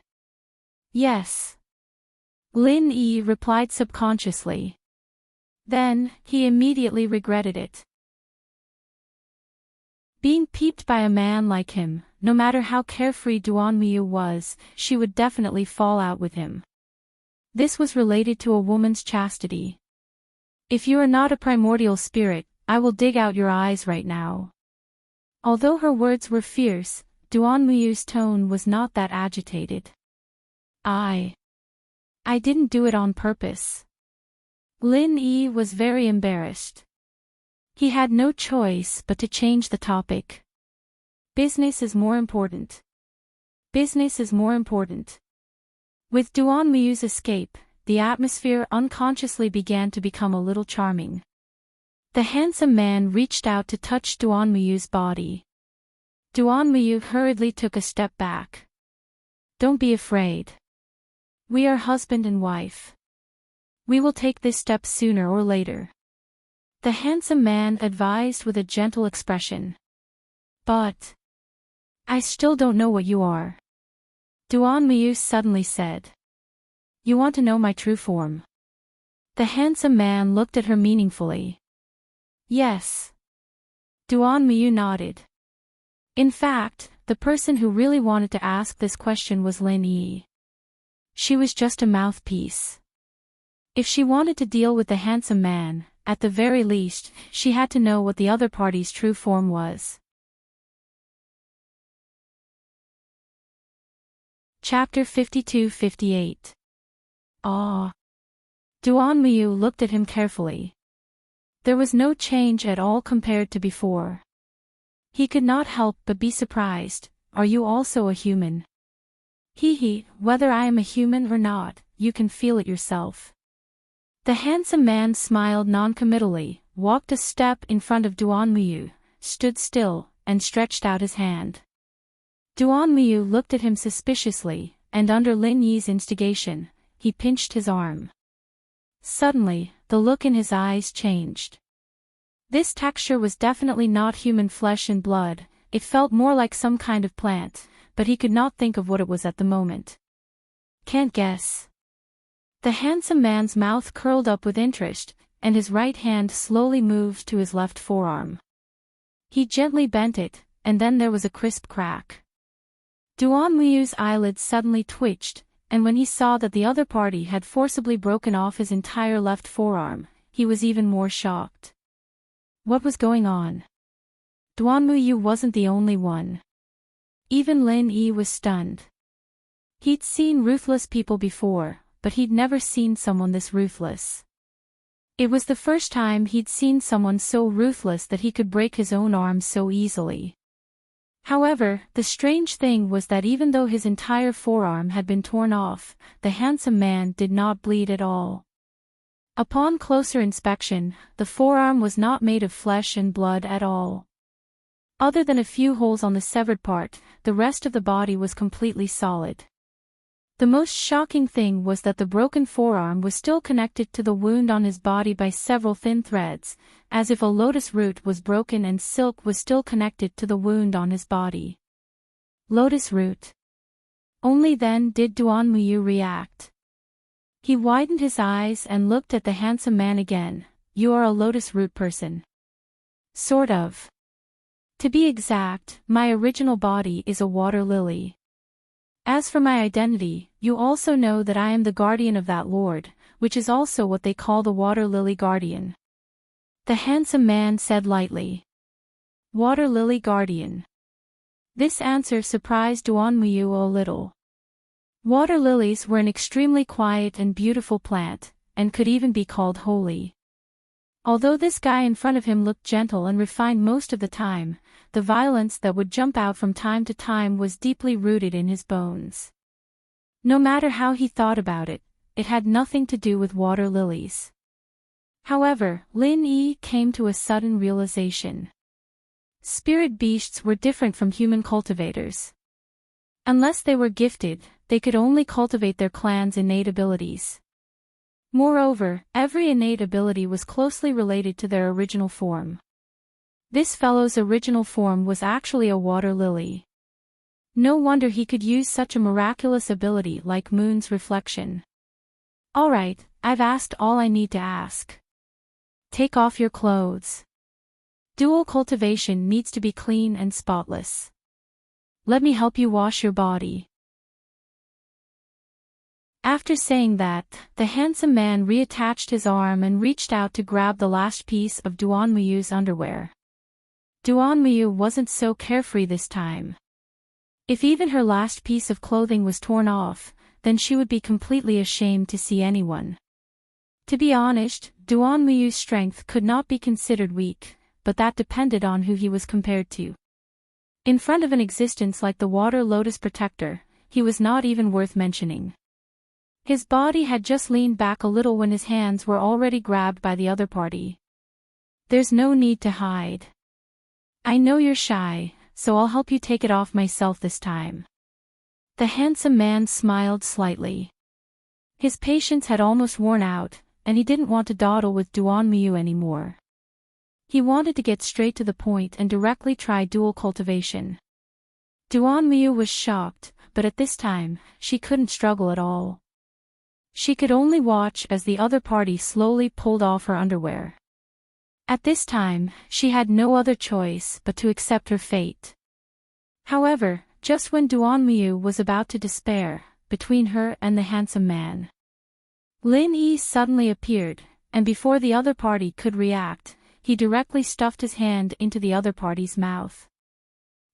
Yes. Lin Yi replied subconsciously. Then, he immediately regretted it. Being peeped by a man like him, no matter how carefree Duan Muyu was, she would definitely fall out with him. This was related to a woman's chastity. If you are not a primordial spirit, I will dig out your eyes right now. Although her words were fierce, Duan Muyu's tone was not that agitated. I didn't do it on purpose. Lin Yi was very embarrassed. He had no choice but to change the topic. Business is more important. Business is more important. With Duan Muyu's escape, the atmosphere unconsciously began to become a little charming. The handsome man reached out to touch Duan Muyu's body. Duan Muyu hurriedly took a step back. Don't be afraid. We are husband and wife. We will take this step sooner or later. The handsome man advised with a gentle expression. But I still don't know what you are. Duan Muyu suddenly said. You want to know my true form? The handsome man looked at her meaningfully. Yes. Duan Muyu nodded. In fact, the person who really wanted to ask this question was Lin Yi. She was just a mouthpiece. If she wanted to deal with the handsome man, at the very least, she had to know what the other party's true form was. Chapter 52-58. Ah. Duan Muyu looked at him carefully. There was no change at all compared to before. He could not help but be surprised. Are you also a human? Whether I am a human or not, you can feel it yourself. The handsome man smiled non-committally, walked a step in front of Duan Muyu, stood still, and stretched out his hand. Duan Muyu looked at him suspiciously, and under Lin Yi's instigation, he pinched his arm. Suddenly, the look in his eyes changed. This texture was definitely not human flesh and blood, it felt more like some kind of plant, but he could not think of what it was at the moment. Can't guess. The handsome man's mouth curled up with interest, and his right hand slowly moved to his left forearm. He gently bent it, and then there was a crisp crack. Duan Muyu's eyelids suddenly twitched, and when he saw that the other party had forcibly broken off his entire left forearm, he was even more shocked. What was going on? Duan Muyu wasn't the only one. Even Lin Yi was stunned. He'd seen ruthless people before, but he'd never seen someone this ruthless. It was the first time he'd seen someone so ruthless that he could break his own arm so easily. However, the strange thing was that even though his entire forearm had been torn off, the handsome man did not bleed at all. Upon closer inspection, the forearm was not made of flesh and blood at all. Other than a few holes on the severed part, the rest of the body was completely solid. The most shocking thing was that the broken forearm was still connected to the wound on his body by several thin threads, as if a lotus root was broken and silk was still connected to the wound on his body. Lotus root. Only then did Duan Muyu react. He widened his eyes and looked at the handsome man again. You are a lotus root person. Sort of. To be exact, my original body is a water lily. As for my identity, you also know that I am the guardian of that lord, which is also what they call the water lily guardian. The handsome man said lightly. Water lily guardian. This answer surprised Duan Muyu a little. Water lilies were an extremely quiet and beautiful plant, and could even be called holy. Although this guy in front of him looked gentle and refined most of the time, the violence that would jump out from time to time was deeply rooted in his bones. No matter how he thought about it, it had nothing to do with water lilies. However, Lin Yi came to a sudden realization. Spirit beasts were different from human cultivators. Unless they were gifted, they could only cultivate their clan's innate abilities. Moreover, every innate ability was closely related to their original form. This fellow's original form was actually a water lily. No wonder he could use such a miraculous ability like Moon's reflection. Alright, I've asked all I need to ask. Take off your clothes. Dual cultivation needs to be clean and spotless. Let me help you wash your body. After saying that, the handsome man reattached his arm and reached out to grab the last piece of Duanmuyu's underwear. Duanmuyu wasn't so carefree this time. If even her last piece of clothing was torn off, then she would be completely ashamed to see anyone. To be honest, Duanmuyu's strength could not be considered weak, but that depended on who he was compared to. In front of an existence like the Water Lotus Protector, he was not even worth mentioning. His body had just leaned back a little when his hands were already grabbed by the other party. There's no need to hide. I know you're shy, so I'll help you take it off myself this time. The handsome man smiled slightly. His patience had almost worn out, and he didn't want to dawdle with Duanmuyu anymore. He wanted to get straight to the point and directly try dual cultivation. Duanmuyu was shocked, but at this time, she couldn't struggle at all. She could only watch as the other party slowly pulled off her underwear. At this time, she had no other choice but to accept her fate. However, just when Duanmuyu was about to despair, between her and the handsome man, Lin Yi suddenly appeared, and before the other party could react, he directly stuffed his hand into the other party's mouth.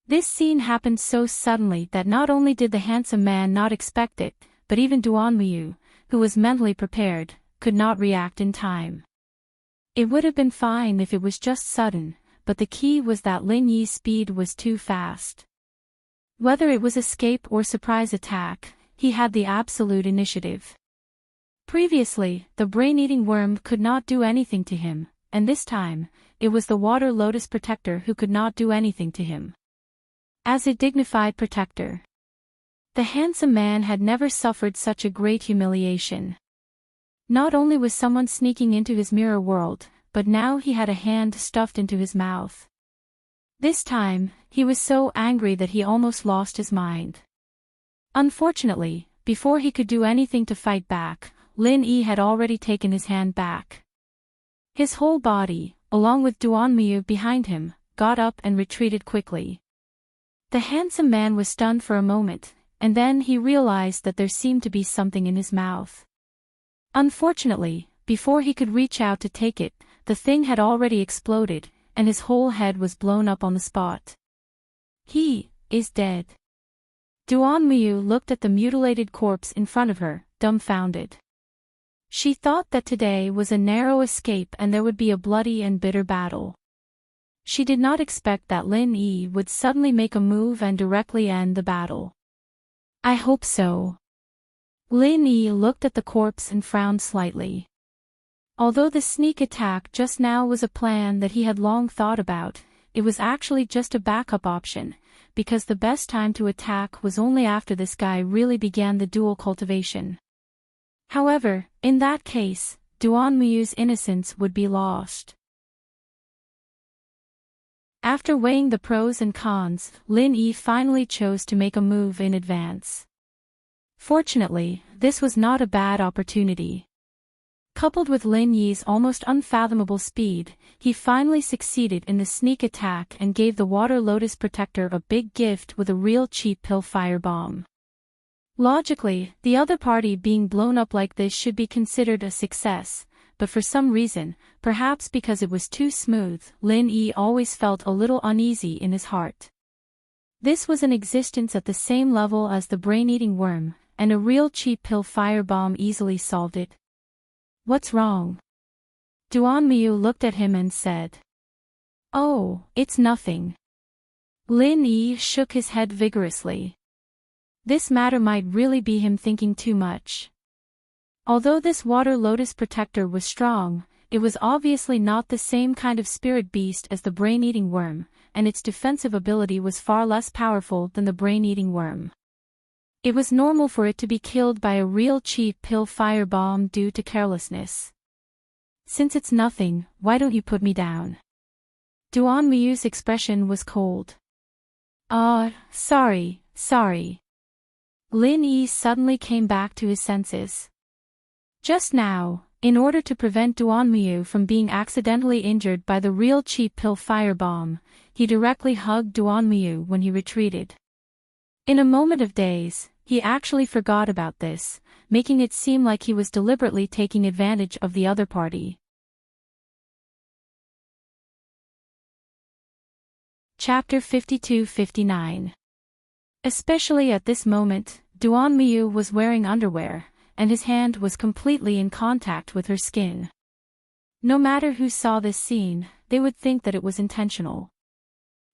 This scene happened so suddenly that not only did the handsome man not expect it, but even Duanmuyu, who was mentally prepared, could not react in time. It would have been fine if it was just sudden, but the key was that Lin Yi's speed was too fast. Whether it was escape or surprise attack, he had the absolute initiative. Previously, the brain-eating worm could not do anything to him, and this time, it was the Water Lotus Protector who could not do anything to him. As a dignified protector, the handsome man had never suffered such a great humiliation. Not only was someone sneaking into his mirror world, but now he had a hand stuffed into his mouth. This time, he was so angry that he almost lost his mind. Unfortunately, before he could do anything to fight back, Lin Yi had already taken his hand back. His whole body, along with Duanmuyu behind him, got up and retreated quickly. The handsome man was stunned for a moment, and then he realized that there seemed to be something in his mouth. Unfortunately, before he could reach out to take it, the thing had already exploded, and his whole head was blown up on the spot. He is dead. Duanmuyu looked at the mutilated corpse in front of her, dumbfounded. She thought that today was a narrow escape and there would be a bloody and bitter battle. She did not expect that Lin Yi would suddenly make a move and directly end the battle. I hope so. Lin Yi looked at the corpse and frowned slightly. Although the sneak attack just now was a plan that he had long thought about, it was actually just a backup option, because the best time to attack was only after this guy really began the dual cultivation. However, in that case, Duanmuyu's innocence would be lost. After weighing the pros and cons, Lin Yi finally chose to make a move in advance. Fortunately, this was not a bad opportunity. Coupled with Lin Yi's almost unfathomable speed, he finally succeeded in the sneak attack and gave the Water Lotus Protector a big gift with a real cheap pill firebomb. Logically, the other party being blown up like this should be considered a success, but for some reason, perhaps because it was too smooth, Lin Yi always felt a little uneasy in his heart. This was an existence at the same level as the brain-eating worm, and a real cheap pill firebomb easily solved it. What's wrong? Duanmuyu looked at him and said. Oh, it's nothing. Lin Yi shook his head vigorously. This matter might really be him thinking too much. Although this water lotus protector was strong, it was obviously not the same kind of spirit beast as the brain-eating worm, and its defensive ability was far less powerful than the brain-eating worm. It was normal for it to be killed by a real cheap pill firebomb due to carelessness. Since it's nothing, why don't you put me down? Duan Miyu's expression was cold. Sorry. Lin Yi suddenly came back to his senses. Just now, in order to prevent Duan Miyu from being accidentally injured by the real cheap pill firebomb, he directly hugged Duan Miyu when he retreated. In a moment of daze, he actually forgot about this, making it seem like he was deliberately taking advantage of the other party. Chapter 52-59. Especially at this moment, Duan Miyu was wearing underwear, and his hand was completely in contact with her skin. No matter who saw this scene, they would think that it was intentional.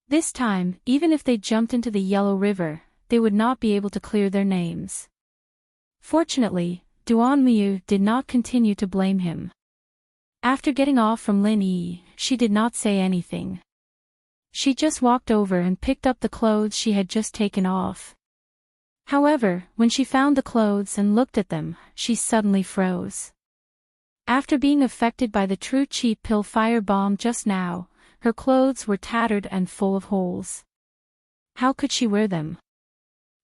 This time, even if they jumped into the Yellow River, they would not be able to clear their names. Fortunately, Duan Miyu did not continue to blame him. After getting off from Lin Yi, she did not say anything. She just walked over and picked up the clothes she had just taken off. However, when she found the clothes and looked at them, she suddenly froze. After being affected by the true cheap pill firebomb just now, her clothes were tattered and full of holes. How could she wear them?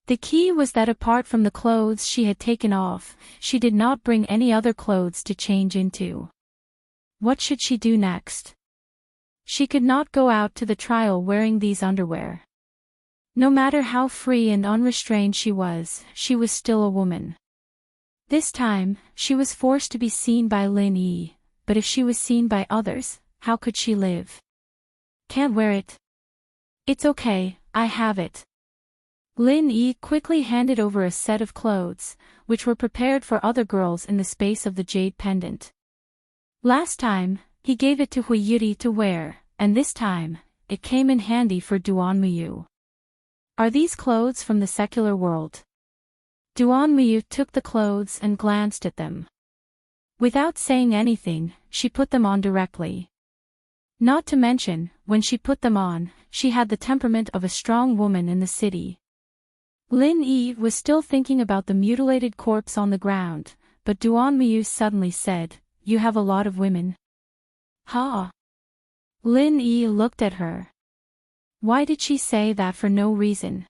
The key was that apart from the clothes she had taken off, she did not bring any other clothes to change into. What should she do next? She could not go out to the trial wearing these underwear. No matter how free and unrestrained she was still a woman. This time, she was forced to be seen by Lin Yi, but if she was seen by others, how could she live? Can't wear it. It's okay, I have it. Lin Yi quickly handed over a set of clothes, which were prepared for other girls in the space of the jade pendant. Last time, he gave it to Hui Yuri to wear, and this time, it came in handy for Duan Miyu. Are these clothes from the secular world? Duan Miyu took the clothes and glanced at them. Without saying anything, she put them on directly. Not to mention, when she put them on, she had the temperament of a strong woman in the city. Lin Yi was still thinking about the mutilated corpse on the ground, but Duan Miyu suddenly said, "You have a lot of women." Ha! Lin Yi looked at her. Why did she say that for no reason?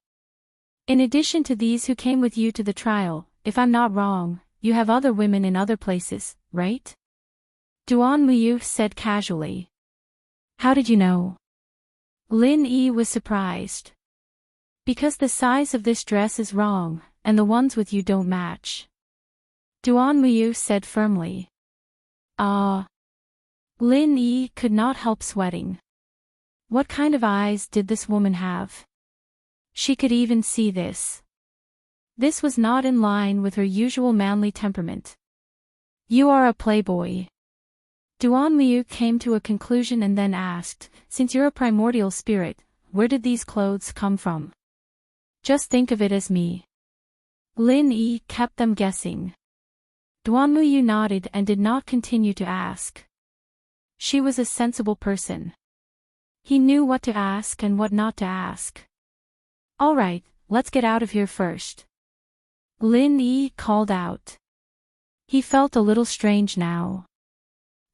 In addition to these who came with you to the trial, if I'm not wrong, you have other women in other places, right? Duan Miyu said casually. How did you know? Lin Yi was surprised. Because the size of this dress is wrong, and the ones with you don't match. Duan Miyu said firmly. Lin Yi could not help sweating. What kind of eyes did this woman have? She could even see this. This was not in line with her usual manly temperament. You are a playboy. Duan Miyu came to a conclusion and then asked, since you're a primordial spirit, where did these clothes come from? Just think of it as me. Lin Yi kept them guessing. Duan Miyu nodded and did not continue to ask. She was a sensible person. He knew what to ask and what not to ask. All right, let's get out of here first. Lin Yi called out. He felt a little strange now.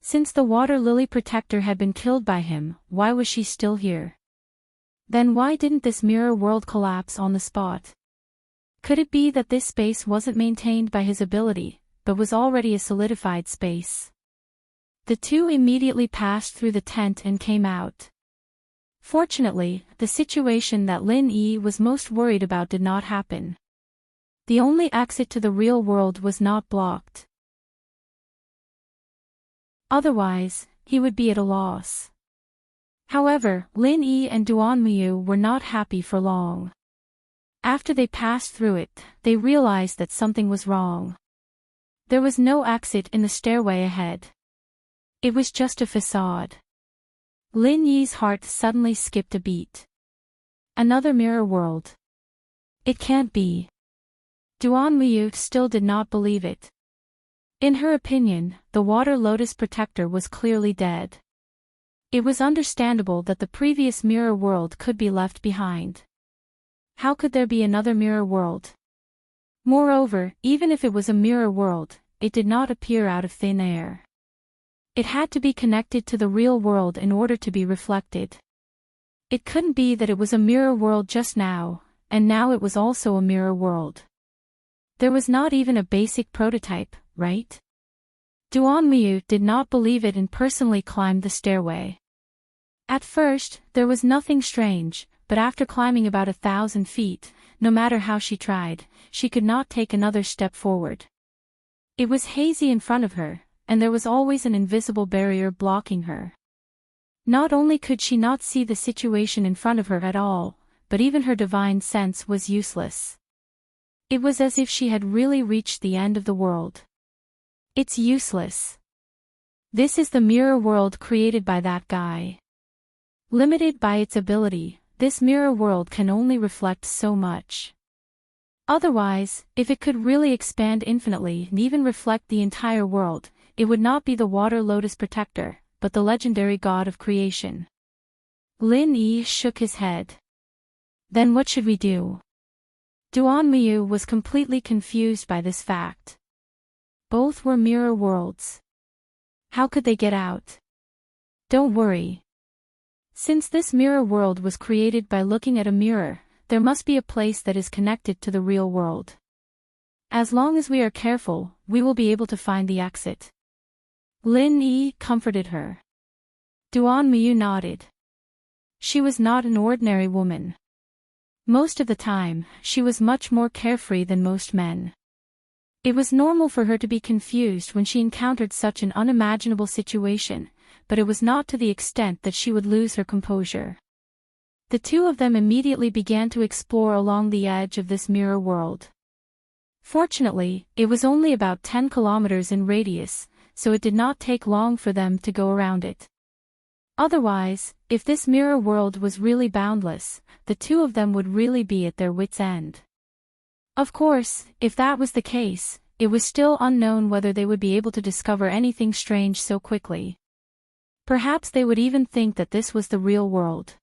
Since the water lily protector had been killed by him, why was she still here? Then why didn't this mirror world collapse on the spot? Could it be that this space wasn't maintained by his ability, but was already a solidified space? The two immediately passed through the tent and came out. Fortunately, the situation that Lin Yi was most worried about did not happen. The only exit to the real world was not blocked. Otherwise, he would be at a loss. However, Lin Yi and Duan Miyu were not happy for long. After they passed through it, they realized that something was wrong. There was no exit in the stairway ahead. It was just a facade. Lin Yi's heart suddenly skipped a beat. Another mirror world. It can't be. Duan Miyu still did not believe it. In her opinion, the water lotus protector was clearly dead. It was understandable that the previous mirror world could be left behind. How could there be another mirror world? Moreover, even if it was a mirror world, it did not appear out of thin air. It had to be connected to the real world in order to be reflected. It couldn't be that it was a mirror world just now, and now it was also a mirror world. There was not even a basic prototype, right? Duanmuyu did not believe it and personally climbed the stairway. At first, there was nothing strange, but after climbing about 1,000 feet, no matter how she tried, she could not take another step forward. It was hazy in front of her, and there was always an invisible barrier blocking her. Not only could she not see the situation in front of her at all, but even her divine sense was useless. It was as if she had really reached the end of the world. It's useless. This is the mirror world created by that guy. Limited by its ability, this mirror world can only reflect so much. Otherwise, if it could really expand infinitely and even reflect the entire world, it would not be the water lotus protector, but the legendary god of creation. Lin Yi shook his head. Then what should we do? Duanmuyu was completely confused by this fact. Both were mirror worlds. How could they get out? Don't worry. Since this mirror world was created by looking at a mirror, there must be a place that is connected to the real world. As long as we are careful, we will be able to find the exit. Lin Yi comforted her. Duanmuyu nodded. She was not an ordinary woman. Most of the time, she was much more carefree than most men. It was normal for her to be confused when she encountered such an unimaginable situation, but it was not to the extent that she would lose her composure. The two of them immediately began to explore along the edge of this mirror world. Fortunately, it was only about 10 kilometers in radius, so it did not take long for them to go around it. Otherwise, if this mirror world was really boundless, the two of them would really be at their wits' end. Of course, if that was the case, it was still unknown whether they would be able to discover anything strange so quickly. Perhaps they would even think that this was the real world.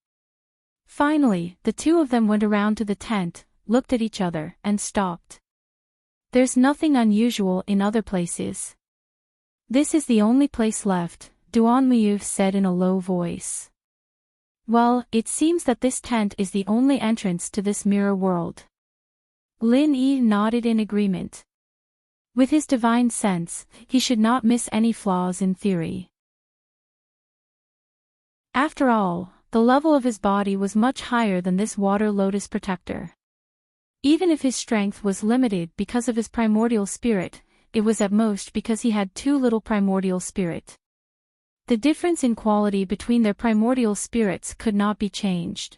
Finally, the two of them went around to the tent, looked at each other, and stopped. There's nothing unusual in other places. This is the only place left, Duanmuyu said in a low voice. Well, it seems that this tent is the only entrance to this mirror world. Lin Yi nodded in agreement. With his divine sense, he should not miss any flaws in theory. After all, the level of his body was much higher than this water lotus protector. Even if his strength was limited because of his primordial spirit, it was at most because he had too little primordial spirit. The difference in quality between their primordial spirits could not be changed.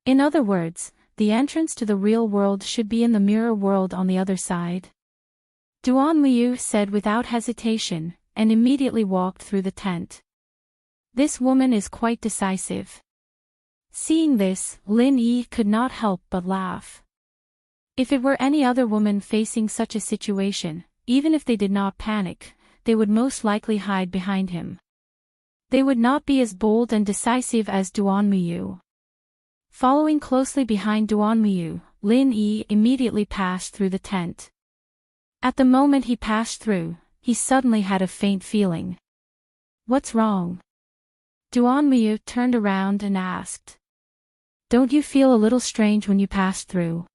In other words, the entrance to the real world should be in the mirror world on the other side. Duanmuyu said without hesitation, and immediately walked through the tent. This woman is quite decisive. Seeing this, Lin Yi could not help but laugh. If it were any other woman facing such a situation, even if they did not panic, they would most likely hide behind him. They would not be as bold and decisive as Duanmuyu. Following closely behind Duanmuyu, Lin Yi immediately passed through the tent. At the moment he passed through, he suddenly had a faint feeling. What's wrong? Duanmuyu turned around and asked. Don't you feel a little strange when you passed through?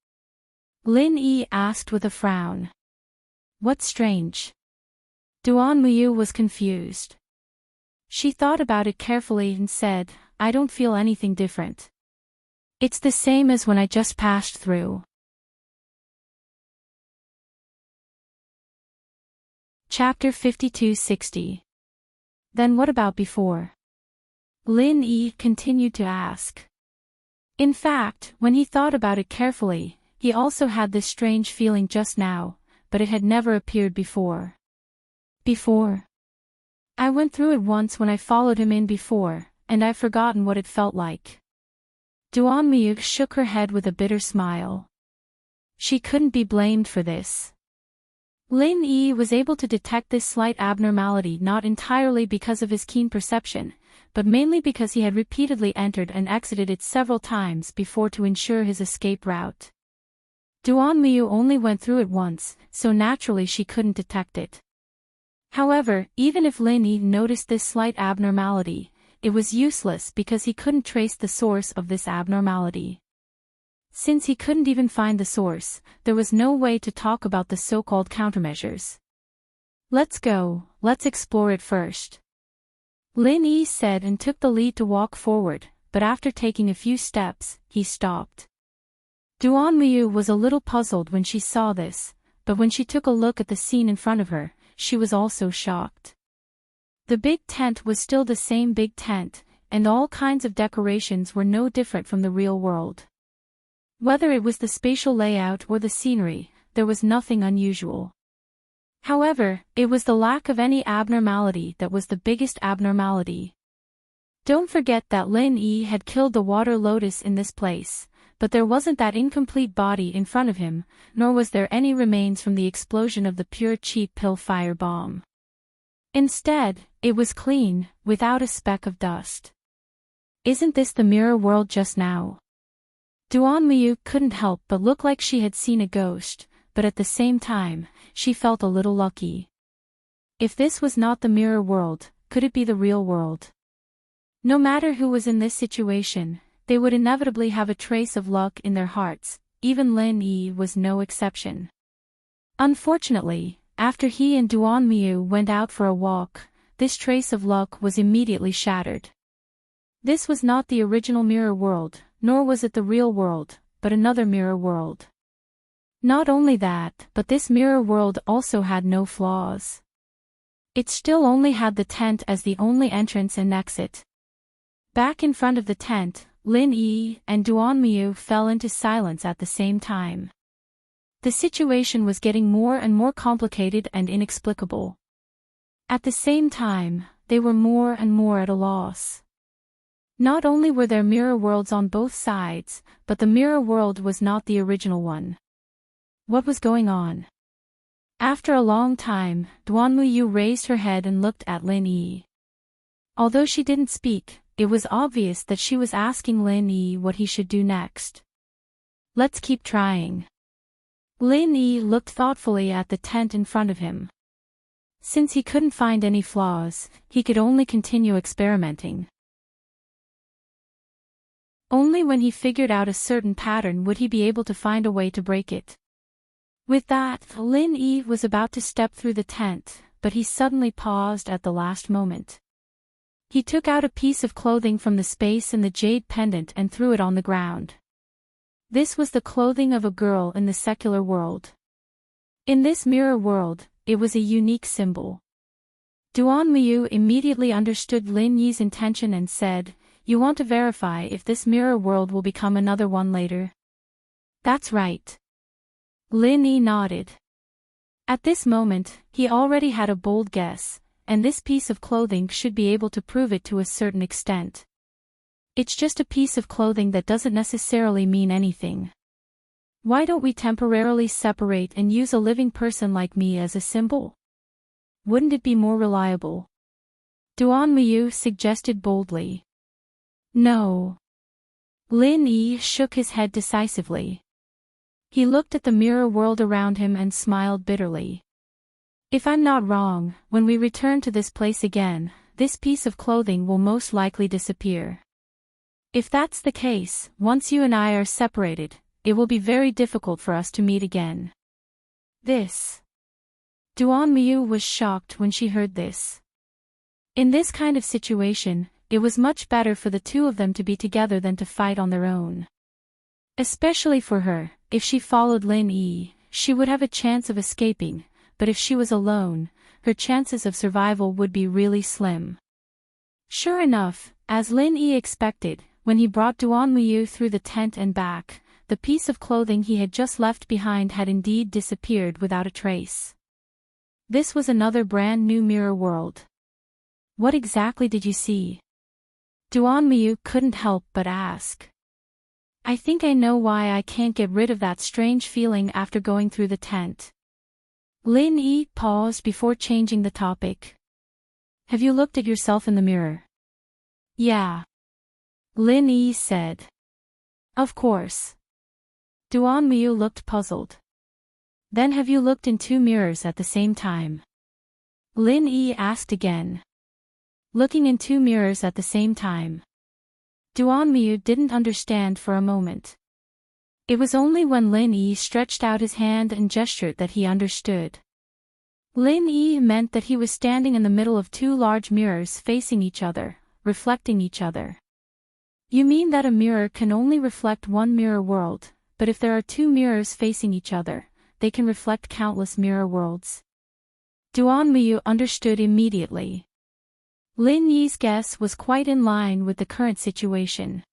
Lin Yi asked with a frown. What's strange? Duanmuyu was confused. She thought about it carefully and said, I don't feel anything different. It's the same as when I just passed through. Chapter 5260. Then what about before? Lin Yi continued to ask. In fact, when he thought about it carefully, he also had this strange feeling just now, but it had never appeared before. Before? I went through it once when I followed him in before, and I've forgotten what it felt like. Duanmuyu shook her head with a bitter smile. She couldn't be blamed for this. Lin Yi was able to detect this slight abnormality not entirely because of his keen perception, but mainly because he had repeatedly entered and exited it several times before to ensure his escape route. Duanmu only went through it once, so naturally she couldn't detect it. However, even if Lin Yi noticed this slight abnormality, it was useless because he couldn't trace the source of this abnormality. Since he couldn't even find the source, there was no way to talk about the so-called countermeasures. Let's go, let's explore it first. Lin Yi said and took the lead to walk forward, but after taking a few steps, he stopped. Duanmu was a little puzzled when she saw this, but when she took a look at the scene in front of her, she was also shocked. The big tent was still the same big tent, and all kinds of decorations were no different from the real world. Whether it was the spatial layout or the scenery, there was nothing unusual. However, it was the lack of any abnormality that was the biggest abnormality. Don't forget that Lin Yi had killed the water lotus in this place, but there wasn't that incomplete body in front of him, nor was there any remains from the explosion of the pure cheap pill fire bomb. Instead, it was clean, without a speck of dust. Isn't this the mirror world just now? Duanmu couldn't help but look like she had seen a ghost, but at the same time, she felt a little lucky. If this was not the mirror world, could it be the real world? No matter who was in this situation, they would inevitably have a trace of luck in their hearts, even Lin Yi was no exception. Unfortunately, after he and Duanmu went out for a walk, this trace of luck was immediately shattered. This was not the original mirror world, nor was it the real world, but another mirror world. Not only that, but this mirror world also had no flaws. It still only had the tent as the only entrance and exit. Back in front of the tent, Lin Yi and Duanmu fell into silence at the same time. The situation was getting more and more complicated and inexplicable. At the same time, they were more and more at a loss. Not only were there mirror worlds on both sides, but the mirror world was not the original one. What was going on? After a long time, Duanmu raised her head and looked at Lin Yi. Although she didn't speak, it was obvious that she was asking Lin Yi what he should do next. Let's keep trying. Lin Yi looked thoughtfully at the tent in front of him. Since he couldn't find any flaws, he could only continue experimenting. Only when he figured out a certain pattern would he be able to find a way to break it. With that, Lin Yi was about to step through the tent, but he suddenly paused at the last moment. He took out a piece of clothing from the space in the jade pendant and threw it on the ground. This was the clothing of a girl in the secular world. In this mirror world, it was a unique symbol. Duanmu immediately understood Lin Yi's intention and said, "You want to verify if this mirror world will become another one later?" "That's right." Lin Yi nodded. At this moment, he already had a bold guess, and this piece of clothing should be able to prove it to a certain extent. It's just a piece of clothing that doesn't necessarily mean anything. Why don't we temporarily separate and use a living person like me as a symbol? Wouldn't it be more reliable? Duanmu suggested boldly. No. Lin Yi shook his head decisively. He looked at the mirror world around him and smiled bitterly. If I'm not wrong, when we return to this place again, this piece of clothing will most likely disappear. If that's the case, once you and I are separated, it will be very difficult for us to meet again. This. Duanmu was shocked when she heard this. In this kind of situation, it was much better for the two of them to be together than to fight on their own. Especially for her, if she followed Lin Yi, she would have a chance of escaping, but if she was alone, her chances of survival would be really slim. Sure enough, as Lin Yi expected, when he brought Duanmu through the tent and back, the piece of clothing he had just left behind had indeed disappeared without a trace. This was another brand new mirror world. What exactly did you see? Duanmu couldn't help but ask. I think I know why I can't get rid of that strange feeling after going through the tent. Lin Yi paused before changing the topic. Have you looked at yourself in the mirror? Yeah. Lin Yi said. Of course. Duan Miu looked puzzled. Then have you looked in 2 mirrors at the same time? Lin Yi asked again. Looking in 2 mirrors at the same time. Duan Miu didn't understand for a moment. It was only when Lin Yi stretched out his hand and gestured that he understood. Lin Yi meant that he was standing in the middle of 2 large mirrors facing each other, reflecting each other. You mean that a mirror can only reflect one mirror world, but if there are 2 mirrors facing each other, they can reflect countless mirror worlds? Duan Miu understood immediately. Lin Yi's guess was quite in line with the current situation.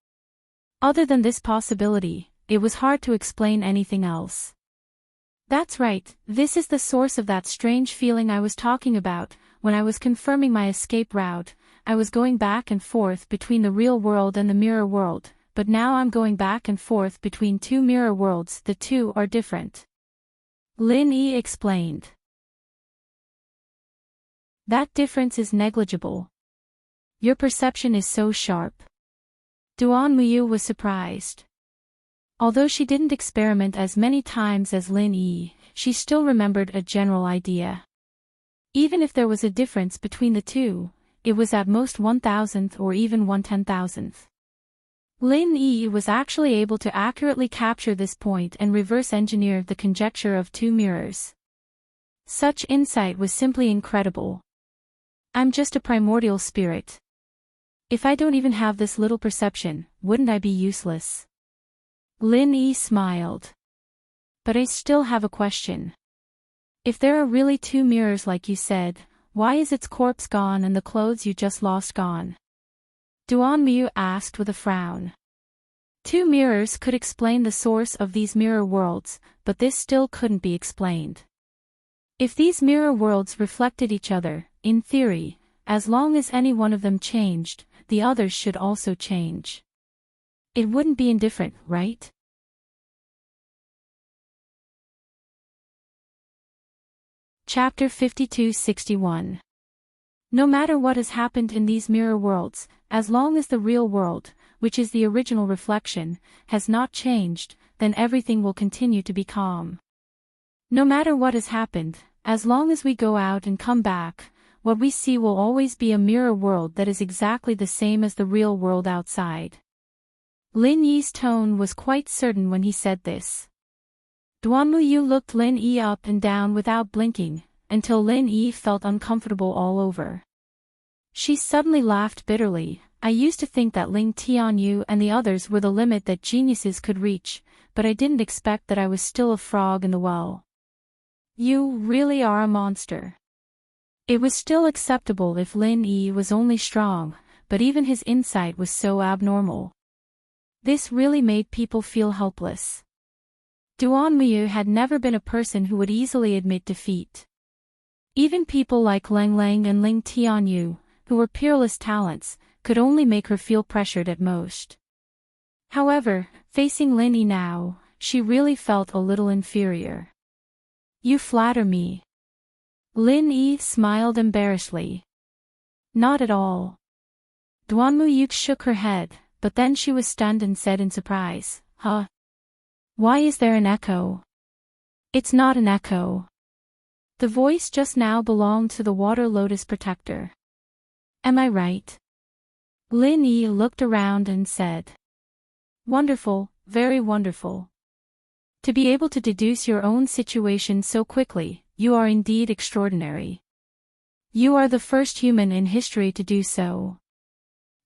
Other than this possibility, it was hard to explain anything else. That's right, this is the source of that strange feeling I was talking about. When I was confirming my escape route, I was going back and forth between the real world and the mirror world, but now I'm going back and forth between 2 mirror worlds. The 2 are different. Lin Yi explained. That difference is negligible. Your perception is so sharp. Duan Miu was surprised. Although she didn't experiment as many times as Lin Yi, she still remembered a general idea. Even if there was a difference between the 2, it was at most 1,000th or even 1/10,000th. Lin Yi was actually able to accurately capture this point and reverse engineer the conjecture of 2 mirrors. Such insight was simply incredible. I'm just a primordial spirit. If I don't even have this little perception, wouldn't I be useless? Lin Yi smiled. But I still have a question. If there are really 2 mirrors like you said, why is its corpse gone and the clothes you just lost gone? Duan Miu asked with a frown. 2 mirrors could explain the source of these mirror worlds, but this still couldn't be explained. If these mirror worlds reflected each other, in theory, as long as any one of them changed, the others should also change. It wouldn't be indifferent, right? Chapter 52-61. No matter what has happened in these mirror worlds, as long as the real world, which is the original reflection, has not changed, then everything will continue to be calm. No matter what has happened, as long as we go out and come back, what we see will always be a mirror world that is exactly the same as the real world outside. Lin Yi's tone was quite certain when he said this. Duan Miu looked Lin Yi up and down without blinking, until Lin Yi felt uncomfortable all over. She suddenly laughed bitterly. I used to think that Ling Tianyu and the others were the limit that geniuses could reach, but I didn't expect that I was still a frog in the well. You really are a monster. It was still acceptable if Lin Yi was only strong, but even his insight was so abnormal. This really made people feel helpless. Duan Miu had never been a person who would easily admit defeat. Even people like Leng Leng and Ling Tianyu, who were peerless talents, could only make her feel pressured at most. However, facing Lin Yi now, she really felt a little inferior. You flatter me. Lin Yi smiled embarrassedly. Not at all. Duan Miu shook her head, but then she was stunned and said in surprise, Huh? Why is there an echo? It's not an echo. The voice just now belonged to the water lotus protector. Am I right? Lin Yi looked around and said. Wonderful, very wonderful. To be able to deduce your own situation so quickly, you are indeed extraordinary. You are the first human in history to do so.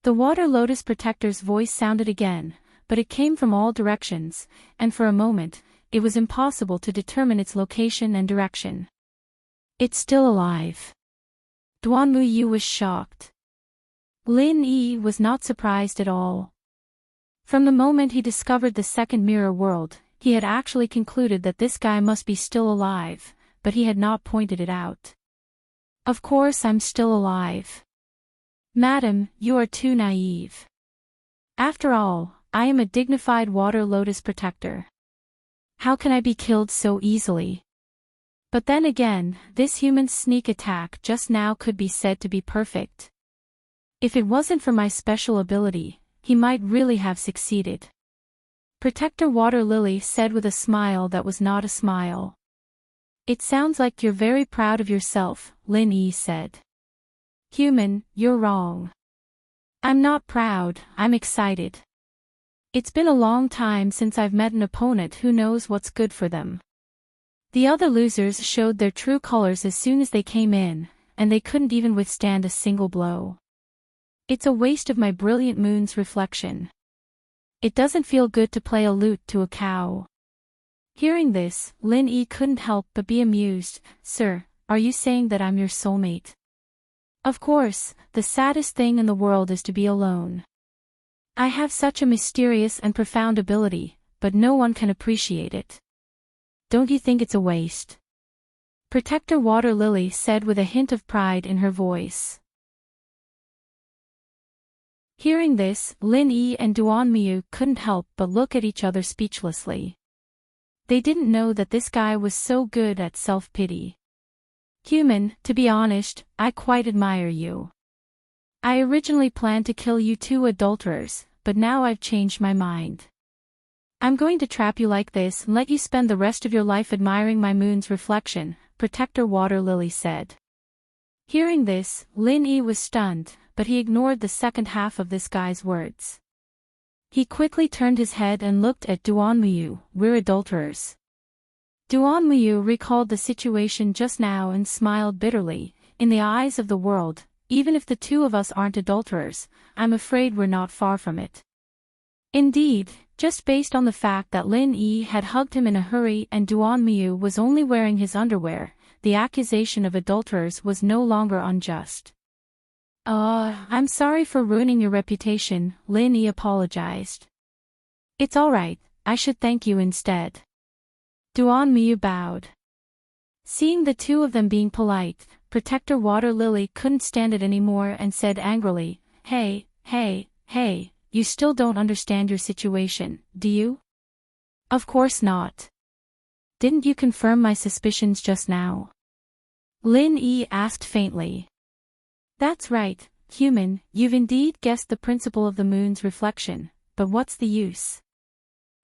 The water lotus protector's voice sounded again, but it came from all directions, and for a moment, it was impossible to determine its location and direction. It's still alive. Duan Miu was shocked. Lin Yi was not surprised at all. From the moment he discovered the second mirror world, he had actually concluded that this guy must be still alive, but he had not pointed it out. Of course I'm still alive. Madam, you are too naive. After all, I am a dignified water lotus protector. How can I be killed so easily? But then again, this human's sneak attack just now could be said to be perfect. If it wasn't for my special ability, he might really have succeeded. Protector Water Lily said with a smile that was not a smile. It sounds like you're very proud of yourself, Lin Yi said. Human, you're wrong. I'm not proud, I'm excited. It's been a long time since I've met an opponent who knows what's good for them. The other losers showed their true colors as soon as they came in, and they couldn't even withstand a single blow. It's a waste of my brilliant moon's reflection. It doesn't feel good to play a lute to a cow. Hearing this, Lin Yi couldn't help but be amused. Sir, are you saying that I'm your soulmate? Of course, the saddest thing in the world is to be alone. I have such a mysterious and profound ability, but no one can appreciate it. Don't you think it's a waste? Protector Water Lily said with a hint of pride in her voice. Hearing this, Lin Yi and Duan Miyu couldn't help but look at each other speechlessly. They didn't know that this guy was so good at self-pity. Human, to be honest, I quite admire you. I originally planned to kill you two adulterers, but now I've changed my mind. I'm going to trap you like this and let you spend the rest of your life admiring my moon's reflection, Protector Water Lily said. Hearing this, Lin Yi was stunned, but he ignored the second half of this guy's words. He quickly turned his head and looked at Duan Miyu. We're adulterers. Duan Miyu recalled the situation just now and smiled bitterly. In the eyes of the world, even if the two of us aren't adulterers, I'm afraid we're not far from it. Indeed, just based on the fact that Lin Yi had hugged him in a hurry and Duan Miyu was only wearing his underwear, the accusation of adulterers was no longer unjust. I'm sorry for ruining your reputation, Lin Yi apologized. It's alright, I should thank you instead. Duan Miyu bowed. Seeing the two of them being polite, Protector Water Lily couldn't stand it anymore and said angrily, Hey, you still don't understand your situation, do you? Of course not. Didn't you confirm my suspicions just now? Lin Yi asked faintly. That's right, human, you've indeed guessed the principle of the moon's reflection, but what's the use?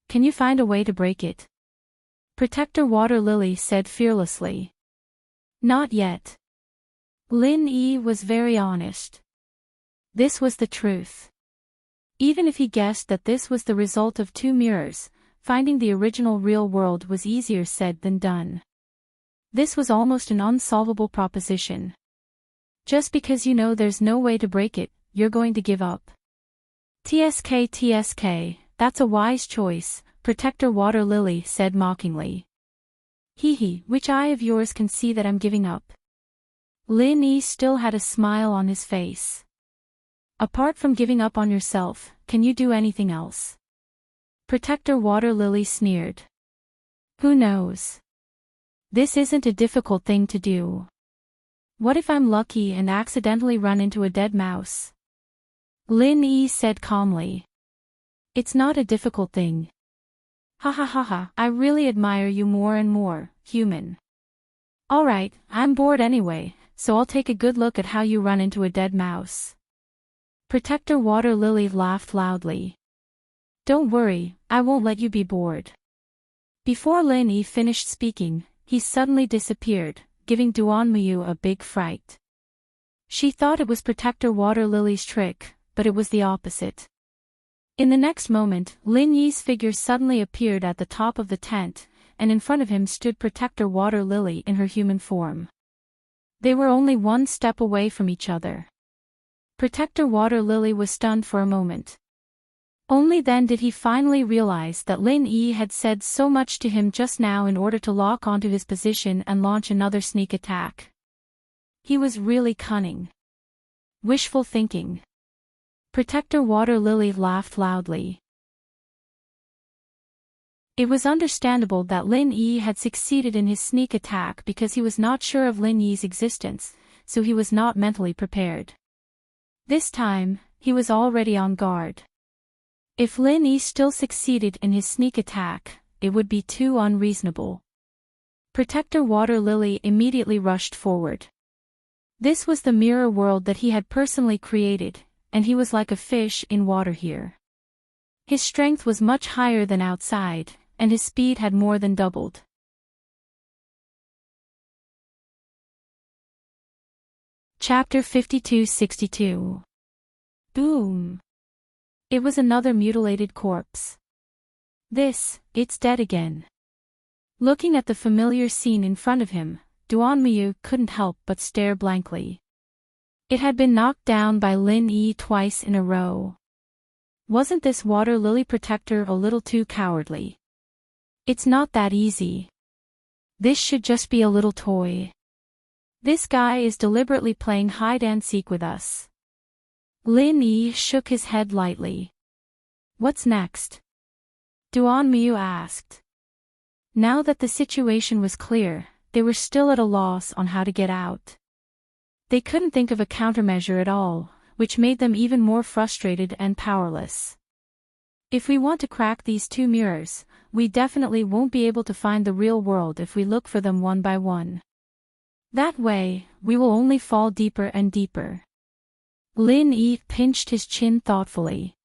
Can you find a way to break it? Protector Water Lily said fearlessly. Not yet. Lin Yi was very honest. This was the truth. Even if he guessed that this was the result of two mirrors, finding the original real world was easier said than done. This was almost an unsolvable proposition. Just because you know there's no way to break it, you're going to give up. TSK, that's a wise choice, Protector Water Lily said mockingly. Which eye of yours can see that I'm giving up? Lin Yi still had a smile on his face. Apart from giving up on yourself, can you do anything else? Protector Water Lily sneered. Who knows? This isn't a difficult thing to do. What if I'm lucky and accidentally run into a dead mouse? Lin Yi said calmly. It's not a difficult thing. I really admire you more and more, human. Alright, I'm bored anyway, so I'll take a good look at how you run into a dead mouse. Protector Water Lily laughed loudly. Don't worry, I won't let you be bored. Before Lin Yi finished speaking, he suddenly disappeared, giving Duan Miyu a big fright. She thought it was Protector Water Lily's trick, but it was the opposite. In the next moment, Lin Yi's figure suddenly appeared at the top of the tent, and in front of him stood Protector Water Lily in her human form. They were only one step away from each other. Protector Water Lily was stunned for a moment. Only then did he finally realize that Lin Yi had said so much to him just now in order to lock onto his position and launch another sneak attack. He was really cunning. Wishful thinking. Protector Water Lily laughed loudly. It was understandable that Lin Yi had succeeded in his sneak attack because he was not sure of Lin Yi's existence, so he was not mentally prepared. This time, he was already on guard. If Lin Yi still succeeded in his sneak attack, it would be too unreasonable. Protector Water Lily immediately rushed forward. This was the mirror world that he had personally created, and he was like a fish in water here. His strength was much higher than outside, and his speed had more than doubled. Chapter 52-62. Boom! It was another mutilated corpse. It's dead again. Looking at the familiar scene in front of him, Duanmu couldn't help but stare blankly. It had been knocked down by Lin Yi twice in a row. Wasn't this water lily protector a little too cowardly? It's not that easy. This should just be a little toy. This guy is deliberately playing hide-and-seek with us. Lin Yi shook his head lightly. What's next? Duanmu asked. Now that the situation was clear, they were still at a loss on how to get out. They couldn't think of a countermeasure at all, which made them even more frustrated and powerless. If we want to crack these two mirrors, we definitely won't be able to find the real world if we look for them one by one. That way, we will only fall deeper and deeper. Lin Yi pinched his chin thoughtfully.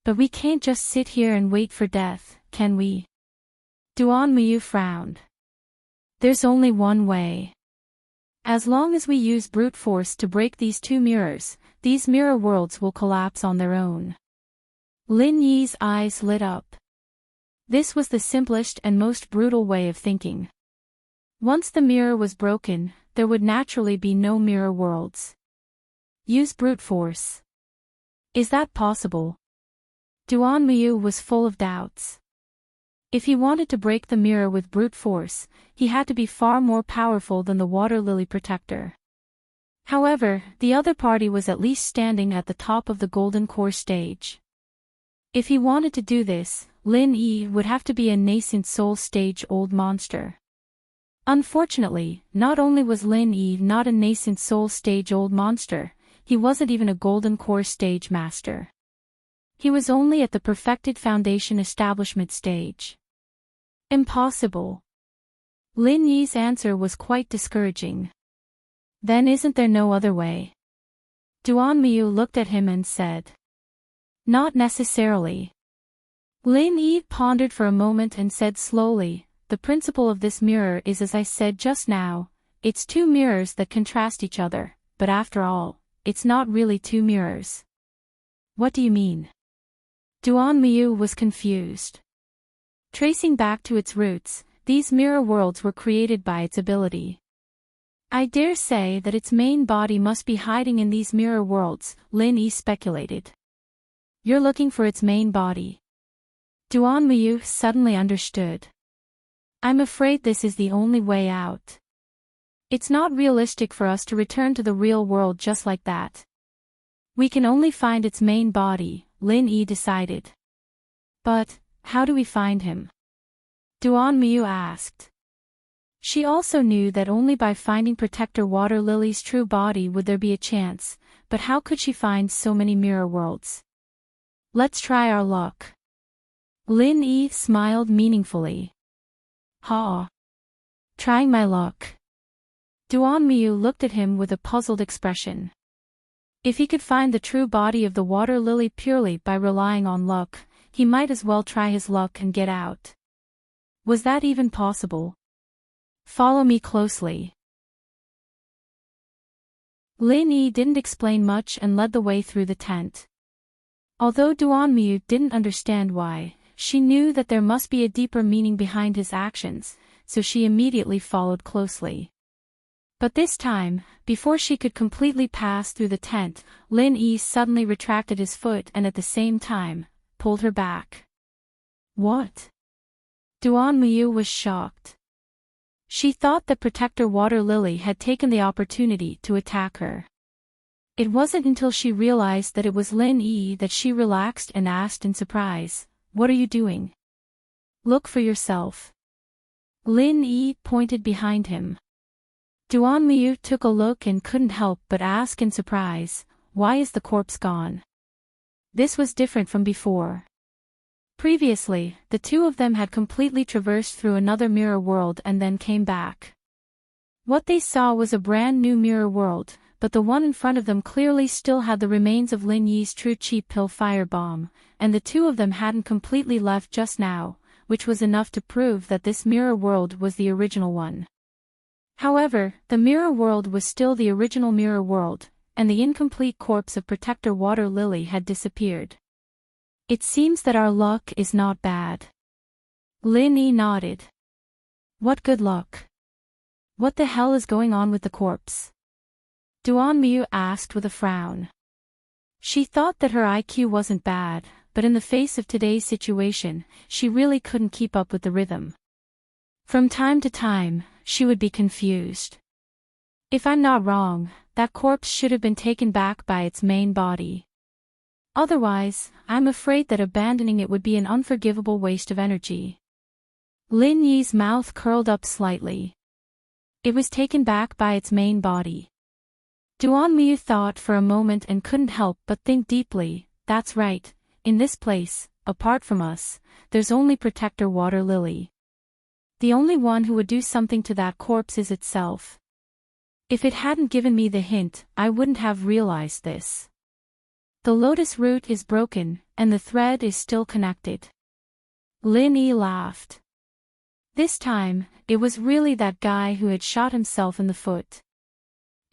But we can't just sit here and wait for death, can we? Duanmu frowned. There's only one way. As long as we use brute force to break these two mirrors, these mirror worlds will collapse on their own. Lin Yi's eyes lit up. This was the simplest and most brutal way of thinking. Once the mirror was broken, there would naturally be no mirror worlds. Use brute force. Is that possible? Duanmu was full of doubts. If he wanted to break the mirror with brute force, he had to be far more powerful than the water lily protector. However, the other party was at least standing at the top of the golden core stage. If he wanted to do this, Lin Yi would have to be a nascent soul stage old monster. Unfortunately, not only was Lin Yi not a nascent soul stage old monster, he wasn't even a golden core stage master. He was only at the perfected foundation establishment stage. Impossible. Lin Yi's answer was quite discouraging. Then isn't there no other way? Duanmu looked at him and said. Not necessarily. Lin Yi pondered for a moment and said slowly, the principle of this mirror is as I said just now, it's two mirrors that contrast each other, but after all, it's not really two mirrors. What do you mean? Duanmu was confused. Tracing back to its roots, these mirror worlds were created by its ability. I dare say that its main body must be hiding in these mirror worlds, Lin Yi speculated. You're looking for its main body. Duanmu suddenly understood. I'm afraid this is the only way out. It's not realistic for us to return to the real world just like that. We can only find its main body, Lin Yi decided. But, how do we find him? Duanmu asked. She also knew that only by finding Protector Water Lily's true body would there be a chance, but how could she find so many mirror worlds? Let's try our luck. Lin Yi smiled meaningfully. Ha! Trying my luck. Duanmu looked at him with a puzzled expression. If he could find the true body of the water lily purely by relying on luck, he might as well try his luck and get out. Was that even possible? Follow me closely. Lin Yi didn't explain much and led the way through the tent. Although Duanmu didn't understand why, she knew that there must be a deeper meaning behind his actions, so she immediately followed closely. But this time, before she could completely pass through the tent, Lin Yi suddenly retracted his foot and at the same time, pulled her back. What? Duanmu was shocked. She thought that Protector Water Lily had taken the opportunity to attack her. It wasn't until she realized that it was Lin Yi that she relaxed and asked in surprise, "What are you doing?" "Look for yourself." Lin Yi pointed behind him. Duanmu took a look and couldn't help but ask in surprise, "Why is the corpse gone?" This was different from before. Previously, the two of them had completely traversed through another mirror world and then came back. What they saw was a brand new mirror world, but the one in front of them clearly still had the remains of Lin Yi's true cheap pill firebomb, and the two of them hadn't completely left just now, which was enough to prove that this mirror world was the original one. However, the mirror world was still the original mirror world, and the incomplete corpse of Protector Water Lily had disappeared. It seems that our luck is not bad. Lin Yi nodded. What good luck? What the hell is going on with the corpse? Duan Miu asked with a frown. She thought that her IQ wasn't bad, but in the face of today's situation, she really couldn't keep up with the rhythm. From time to time, she would be confused. If I'm not wrong, that corpse should have been taken back by its main body. Otherwise, I'm afraid that abandoning it would be an unforgivable waste of energy. Lin Yi's mouth curled up slightly. It was taken back by its main body. Duan Miu thought for a moment and couldn't help but think deeply. That's right, in this place, apart from us, there's only Protector Water Lily. The only one who would do something to that corpse is itself. If it hadn't given me the hint, I wouldn't have realized this. The lotus root is broken, and the thread is still connected. Lin Yi laughed. This time, it was really that guy who had shot himself in the foot.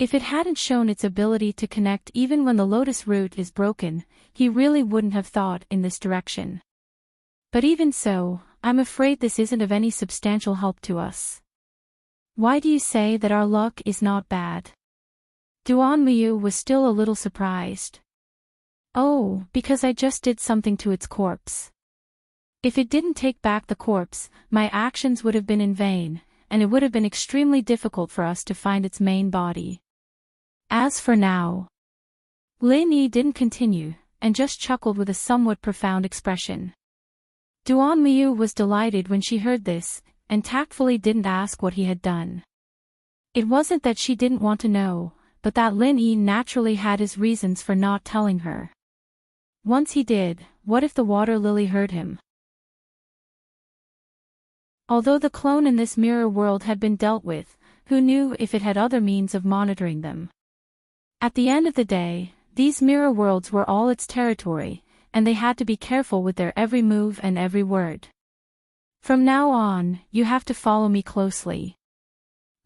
If it hadn't shown its ability to connect even when the lotus root is broken, he really wouldn't have thought in this direction. But even so, I'm afraid this isn't of any substantial help to us. Why do you say that our luck is not bad? Duan Miu was still a little surprised. Oh, because I just did something to its corpse. If it didn't take back the corpse, my actions would have been in vain, and it would have been extremely difficult for us to find its main body. As for now... Lin Yi didn't continue, and just chuckled with a somewhat profound expression. Duan Miu was delighted when she heard this, and tactfully didn't ask what he had done. It wasn't that she didn't want to know, but that Lin Yi naturally had his reasons for not telling her. Once he did, what if the water lily heard him? Although the clone in this mirror world had been dealt with, who knew if it had other means of monitoring them? At the end of the day, these mirror worlds were all its territory, and they had to be careful with their every move and every word. From now on, you have to follow me closely.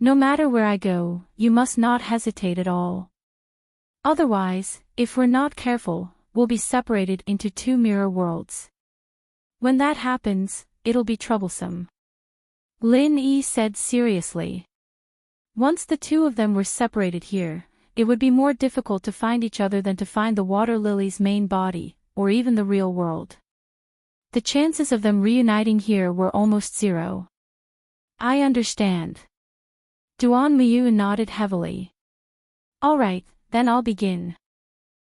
No matter where I go, you must not hesitate at all. Otherwise, if we're not careful, we'll be separated into two mirror worlds. When that happens, it'll be troublesome. Lin Yi said seriously. Once the two of them were separated here, it would be more difficult to find each other than to find the water lily's main body, or even the real world. The chances of them reuniting here were almost zero. I understand. Duan Miu nodded heavily. Alright, then I'll begin.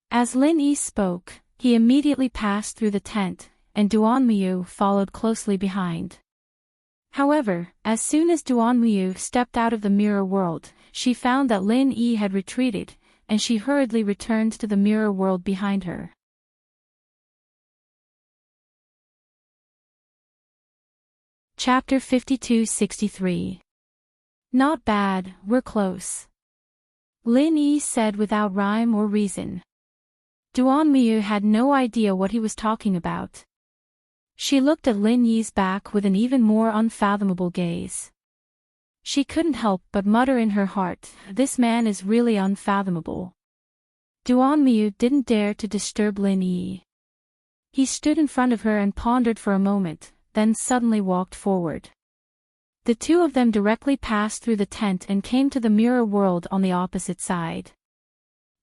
As Lin Yi spoke, he immediately passed through the tent, and Duan Miu followed closely behind. However, as soon as Duan Miu stepped out of the mirror world, she found that Lin Yi had retreated, and she hurriedly returned to the mirror world behind her. Chapter 52-63. Not bad, we're close. Lin Yi said without rhyme or reason. Duan Miu had no idea what he was talking about. She looked at Lin Yi's back with an even more unfathomable gaze. She couldn't help but mutter in her heart, this man is really unfathomable. Duan Miu didn't dare to disturb Lin Yi. He stood in front of her and pondered for a moment, then suddenly walked forward. The two of them directly passed through the tent and came to the mirror world on the opposite side.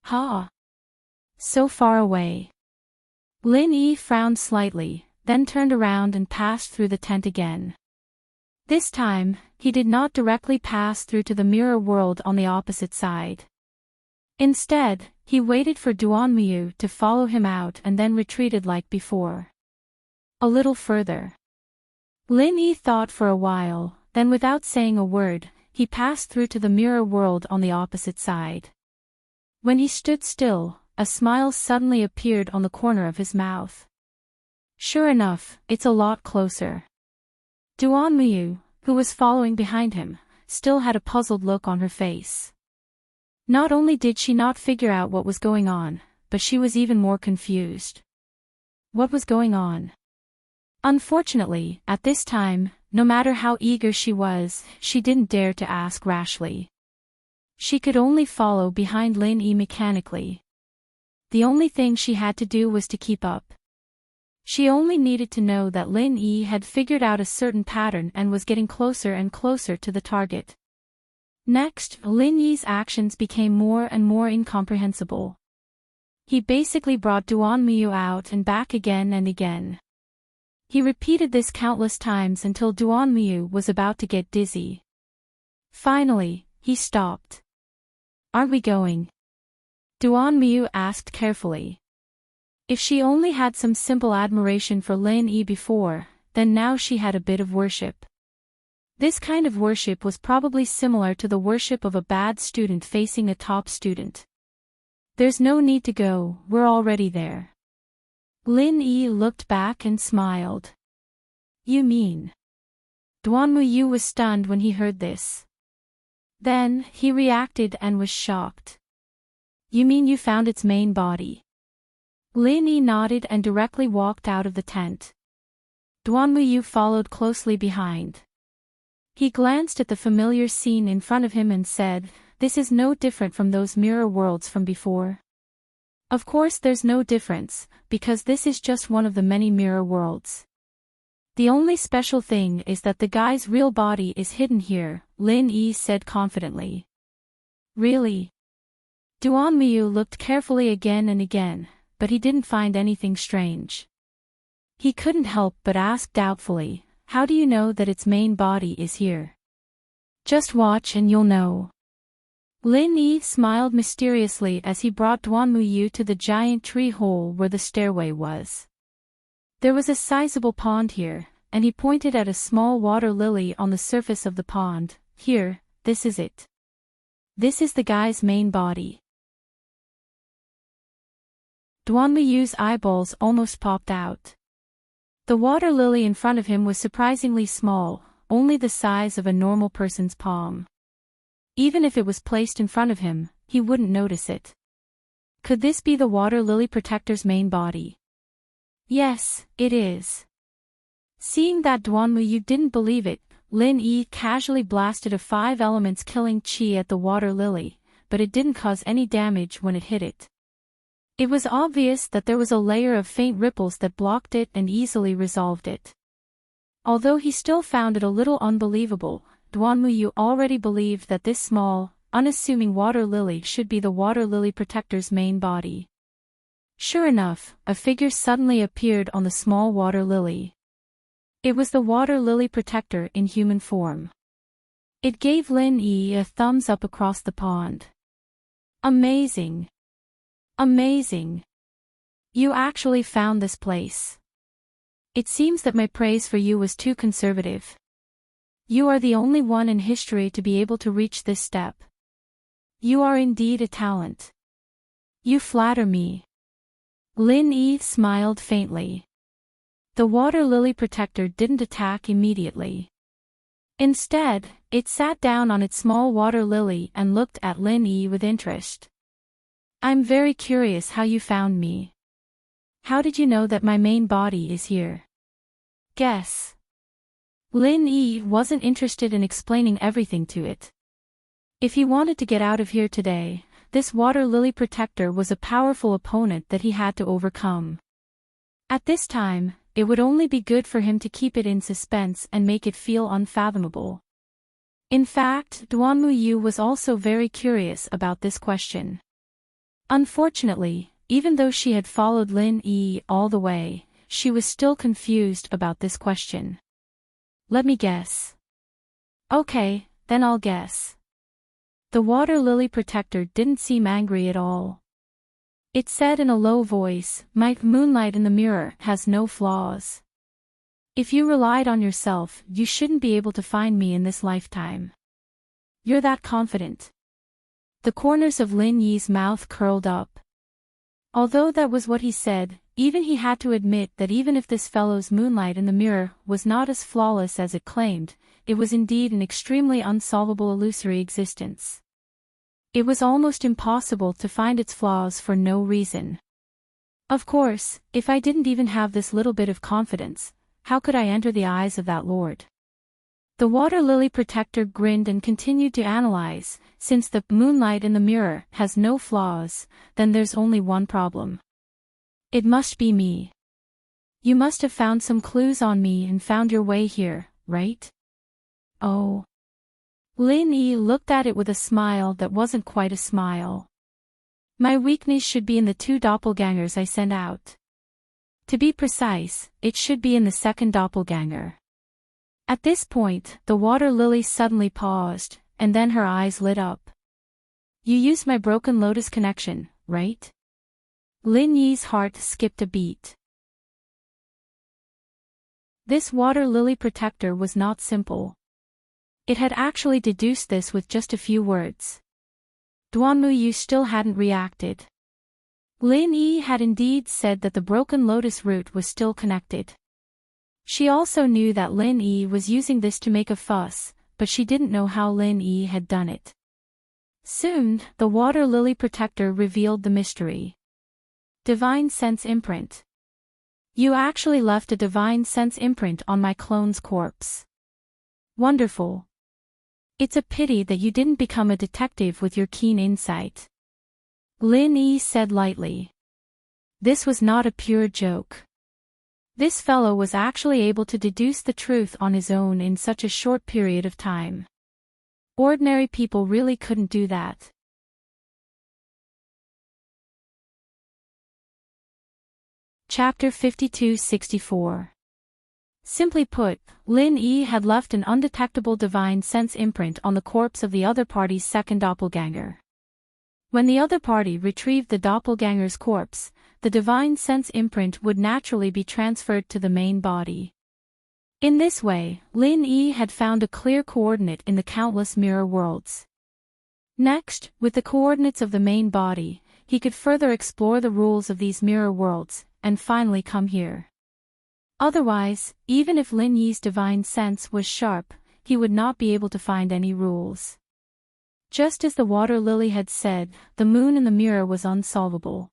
Ha! So far away. Lin Yi frowned slightly, then turned around and passed through the tent again. This time, he did not directly pass through to the mirror world on the opposite side. Instead, he waited for Duan Miu to follow him out and then retreated like before. A little further. Lin Yi thought for a while, then without saying a word, he passed through to the mirror world on the opposite side. When he stood still, a smile suddenly appeared on the corner of his mouth. Sure enough, it's a lot closer. Duanmuyu, who was following behind him, still had a puzzled look on her face. Not only did she not figure out what was going on, but she was even more confused. What was going on? Unfortunately, at this time, no matter how eager she was, she didn't dare to ask rashly. She could only follow behind Lin Yi mechanically. The only thing she had to do was to keep up. She only needed to know that Lin Yi had figured out a certain pattern and was getting closer and closer to the target. Next, Lin Yi's actions became more and more incomprehensible. He basically brought Duanmuyu out and back again and again. He repeated this countless times until Duanmuyu was about to get dizzy. Finally, he stopped. "Aren't we going?" Duanmuyu asked carefully. If she only had some simple admiration for Lin Yi before, then now she had a bit of worship. This kind of worship was probably similar to the worship of a bad student facing a top student. "There's no need to go, we're already there." Lin Yi looked back and smiled. "You mean?" Duanmuyu was stunned when he heard this. Then, he reacted and was shocked. "You mean you found its main body?" Lin Yi nodded and directly walked out of the tent. Duanmuyu followed closely behind. He glanced at the familiar scene in front of him and said, "This is no different from those mirror worlds from before." Of course there's no difference, because this is just one of the many mirror worlds. The only special thing is that the guy's real body is hidden here, Lin Yi said confidently. "Really?" Duanmuyu looked carefully again and again, but he didn't find anything strange. He couldn't help but ask doubtfully, "How do you know that its main body is here?" "Just watch and you'll know." Lin Yi smiled mysteriously as he brought Duanmuyu to the giant tree hole where the stairway was. There was a sizable pond here, and he pointed at a small water lily on the surface of the pond. "Here, this is it. This is the guy's main body." Duanmuyu's eyeballs almost popped out. The water lily in front of him was surprisingly small, only the size of a normal person's palm. Even if it was placed in front of him, he wouldn't notice it. Could this be the water lily protector's main body? Yes, it is. Seeing that Duanmuyu didn't believe it, Lin Yi casually blasted a 5 elements killing chi at the water lily, but it didn't cause any damage when it hit it. It was obvious that there was a layer of faint ripples that blocked it and easily resolved it. Although he still found it a little unbelievable, Duanmuyu already believed that this small, unassuming water lily should be the water lily protector's main body. Sure enough, a figure suddenly appeared on the small water lily. It was the water lily protector in human form. It gave Lin Yi a thumbs up across the pond. "Amazing! Amazing! You actually found this place. It seems that my praise for you was too conservative. You are the only one in history to be able to reach this step. You are indeed a talent. You flatter me." Lin Yi smiled faintly. The water lily protector didn't attack immediately. Instead, it sat down on its small water lily and looked at Lin Yi with interest. "I'm very curious how you found me. How did you know that my main body is here?" "Guess." Lin Yi wasn't interested in explaining everything to it. If he wanted to get out of here today, this water lily protector was a powerful opponent that he had to overcome. At this time, it would only be good for him to keep it in suspense and make it feel unfathomable. In fact, Duanmuyu was also very curious about this question. Unfortunately, even though she had followed Lin Yi all the way, she was still confused about this question. "Let me guess." "Okay, then I'll guess." The water lily protector didn't seem angry at all. It said in a low voice, "My moonlight in the mirror has no flaws. If you relied on yourself, you shouldn't be able to find me in this lifetime. You're that confident." The corners of Lin Yi's mouth curled up. Although that was what he said, even he had to admit that even if this fellow's moonlight in the mirror was not as flawless as it claimed, it was indeed an extremely unsolvable illusory existence. It was almost impossible to find its flaws for no reason. Of course, if I didn't even have this little bit of confidence, how could I enter the eyes of that lord? The water lily protector grinned and continued to analyze. Since the moonlight in the mirror has no flaws, then there's only one problem. It must be me. You must have found some clues on me and found your way here, right? Oh. Lin Yi looked at it with a smile that wasn't quite a smile. My weakness should be in the 2 doppelgangers I sent out. To be precise, it should be in the second doppelganger. At this point, the water lily suddenly paused, and then her eyes lit up. You used my broken lotus connection, right? Lin Yi's heart skipped a beat. This water lily protector was not simple. It had actually deduced this with just a few words. Duanmu Yu still hadn't reacted. Lin Yi had indeed said that the broken lotus root was still connected. She also knew that Lin Yi was using this to make a fuss, but she didn't know how Lin Yi had done it. Soon, the water lily protector revealed the mystery. Divine Sense Imprint. You actually left a Divine Sense imprint on my clone's corpse. Wonderful. It's a pity that you didn't become a detective with your keen insight. Lin Yi said lightly. This was not a pure joke. This fellow was actually able to deduce the truth on his own in such a short period of time. Ordinary people really couldn't do that. Chapter 52-64. Simply put, Lin Yi had left an undetectable divine sense imprint on the corpse of the other party's second doppelganger. When the other party retrieved the doppelganger's corpse, the divine sense imprint would naturally be transferred to the main body. In this way, Lin Yi had found a clear coordinate in the countless mirror worlds. Next, with the coordinates of the main body, he could further explore the rules of these mirror worlds, and finally come here. Otherwise, even if Lin Yi's divine sense was sharp, he would not be able to find any rules. Just as the water lily had said, the moon in the mirror was unsolvable.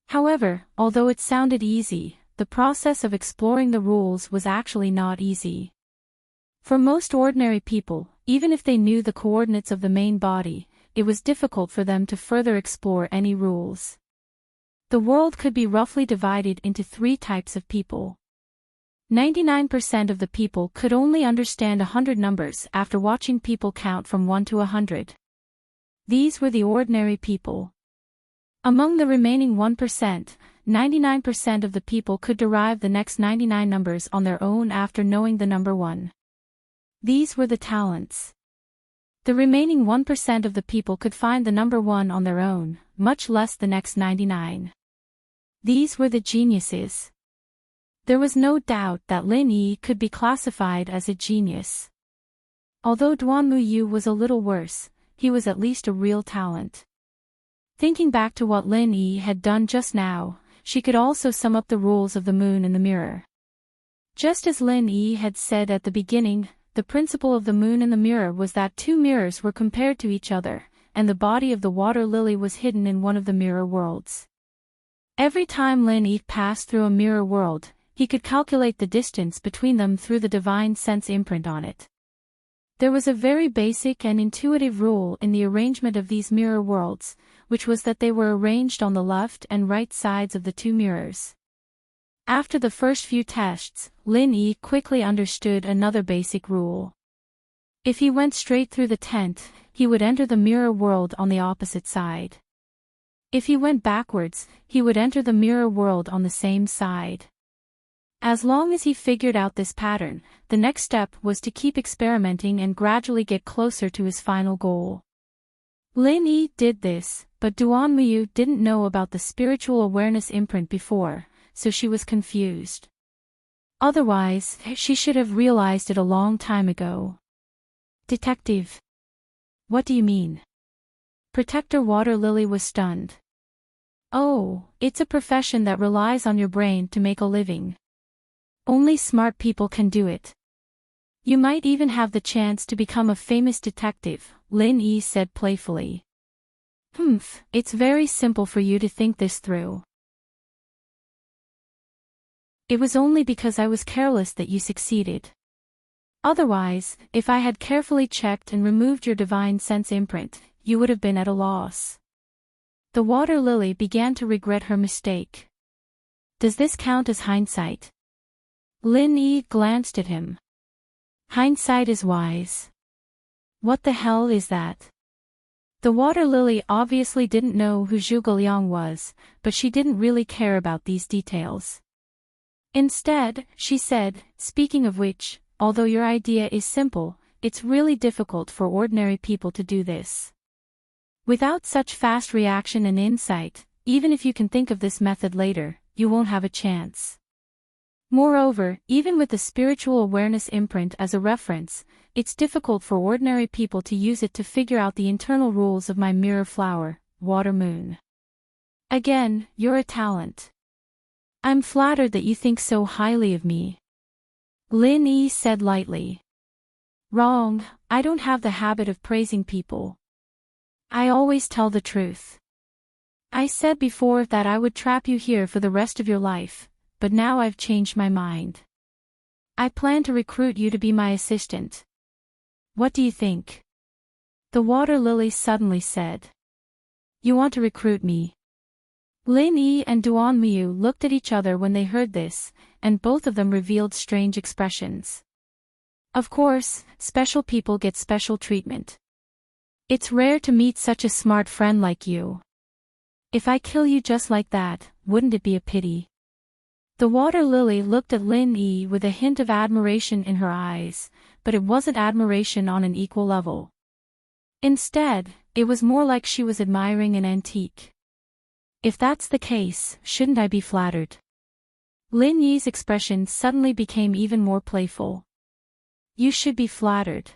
However, although it sounded easy, the process of exploring the rules was actually not easy. For most ordinary people, even if they knew the coordinates of the main body, it was difficult for them to further explore any rules. The world could be roughly divided into 3 types of people. 99% of the people could only understand 100 numbers after watching people count from 1 to 100. These were the ordinary people. Among the remaining 1%, 99% of the people could derive the next 99 numbers on their own after knowing the number 1. These were the talents. The remaining 1% of the people could find the number 1 on their own, much less the next 99. These were the geniuses. There was no doubt that Lin Yi could be classified as a genius. Although Duanmu Yu was a little worse, he was at least a real talent. Thinking back to what Lin Yi had done just now, she could also sum up the rules of the moon in the mirror. Just as Lin Yi had said at the beginning, the principle of the moon in the mirror was that 2 mirrors were compared to each other, and the body of the water lily was hidden in one of the mirror worlds. Every time Lin Yi passed through a mirror world, he could calculate the distance between them through the divine sense imprint on it. There was a very basic and intuitive rule in the arrangement of these mirror worlds, which was that they were arranged on the left and right sides of the 2 mirrors. After the first few tests, Lin Yi quickly understood another basic rule. If he went straight through the tent, he would enter the mirror world on the opposite side. If he went backwards, he would enter the mirror world on the same side. As long as he figured out this pattern, the next step was to keep experimenting and gradually get closer to his final goal. Lin Yi did this, but Duanmu Yu didn't know about the spiritual awareness imprint before, so she was confused. Otherwise, she should have realized it a long time ago. Detective. What do you mean? Protector Water Lily was stunned. Oh, it's a profession that relies on your brain to make a living. Only smart people can do it. You might even have the chance to become a famous detective, Lin Yi said playfully. It's very simple for you to think this through. It was only because I was careless that you succeeded. Otherwise, if I had carefully checked and removed your divine sense imprint, you would have been at a loss. The water lily began to regret her mistake. Does this count as hindsight? Lin Yi glanced at him. Hindsight is wise. What the hell is that? The water lily obviously didn't know who Zhuge Liang was, but she didn't really care about these details. Instead, she said, speaking of which, although your idea is simple, it's really difficult for ordinary people to do this. Without such fast reaction and insight, even if you can think of this method later, you won't have a chance. Moreover, even with the spiritual awareness imprint as a reference, it's difficult for ordinary people to use it to figure out the internal rules of my mirror flower, water moon. Again, you're a talent. I'm flattered that you think so highly of me. Lin Yi said lightly. Wrong, I don't have the habit of praising people. I always tell the truth. I said before that I would trap you here for the rest of your life, but now I've changed my mind. I plan to recruit you to be my assistant. What do you think? The water lily suddenly said. You want to recruit me? Lin Yi and Duan Miu looked at each other when they heard this, and both of them revealed strange expressions. Of course, special people get special treatment. It's rare to meet such a smart friend like you. If I kill you just like that, wouldn't it be a pity? The water lily looked at Lin Yi with a hint of admiration in her eyes, but it wasn't admiration on an equal level. Instead, it was more like she was admiring an antique. If that's the case, shouldn't I be flattered? Lin Yi's expression suddenly became even more playful. You should be flattered.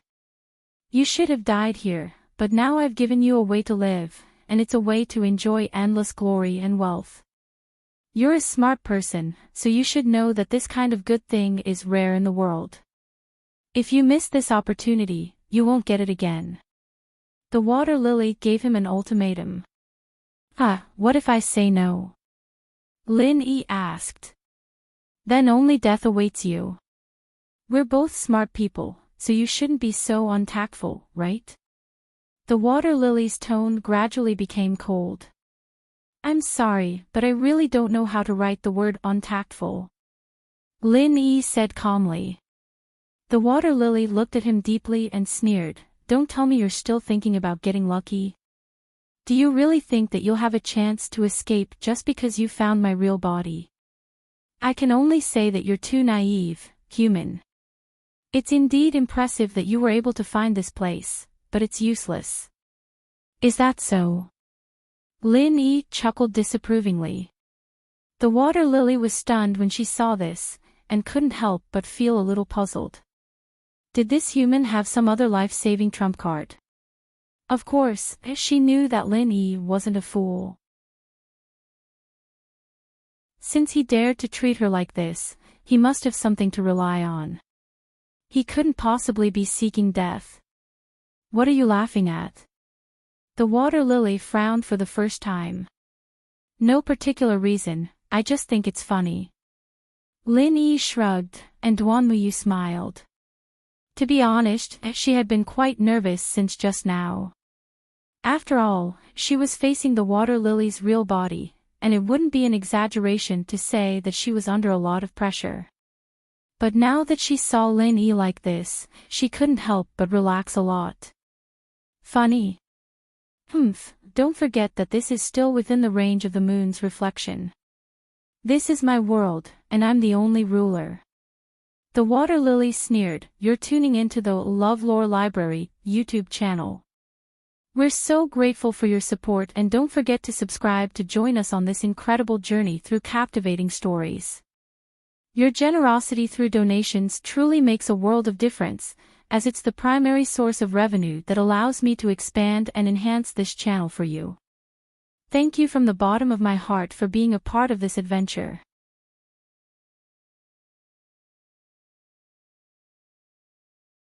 You should have died here, but now I've given you a way to live, and it's a way to enjoy endless glory and wealth. You're a smart person, so you should know that this kind of good thing is rare in the world. If you miss this opportunity, you won't get it again. The water lily gave him an ultimatum. What if I say no? Lin Yi asked. Then only death awaits you. We're both smart people, so you shouldn't be so untactful, right? The water lily's tone gradually became cold. I'm sorry, but I really don't know how to write the word untactful. Lin Yi said calmly. The water lily looked at him deeply and sneered. Don't tell me you're still thinking about getting lucky. Do you really think that you'll have a chance to escape just because you found my real body? I can only say that you're too naive, human. It's indeed impressive that you were able to find this place, but it's useless. Is that so? Lin Yi chuckled disapprovingly. The water lily was stunned when she saw this, and couldn't help but feel a little puzzled. Did this human have some other life-saving trump card? Of course, she knew that Lin Yi wasn't a fool. Since he dared to treat her like this, he must have something to rely on. He couldn't possibly be seeking death. What are you laughing at? The water lily frowned for the first time. No particular reason, I just think it's funny. Lin Yi shrugged, and Duan Muyu smiled. To be honest, she had been quite nervous since just now. After all, she was facing the water lily's real body, and it wouldn't be an exaggeration to say that she was under a lot of pressure. But now that she saw Lin Yi like this, she couldn't help but relax a lot. Funny. Don't forget that this is still within the range of the moon's reflection. This is my world, and I'm the only ruler. The water lily sneered. You're tuning into the LoveLore Library YouTube channel. We're so grateful for your support, and don't forget to subscribe to join us on this incredible journey through captivating stories. Your generosity through donations truly makes a world of difference, as it's the primary source of revenue that allows me to expand and enhance this channel for you. Thank you from the bottom of my heart for being a part of this adventure.